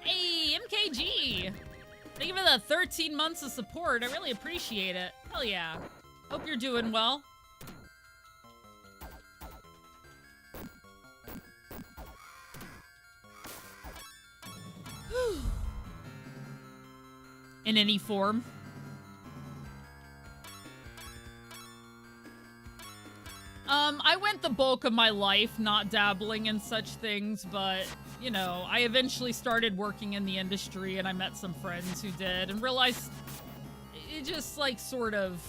Hey, MKG! Thank you for the 13 months of support. I really appreciate it. Hell yeah. Hope you're doing well. In any form. I went the bulk of my life not dabbling in such things, but, you know, I eventually started working in the industry and I met some friends who did and realized it just, like, sort of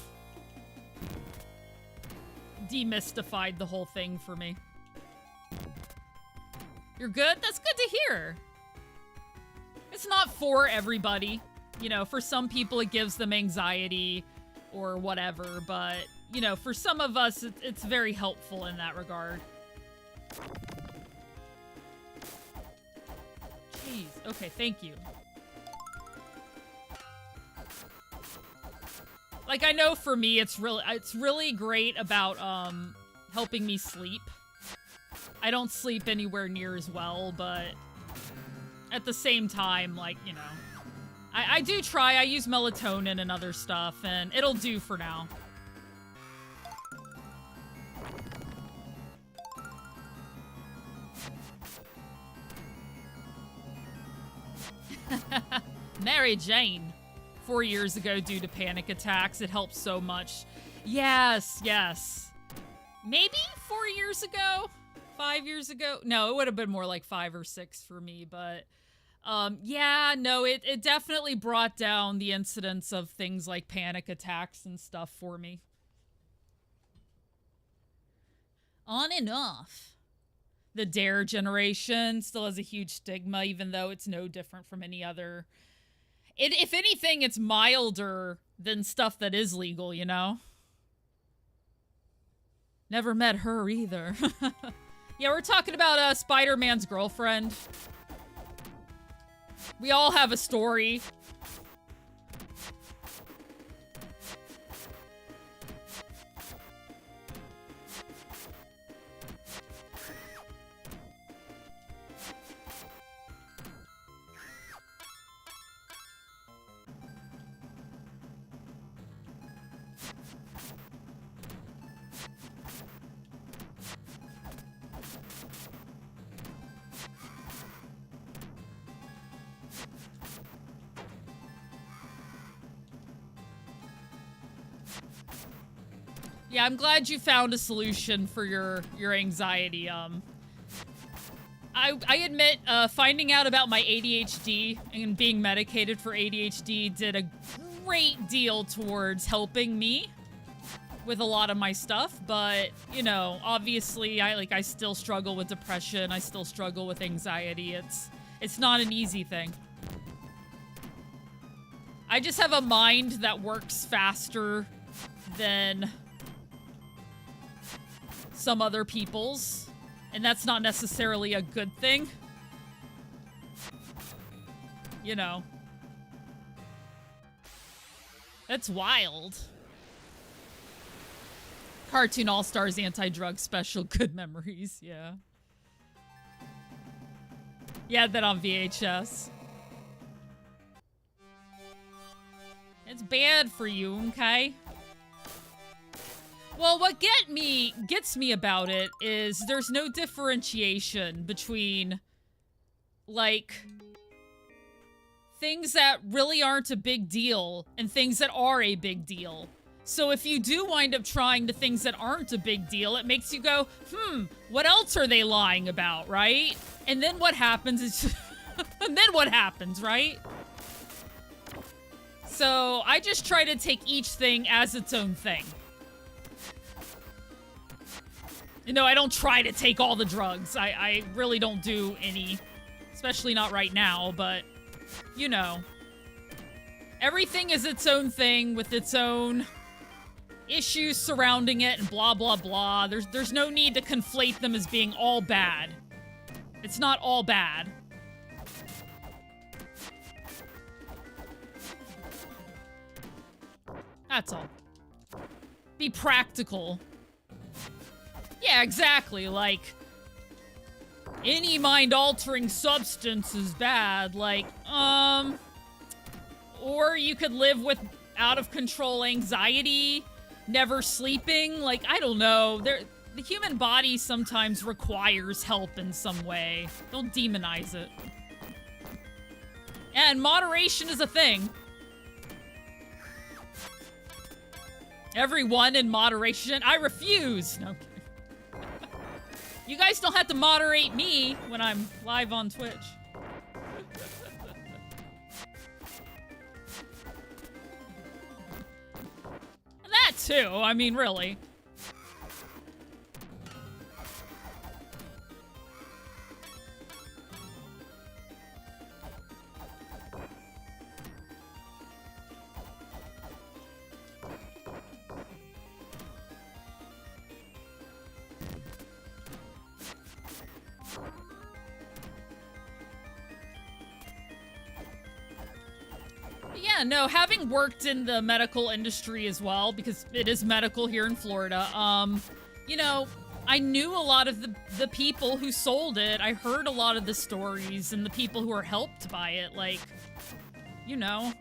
demystified the whole thing for me. You're good? That's good to hear. It's not for everybody. You know, for some people it gives them anxiety or whatever, but, you know, for some of us it's very helpful in that regard. Jeez. Okay, thank you. Like, I know for me it's really great about helping me sleep. I don't sleep anywhere near as well, but at the same time, like, you know, I do try. I use melatonin and other stuff, and it'll do for now. Mary Jane. 4 years ago due to panic attacks. It helped so much. Yes, yes. Maybe 4 years ago? 5 years ago? No, it would have been more like 5 or 6 for me, but... yeah, no, it definitely brought down the incidence of things like panic attacks and stuff for me. On and off. The Dare generation still has a huge stigma, even though it's no different from any other. If anything, it's milder than stuff that is legal, you know? Never met her either. Yeah, we're talking about Spider-Man's girlfriend. We all have a story. Yeah, I'm glad you found a solution for your anxiety. I admit, finding out about my ADHD and being medicated for ADHD did a great deal towards helping me with a lot of my stuff, but, you know, obviously I still struggle with depression, I still struggle with anxiety. It's not an easy thing. I just have a mind that works faster than some other people's, and that's not necessarily a good thing. You know. That's wild. Cartoon All-Stars anti-drug special, good memories, yeah. Yeah, that on VHS. It's bad for you, okay? Well, what gets me about it is there's no differentiation between, like, things that really aren't a big deal and things that are a big deal. So if you do wind up trying the things that aren't a big deal, it makes you go, what else are they lying about, right? And then what happens is, and then what happens, right? So I just try to take each thing as its own thing. You know, I don't try to take all the drugs. I really don't do any, especially not right now, but, you know. Everything is its own thing with its own issues surrounding it and blah, blah, blah. There's no need to conflate them as being all bad. It's not all bad. That's all. Be practical. Yeah, exactly. Like, any mind-altering substance is bad. Like, or you could live with out-of-control anxiety, never sleeping. Like, I don't know. The human body sometimes requires help in some way. Don't demonize it. And moderation is a thing. Everyone in moderation. I refuse. No, I'm kidding. You guys don't have to moderate me when I'm live on Twitch. That too. I mean, really. Yeah, no, having worked in the medical industry as well, because it is medical here in Florida, you know, I knew a lot of the people who sold it. I heard a lot of the stories and the people who were helped by it, like, you know.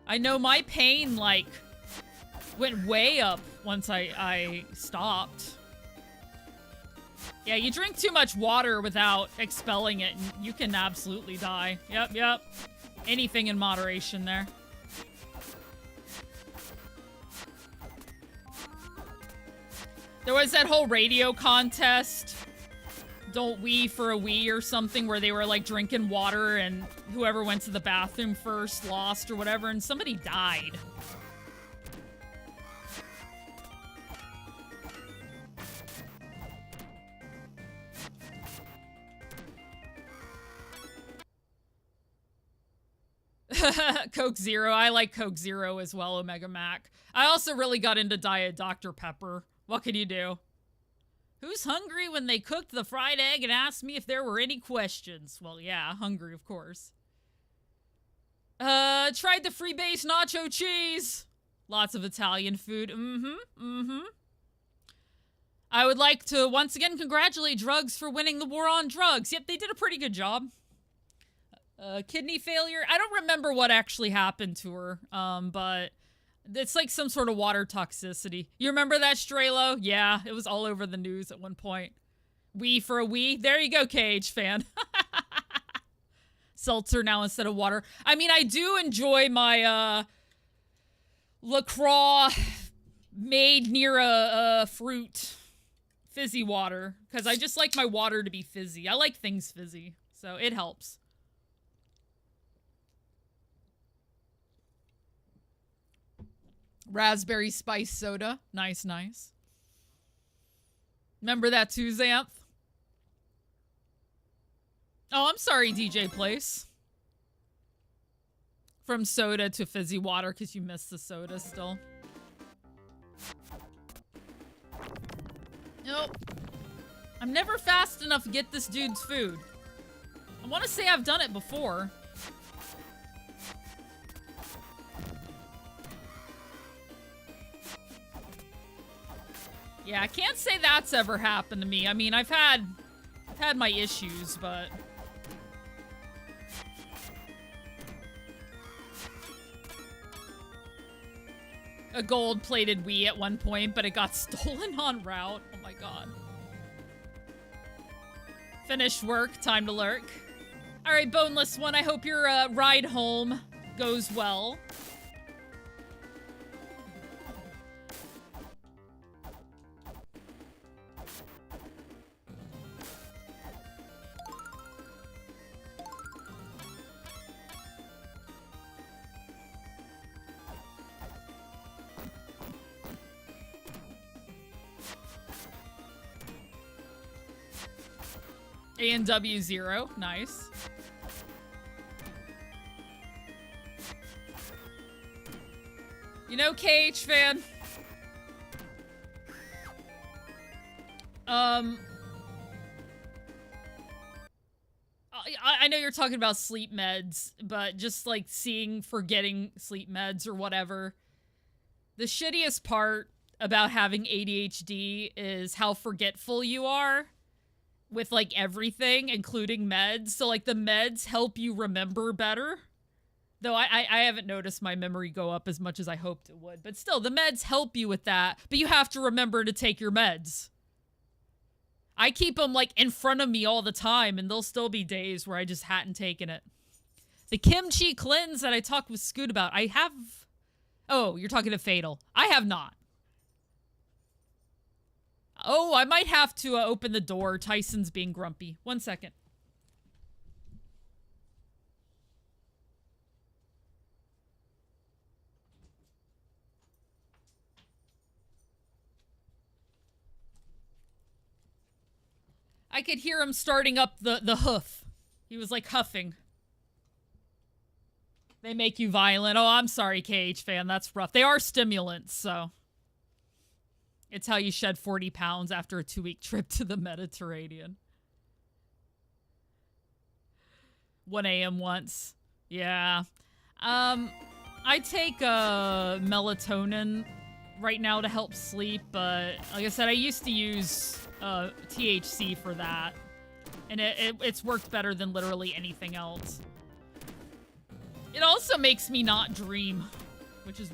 I know my pain, like, went way up once I stopped. Yeah, you drink too much water without expelling it, and you can absolutely die. Yep. Anything in moderation there. There was that whole radio contest, Don't Wee for a Wee or something, where they were, like, drinking water, and whoever went to the bathroom first lost or whatever, and somebody died. Coke Zero. I like Coke Zero as well, Omega Mac. I also really got into Diet Dr. Pepper. What can you do? Who's hungry when they cooked the fried egg and asked me if there were any questions? Well, yeah, hungry, of course. Tried the freebase nacho cheese. Lots of Italian food. I would like to once again congratulate Drugs for winning the war on drugs. Yep, they did a pretty good job. Kidney failure. I don't remember what actually happened to her, but it's like some sort of water toxicity. You remember that, Strelo? Yeah, it was all over the news at one point. Wee for a Wee. There you go, KH fan. seltzer now instead of water. I mean, I do enjoy my LaCroix made near a fruit fizzy water, because I just like my water to be fizzy. I like things fizzy, so it helps. Raspberry spice soda. Nice, nice. Remember that too, Xanth? Oh, I'm sorry, DJ Place. From soda to fizzy water, because you missed the soda still. Nope. I'm never fast enough to get this dude's food. I want to say I've done it before. Yeah, I can't say that's ever happened to me. I mean, I've had my issues, but... A gold-plated Wii at one point, but it got stolen en route. Oh my god. Finished work, time to lurk. Alright, Boneless One, I hope your ride home goes well. A&W 0, nice. You know, KH fan. I know you're talking about sleep meds, but just like forgetting sleep meds or whatever. The shittiest part about having ADHD is how forgetful you are with like everything, including meds. So like the meds help you remember better. Though I haven't noticed my memory go up as much as I hoped it would. But still, the meds help you with that. But you have to remember to take your meds. I keep them like in front of me all the time, and there'll still be days where I just hadn't taken it. The kimchi cleanse that I talked with Scoot about, I have... Oh, you're talking to Fatal. I have not. Oh, I might have to open the door. Tyson's being grumpy. 1 second. I could hear him starting up the hoof. He was like huffing. They make you violent. Oh, I'm sorry, KH fan. That's rough. They are stimulants, so... It's how you shed 40 pounds after a 2-week trip to the Mediterranean. 1 a.m. once. Yeah. I take melatonin right now to help sleep, but like I said, I used to use THC for that. And it's worked better than literally anything else. It also makes me not dream, which is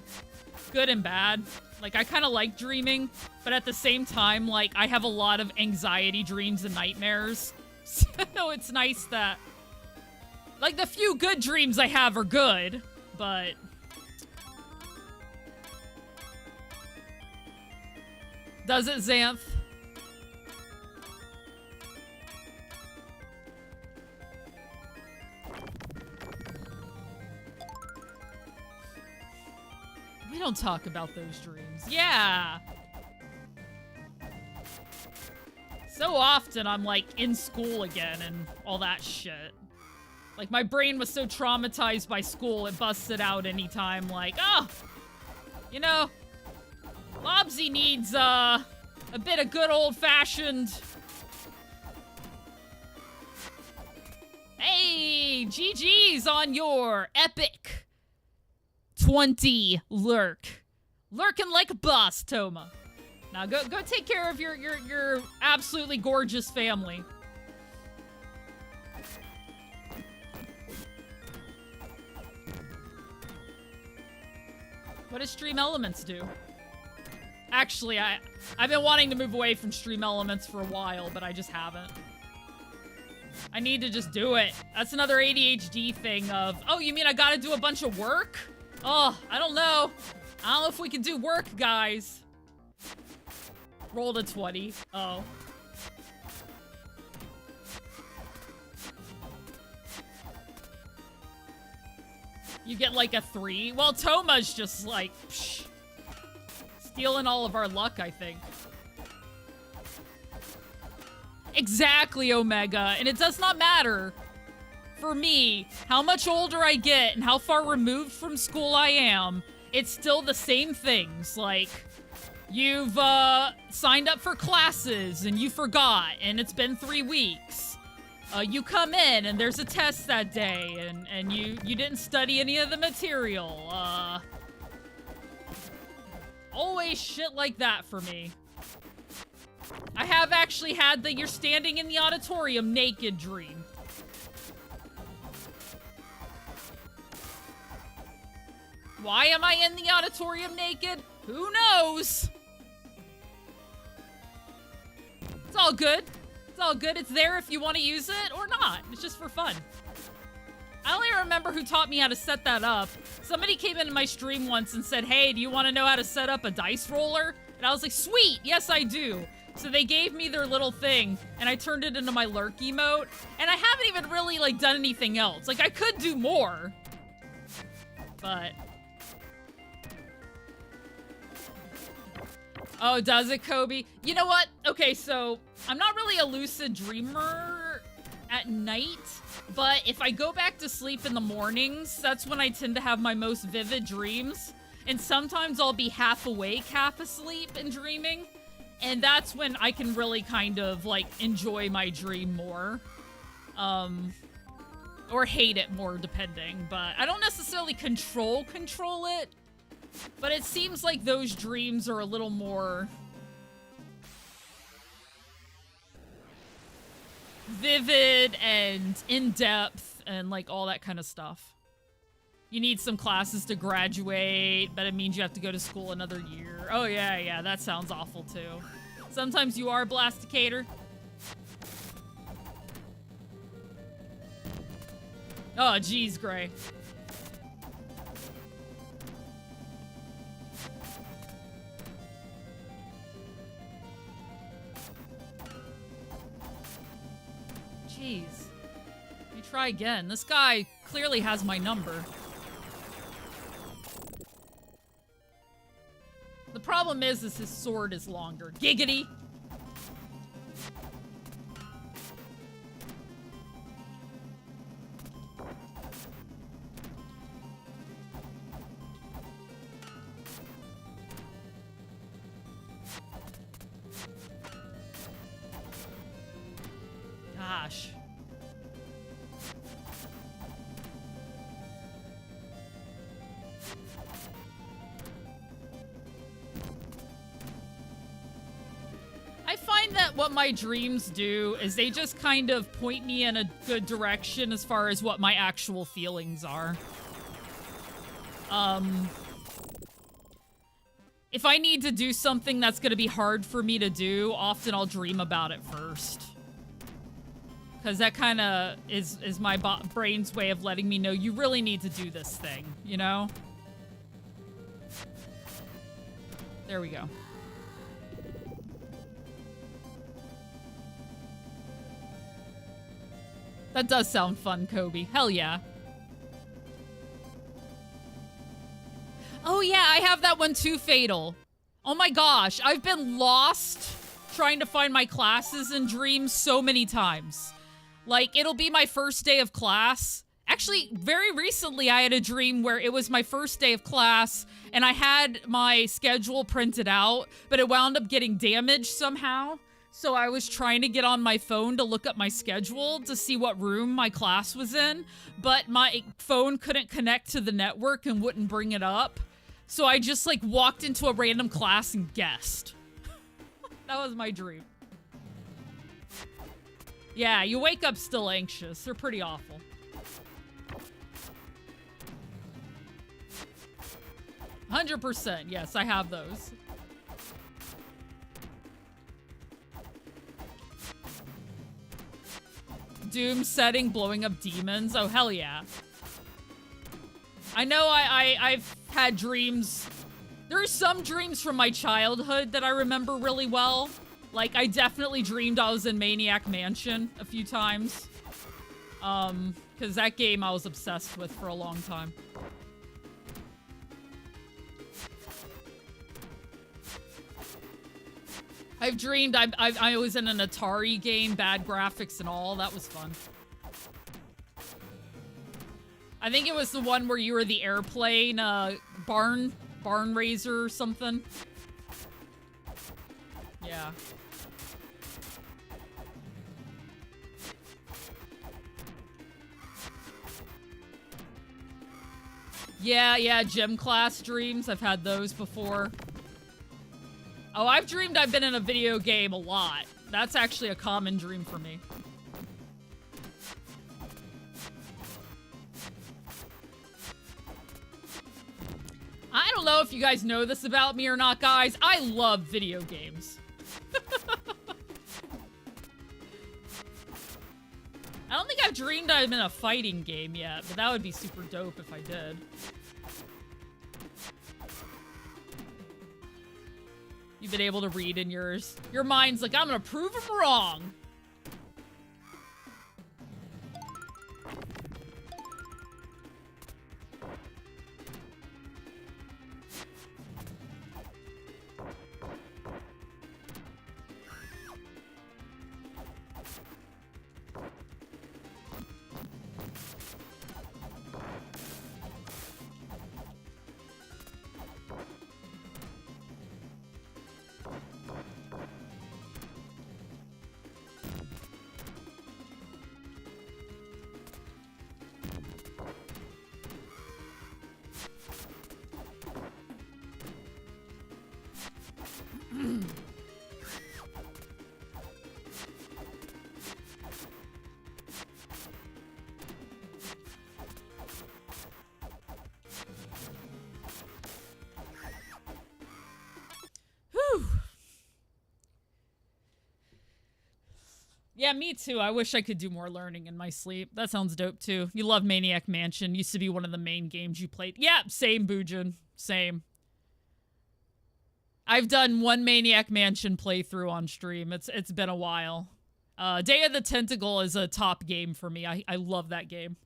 good and bad. Like, I kind of like dreaming, but at the same time, like, I have a lot of anxiety dreams and nightmares. So it's nice that... Like, the few good dreams I have are good, but... Does it, Xanth? We don't talk about those dreams. Yeah. So often I'm like in school again and all that shit. Like my brain was so traumatized by school, it busted out anytime like, oh, you know, Lobsy needs a bit of good old-fashioned... Hey, GG's on your epic 20 lurk. Lurking like a boss, Toma. Now go take care of your absolutely gorgeous family. What does Stream Elements do? Actually, I've been wanting to move away from Stream Elements for a while, but I just haven't. I need to just do it. That's another ADHD thing of, oh, you mean I gotta do a bunch of work? Oh, I don't know. I don't know if we can do work, guys. Rolled a 20. Oh. You get like a 3. Well, Toma's just like, psh, stealing all of our luck, I think. Exactly, Omega. And it does not matter for me how much older I get and how far removed from school I am. It's still the same things. Like, you've signed up for classes and you forgot and it's been 3 weeks. You come in and there's a test that day and you didn't study any of the material. Always shit like that for me. I have actually had the you're standing in the auditorium naked dream. Why am I in the auditorium naked? Who knows? It's all good. It's all good. It's there if you want to use it or not. It's just for fun. I only remember who taught me how to set that up. Somebody came into my stream once and said, hey, do you want to know how to set up a dice roller? And I was like, sweet, yes I do. So they gave me their little thing, and I turned it into my lurk emote. And I haven't even really, like, done anything else. Like, I could do more. But... oh, does it, Kobe? You know what? Okay, so I'm not really a lucid dreamer at night, but if I go back to sleep in the mornings, that's when I tend to have my most vivid dreams. And sometimes I'll be half awake, half asleep and dreaming. And that's when I can really kind of, like, enjoy my dream more. Or hate it more, depending. But I don't necessarily control it. But it seems like those dreams are a little more vivid and in-depth and like all that kind of stuff. You need some classes to graduate, but it means you have to go to school another year. Oh yeah, that sounds awful too. Sometimes you are a Blasticator. Oh, geez, Gray. Jeez. Let me try again. This guy clearly has my number. The problem is his sword is longer. Giggity! Gosh. I find that what my dreams do is they just kind of point me in a good direction as far as what my actual feelings are. If I need to do something that's going to be hard for me to do, often I'll dream about it first. Because that kind of is my brain's way of letting me know you really need to do this thing, you know? There we go. That does sound fun, Kobe. Hell yeah. Oh yeah, I have that one too, Fatal. Oh my gosh, I've been lost trying to find my classes in dreams so many times. Like, it'll be my first day of class. Actually, very recently I had a dream where it was my first day of class and I had my schedule printed out, but it wound up getting damaged somehow. So I was trying to get on my phone to look up my schedule to see what room my class was in, but my phone couldn't connect to the network and wouldn't bring it up. So I just like walked into a random class and guessed. That was my dream. Yeah, you wake up still anxious. They're pretty awful. %. Yes, I have those. Doom setting, blowing up demons. Oh, hell yeah. I know I've had dreams. There are some dreams from my childhood that I remember really well. Like, I definitely dreamed I was in Maniac Mansion a few times. Because that game I was obsessed with for a long time. I've dreamed I was in an Atari game, bad graphics and all. That was fun. I think it was the one where you were the airplane, barn raiser or something. Yeah. Yeah, gym class dreams. I've had those before. Oh, I've dreamed I've been in a video game a lot. That's actually a common dream for me. I don't know if you guys know this about me or not, guys. I love video games. I don't think I've dreamed I'm in a fighting game yet, but that would be super dope if I did. You've been able to read in yours. Your mind's like, I'm gonna prove him wrong. Yeah, me too. I wish I could do more learning in my sleep. That sounds dope too. You love Maniac Mansion. Used to be one of the main games you played. Yeah, same, Boojin. Same. I've done one Maniac Mansion playthrough on stream. It's been a while. Day of the Tentacle is a top game for me. I love that game.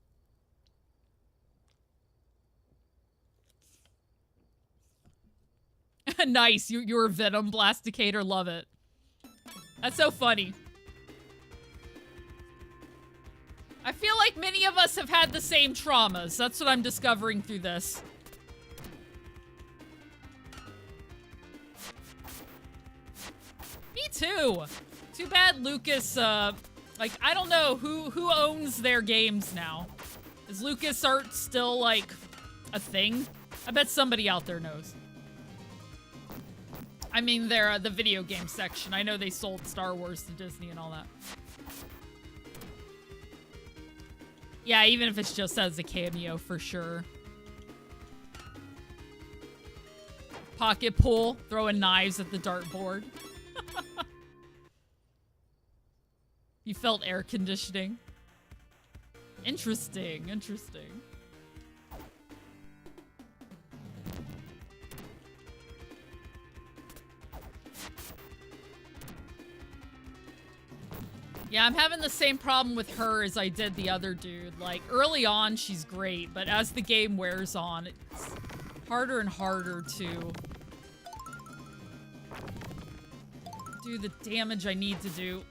Nice. You're a Venom Blasticator. Love it. That's so funny. I feel like many of us have had the same traumas. That's what I'm discovering through this. Me too. Too bad Lucas, like, I don't know who owns their games now. Is LucasArts still, like, a thing? I bet somebody out there knows. I mean, they're the video game section. I know they sold Star Wars to Disney and all that. Yeah, even if it's just as a cameo, for sure. Pocket pool, throwing knives at the dartboard. You felt air conditioning. Interesting, interesting. Yeah, I'm having the same problem with her as I did the other dude. Like, early on, she's great, but as the game wears on, it's harder and harder to do the damage I need to do.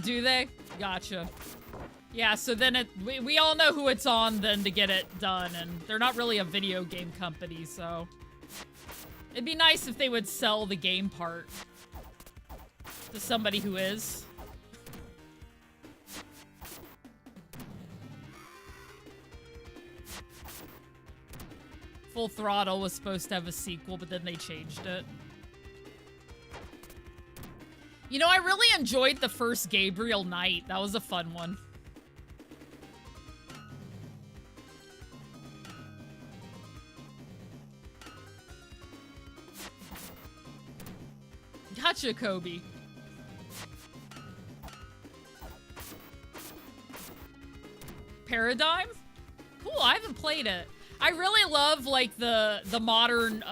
Do they? Gotcha. Yeah, so then we all know who it's on then to get it done, and they're not really a video game company, so it'd be nice if they would sell the game part to somebody who is. Full Throttle was supposed to have a sequel, but then they changed it. You know, I really enjoyed the first Gabriel Knight. That was a fun one. Gotcha, Kobe. Paradigm? Cool, I haven't played it. I really love, like, the modern,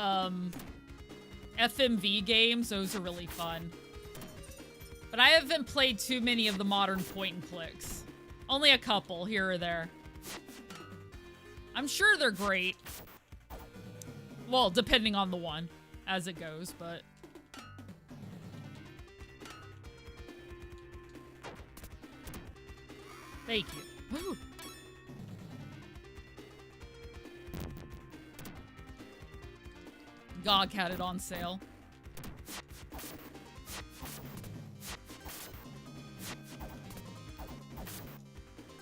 FMV games. Those are really fun. But I haven't played too many of the modern point and clicks. Only a couple, here or there. I'm sure they're great. Well, depending on the one, as it goes, but... Thank you. Woo. GOG had it on sale.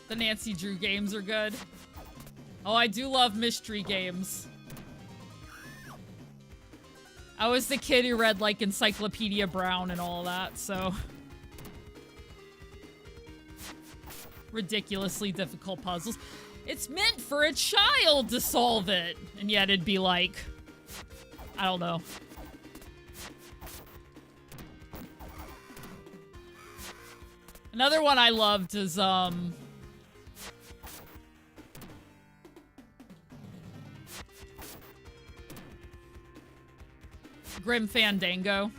The Nancy Drew games are good. Oh, I do love mystery games. I was the kid who read, like, Encyclopedia Brown and all that, so... Ridiculously difficult puzzles. It's meant for a child to solve it! And yet it'd be like... I don't know. Another one I loved is, Grim Fandango.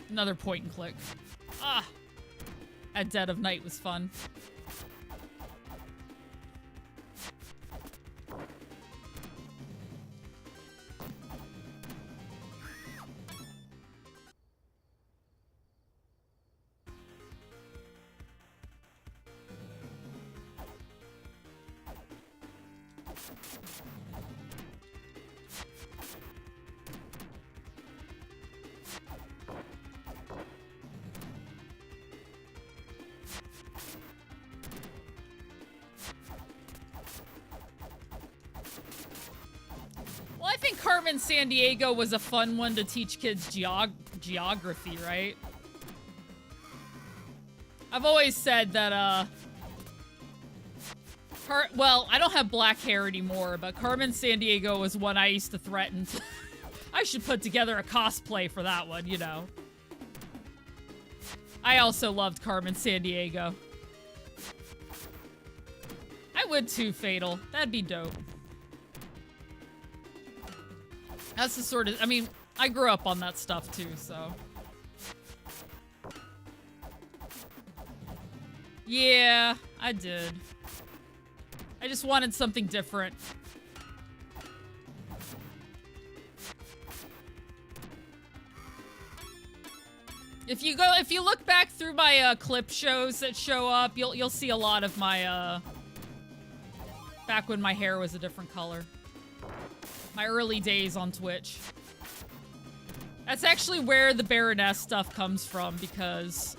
Another point and click. Ah! At Dead of Night was fun. Carmen Sandiego was a fun one to teach kids geography, right? I've always said that, well, I don't have black hair anymore, but Carmen Sandiego was one I used to threaten. I should put together a cosplay for that one, you know. I also loved Carmen Sandiego. I would too, Fatal. That'd be dope. That's the sort of, I mean, I grew up on that stuff too, so. Yeah, I did. I just wanted something different. If you look back through my clip shows that show up, you'll see a lot of my back when my hair was a different color. My early days on Twitch. That's actually where the Baroness stuff comes from, because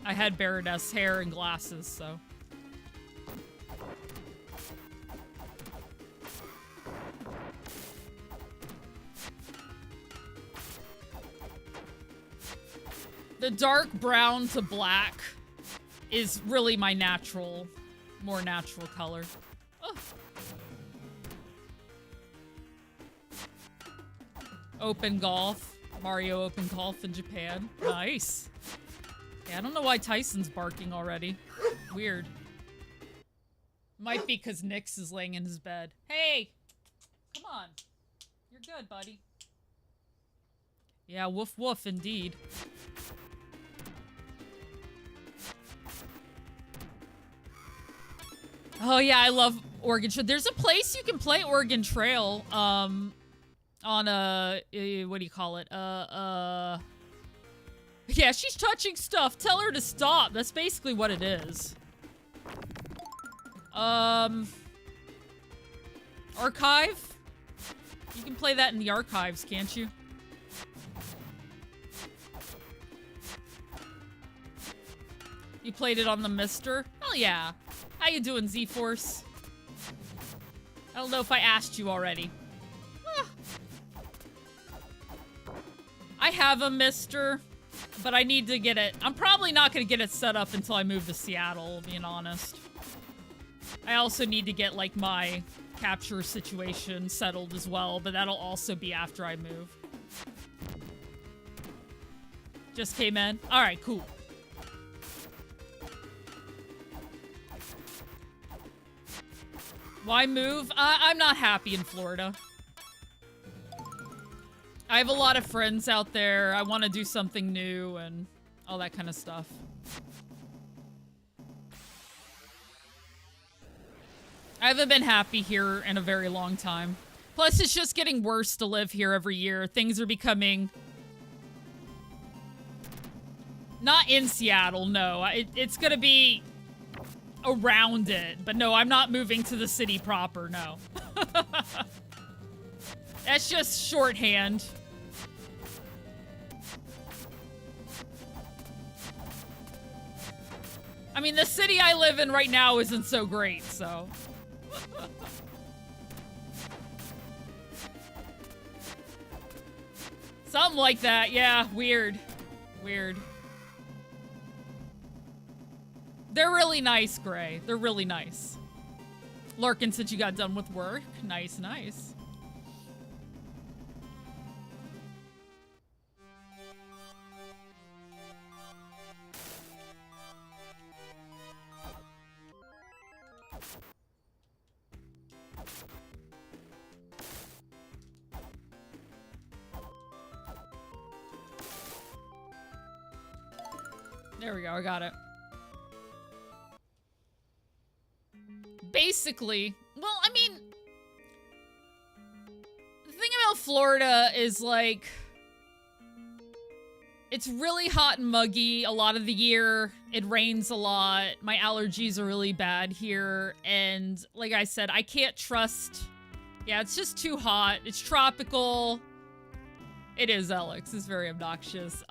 I had Baroness hair and glasses, so. The dark brown to black is really my natural, more natural color. Oh. Open Golf. Mario Open Golf in Japan. Nice. Yeah, I don't know why Tyson's barking already. Weird. Might be because Nyx is laying in his bed. Hey! Come on. You're good, buddy. Yeah, woof woof indeed. Oh yeah, I love Oregon Trail. There's a place you can play Oregon Trail, on a, what do you call it? Yeah, she's touching stuff. Tell her to stop. That's basically what it is. Archive? You can play that in the archives, can't you? You played it on the Mister? Hell yeah. How you doing, Z-Force? I don't know if I asked you already. Ah. I have a Mister, but I need to get it. I'm probably not going to get it set up until I move to Seattle, being honest. I also need to get, like, my capture situation settled as well, but that'll also be after I move. Just came in. All right, cool. Why move? I'm not happy in Florida. I have a lot of friends out there. I want to do something new and all that kind of stuff. I haven't been happy here in a very long time. Plus, it's just getting worse to live here every year. Things are becoming... Not in Seattle, no. It's gonna be around it. But no, I'm not moving to the city proper, no. That's just shorthand. I mean, the city I live in right now isn't so great, so... Something like that, yeah. Weird. Weird. They're really nice, Gray. They're really nice. Lurkin, since you got done with work. Nice, nice. There we go, I got it. Basically, well, I mean, the thing about Florida is, like, it's really hot and muggy a lot of the year. It rains a lot. My allergies are really bad here. And like I said, I can't trust... Yeah, it's just too hot. It's tropical. It is, Alex. It's very obnoxious.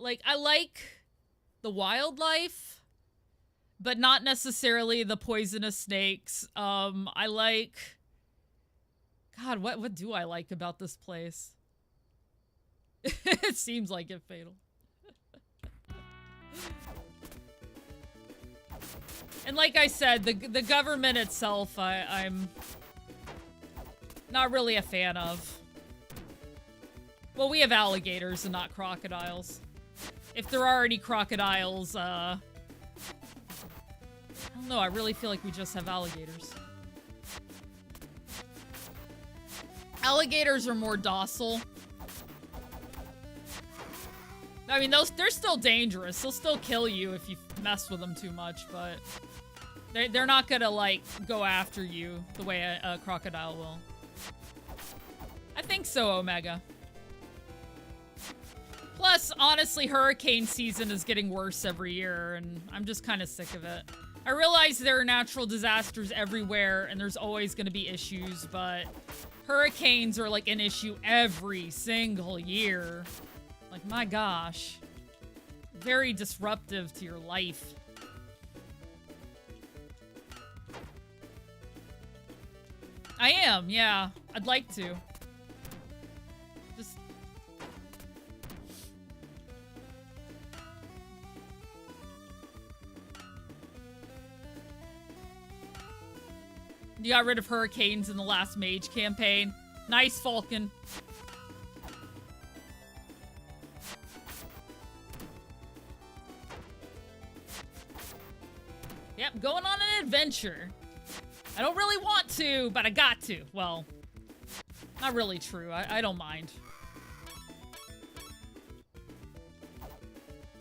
Like, I like the wildlife, but not necessarily the poisonous snakes. I like... God, what do I like about this place? It seems like it, Fatal. And like I said, the government itself, I'm not really a fan of. Well, we have alligators and not crocodiles. If there are any crocodiles, I don't know, I really feel like we just have alligators. Alligators are more docile. I mean, they're still dangerous. They'll still kill you if you mess with them too much, but they're not gonna, like, go after you the way a crocodile will. I think so, Omega. Plus, honestly, hurricane season is getting worse every year, and I'm just kind of sick of it. I realize there are natural disasters everywhere, and there's always going to be issues, but hurricanes are, like, an issue every single year. Like, my gosh. Very disruptive to your life. I am, yeah. I'd like to. Just... You got rid of hurricanes in the last Mage campaign. Nice, Falcon. Yep, going on an adventure. I don't really want to, but I got to. Well, not really true. I don't mind.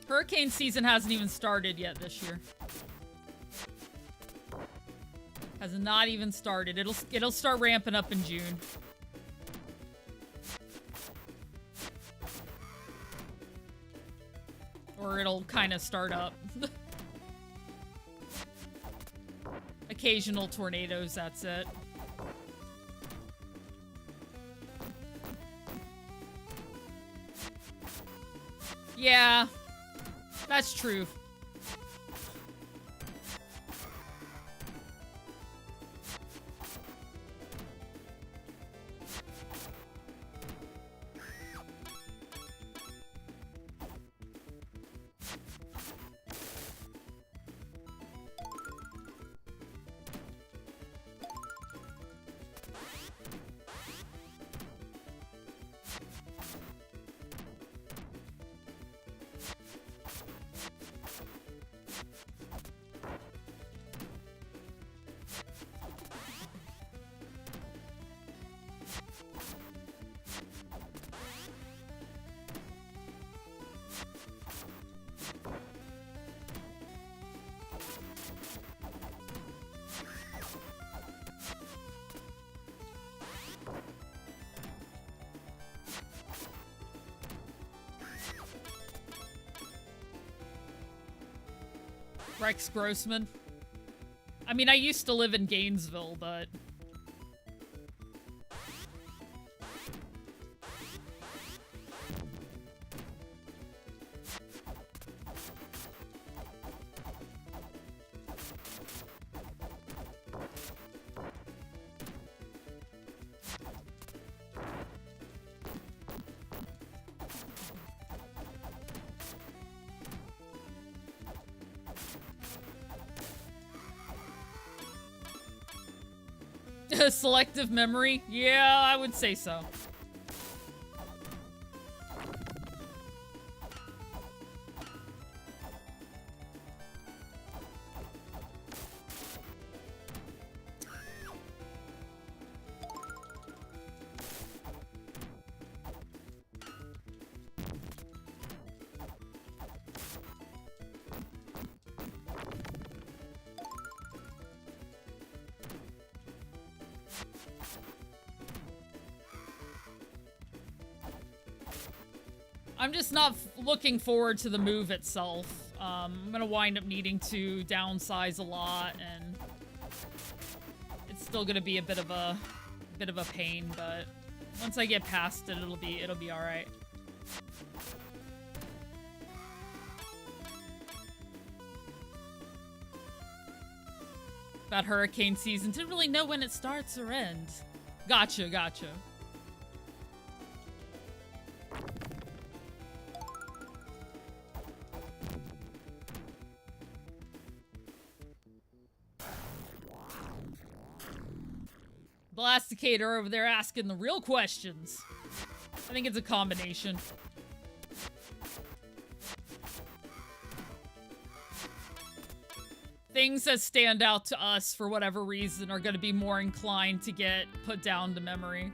Hurricane season hasn't even started yet this year. Has not even started. It'll start ramping up in June. Or it'll kind of start up. Occasional tornadoes, that's it. Yeah, that's true. Rex Grossman. I mean, I used to live in Gainesville, but... Selective memory? Yeah, I would say so. I'm just not looking forward to the move itself. I'm gonna wind up needing to downsize a lot, and it's still gonna be a bit of a pain. But once I get past it, it'll be all right. About hurricane season, didn't really know when it starts or ends. Gotcha, gotcha. Blasticator over there asking the real questions. I think it's a combination. Things that stand out to us for whatever reason are going to be more inclined to get put down to memory.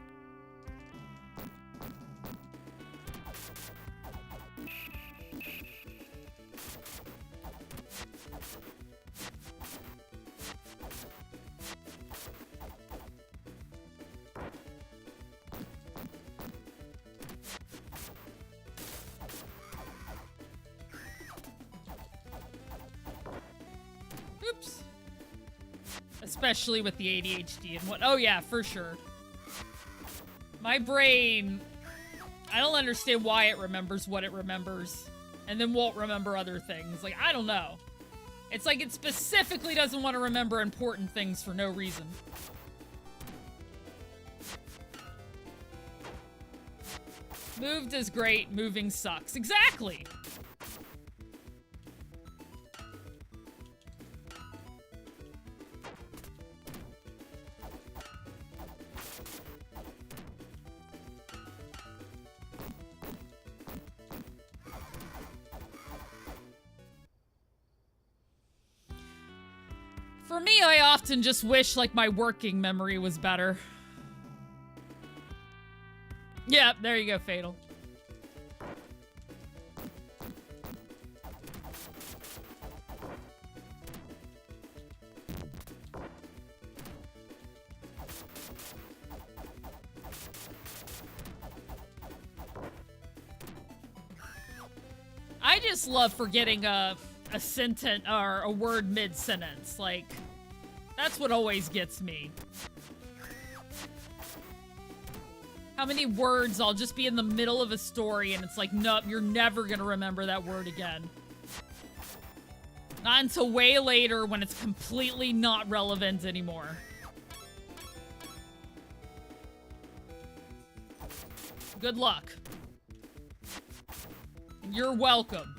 Especially with the ADHD and what. Oh yeah, for sure. My brain, I don't understand why it remembers what it remembers and then won't remember other things. Like, I don't know. It's like it specifically doesn't want to remember important things for no reason. Moved is great, moving sucks. Exactly! For me, I often just wish, like, my working memory was better. Yeah, there you go, Fatal. I just love forgetting a sentence or a word mid-sentence. Like, that's what always gets me. How many words I'll just be in the middle of a story and it's like, nope, you're never gonna remember that word again. Not until way later when it's completely not relevant anymore. Good luck. You're welcome.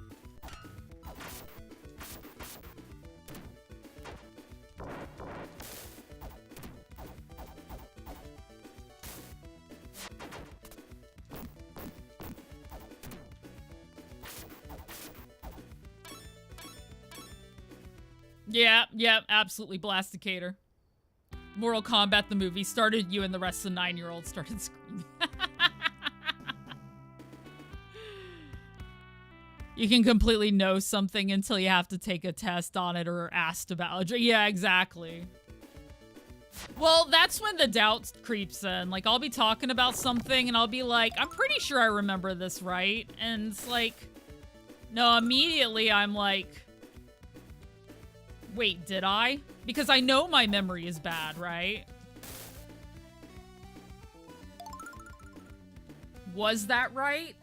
Yeah, absolutely, Blasticator. Mortal Kombat the movie started you and the rest of the 9-year-olds started screaming. You can completely know something until you have to take a test on it or asked about it. Yeah, exactly. Well, that's when the doubt creeps in. Like, I'll be talking about something and I'll be like, I'm pretty sure I remember this, right? And it's like, no, immediately I'm like, Wait, did I? Because I know my memory is bad, right? Was that right?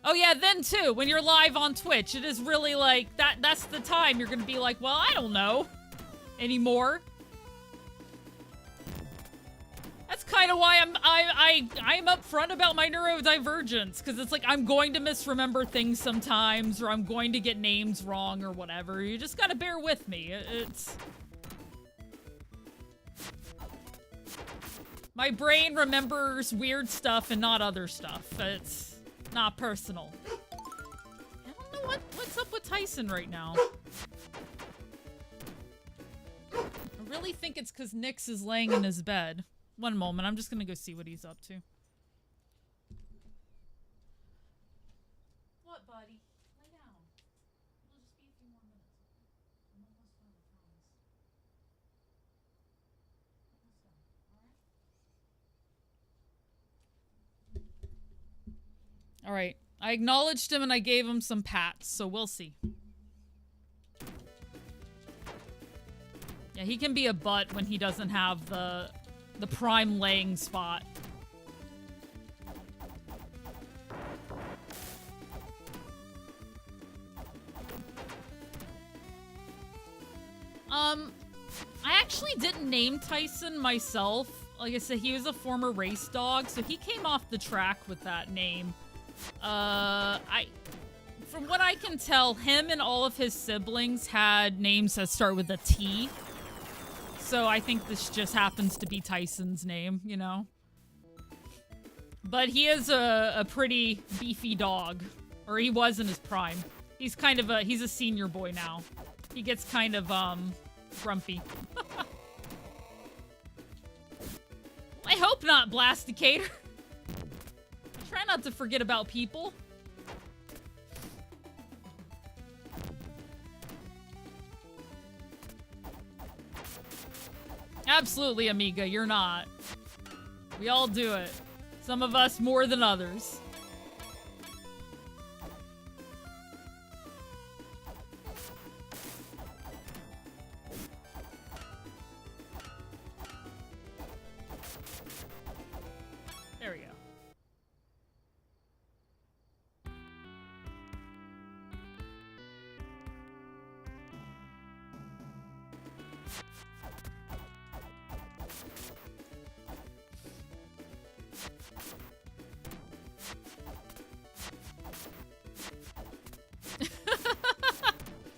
Oh yeah, then too, when you're live on Twitch, it is really like, that's the time you're gonna be like, well, I don't know anymore. That's kind of why I'm upfront about my neurodivergence, because it's like I'm going to misremember things sometimes, or I'm going to get names wrong or whatever. You just gotta bear with me. It's... My brain remembers weird stuff and not other stuff. It's not personal. I don't know what's up with Tyson right now. I really think it's because Nyx is laying in his bed. One moment, I'm just gonna go see what he's up to. What, buddy? Lay down. It'll just be a few more minutes. I'm almost done, I promise. Almost done, alright? Alright. I acknowledged him and I gave him some pats, so we'll see. Yeah, he can be a butt when he doesn't have the prime laying spot. I actually didn't name Tyson myself. Like I said, he was a former race dog, so he came off the track with that name. From what I can tell, him and all of his siblings had names that start with a T. So I think this just happens to be Tyson's name, you know? But he is a pretty beefy dog. Or he was in his prime. He's kind of he's a senior boy now. He gets kind of, grumpy. I hope not, Blasticator. Try not to forget about people. Absolutely, Amiga, you're not. We all do it. Some of us more than others. There we go.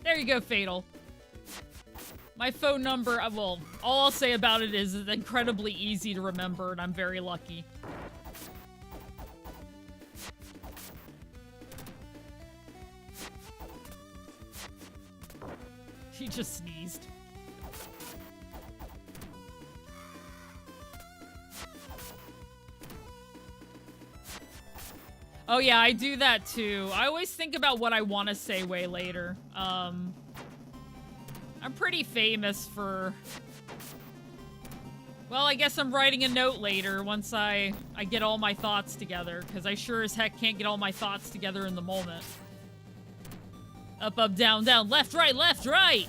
There you go, Fatal. My phone number, well, all I'll say about it is it's incredibly easy to remember, and I'm very lucky. He just sneezed. Oh yeah, I do that too. I always think about what I want to say way later. I'm pretty famous for... Well, I guess I'm writing a note later once I get all my thoughts together, because I sure as heck can't get all my thoughts together in the moment. Up, up, down, down, left, right, left, right!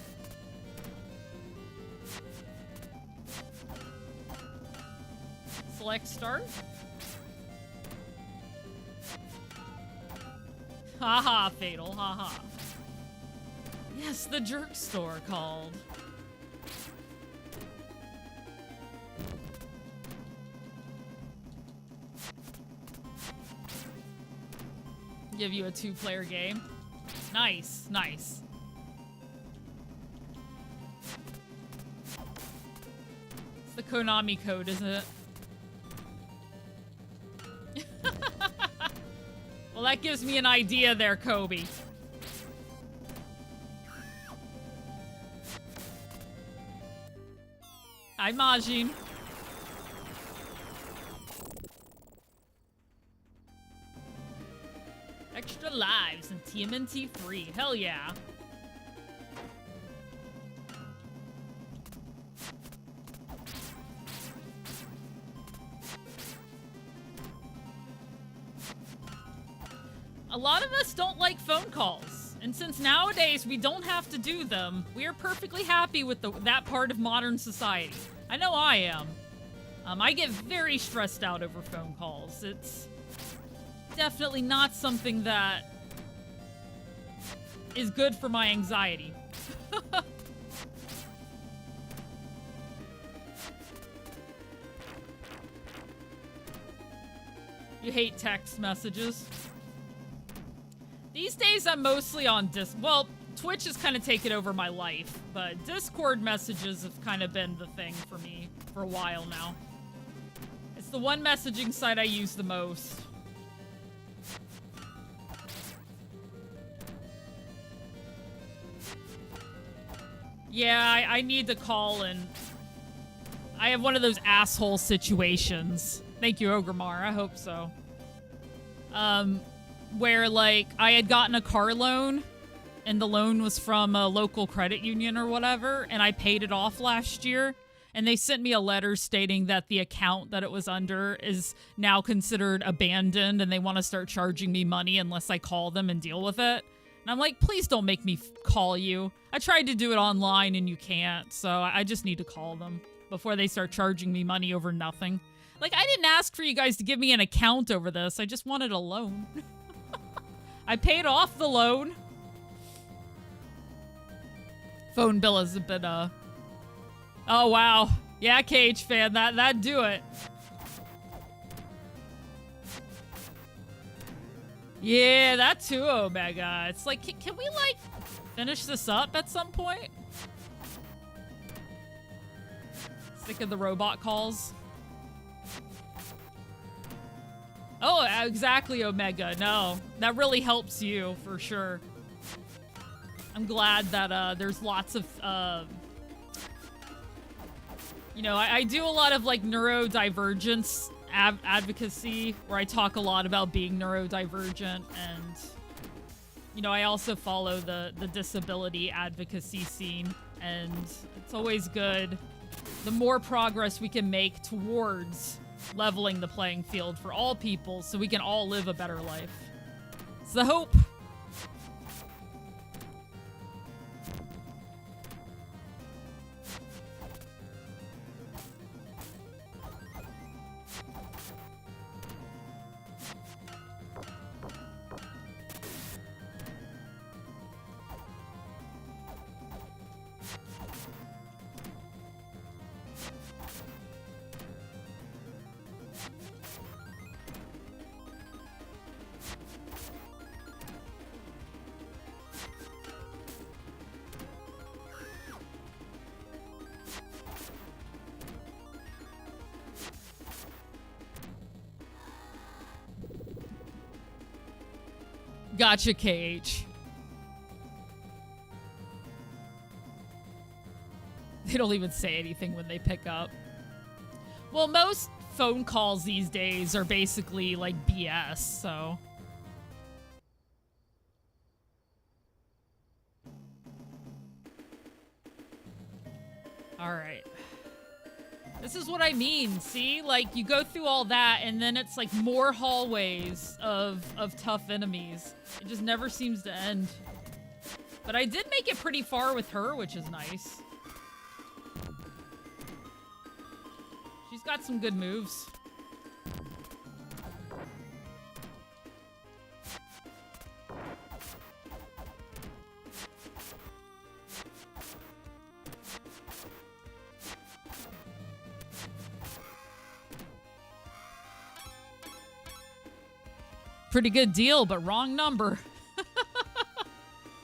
Select start? Haha, Fatal, haha. Yes, the jerk store called. Give you a 2-player game. Nice, nice. It's the Konami code, isn't it? Well, that gives me an idea there, Kobe. Hi, Majin. Extra lives and TMNT free. Hell yeah. A lot of us don't like phone calls. And since nowadays we don't have to do them, we are perfectly happy with that part of modern society. I know I am. I get very stressed out over phone calls. It's definitely not something that is good for my anxiety. You hate text messages. These days I'm mostly on well, Twitch has kind of taken over my life, but Discord messages have kind of been the thing for me for a while now. It's the one messaging site I use the most. Yeah, I need to call, and I have one of those asshole situations. Thank you, Ogremar. I hope so. Where, like, I had gotten a car loan, and the loan was from a local credit union or whatever, and I paid it off last year, and they sent me a letter stating that the account that it was under is now considered abandoned, and they want to start charging me money unless I call them and deal with it. And I'm like, please don't make me call you. I tried to do it online, and you can't, so I just need to call them before they start charging me money over nothing. Like, I didn't ask for you guys to give me an account over this. I just wanted a loan. I paid off the loan. Phone bill has been, Oh, wow. Yeah, Cage fan, that'd do it. Yeah, that too, Omega. It's like, can we, like, finish this up at some point? Sick of the robot calls. Oh, exactly, Omega. No, that really helps you, for sure. I'm glad that there's lots of, you know, I do a lot of, like, neurodivergence advocacy, where I talk a lot about being neurodivergent, and, you know, I also follow the disability advocacy scene, and it's always good. The more progress we can make towards leveling the playing field for all people so we can all live a better life. It's the hope. Gotcha, KH. They don't even say anything when they pick up. Well, most phone calls these days are basically like BS, so. All right. This is what I mean, see? Like, you go through all that, and then it's like more hallways of tough enemies. It just never seems to end. But I did make it pretty far with her, which is nice. She's got some good moves. Pretty good deal, but wrong number.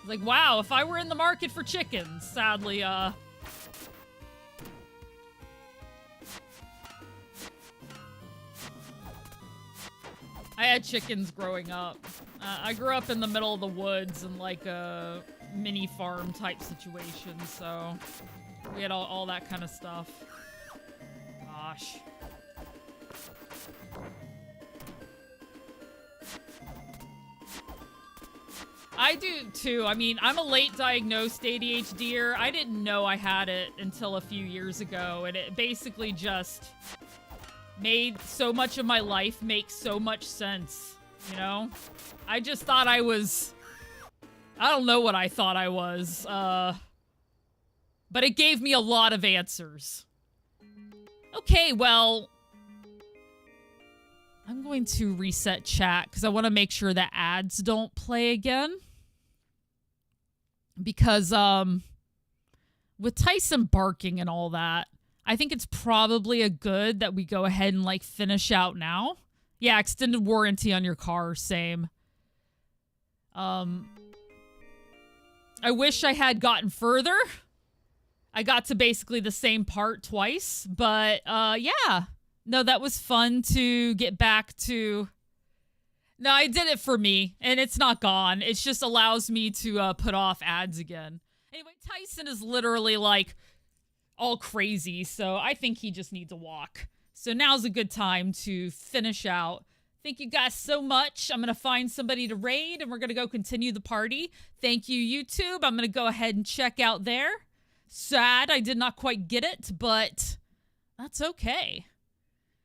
Like, wow, if I were in the market for chickens, sadly, I had chickens growing up. I grew up in the middle of the woods in like a mini farm type situation, so we had all that kind of stuff. Gosh. I do too. I mean, I'm a late diagnosed ADHDer. I didn't know I had it until a few years ago, and it basically just made so much of my life make so much sense, you know? I just thought I was I don't know what I thought I was. But it gave me a lot of answers. Okay, well, I'm going to reset chat because I want to make sure that ads don't play again. Because with Tyson barking and all that, I think it's probably a good that we go ahead and like finish out now. Yeah, extended warranty on your car, same. I wish I had gotten further. I got to basically the same part twice, but yeah. No, that was fun to get back to. No, I did it for me, and it's not gone. It just allows me to put off ads again. Anyway, Tyson is literally like all crazy, so I think he just needs a walk. So now's a good time to finish out. Thank you guys so much. I'm going to find somebody to raid, and we're going to go continue the party. Thank you, YouTube. I'm going to go ahead and check out there. Sad I did not quite get it, but that's okay.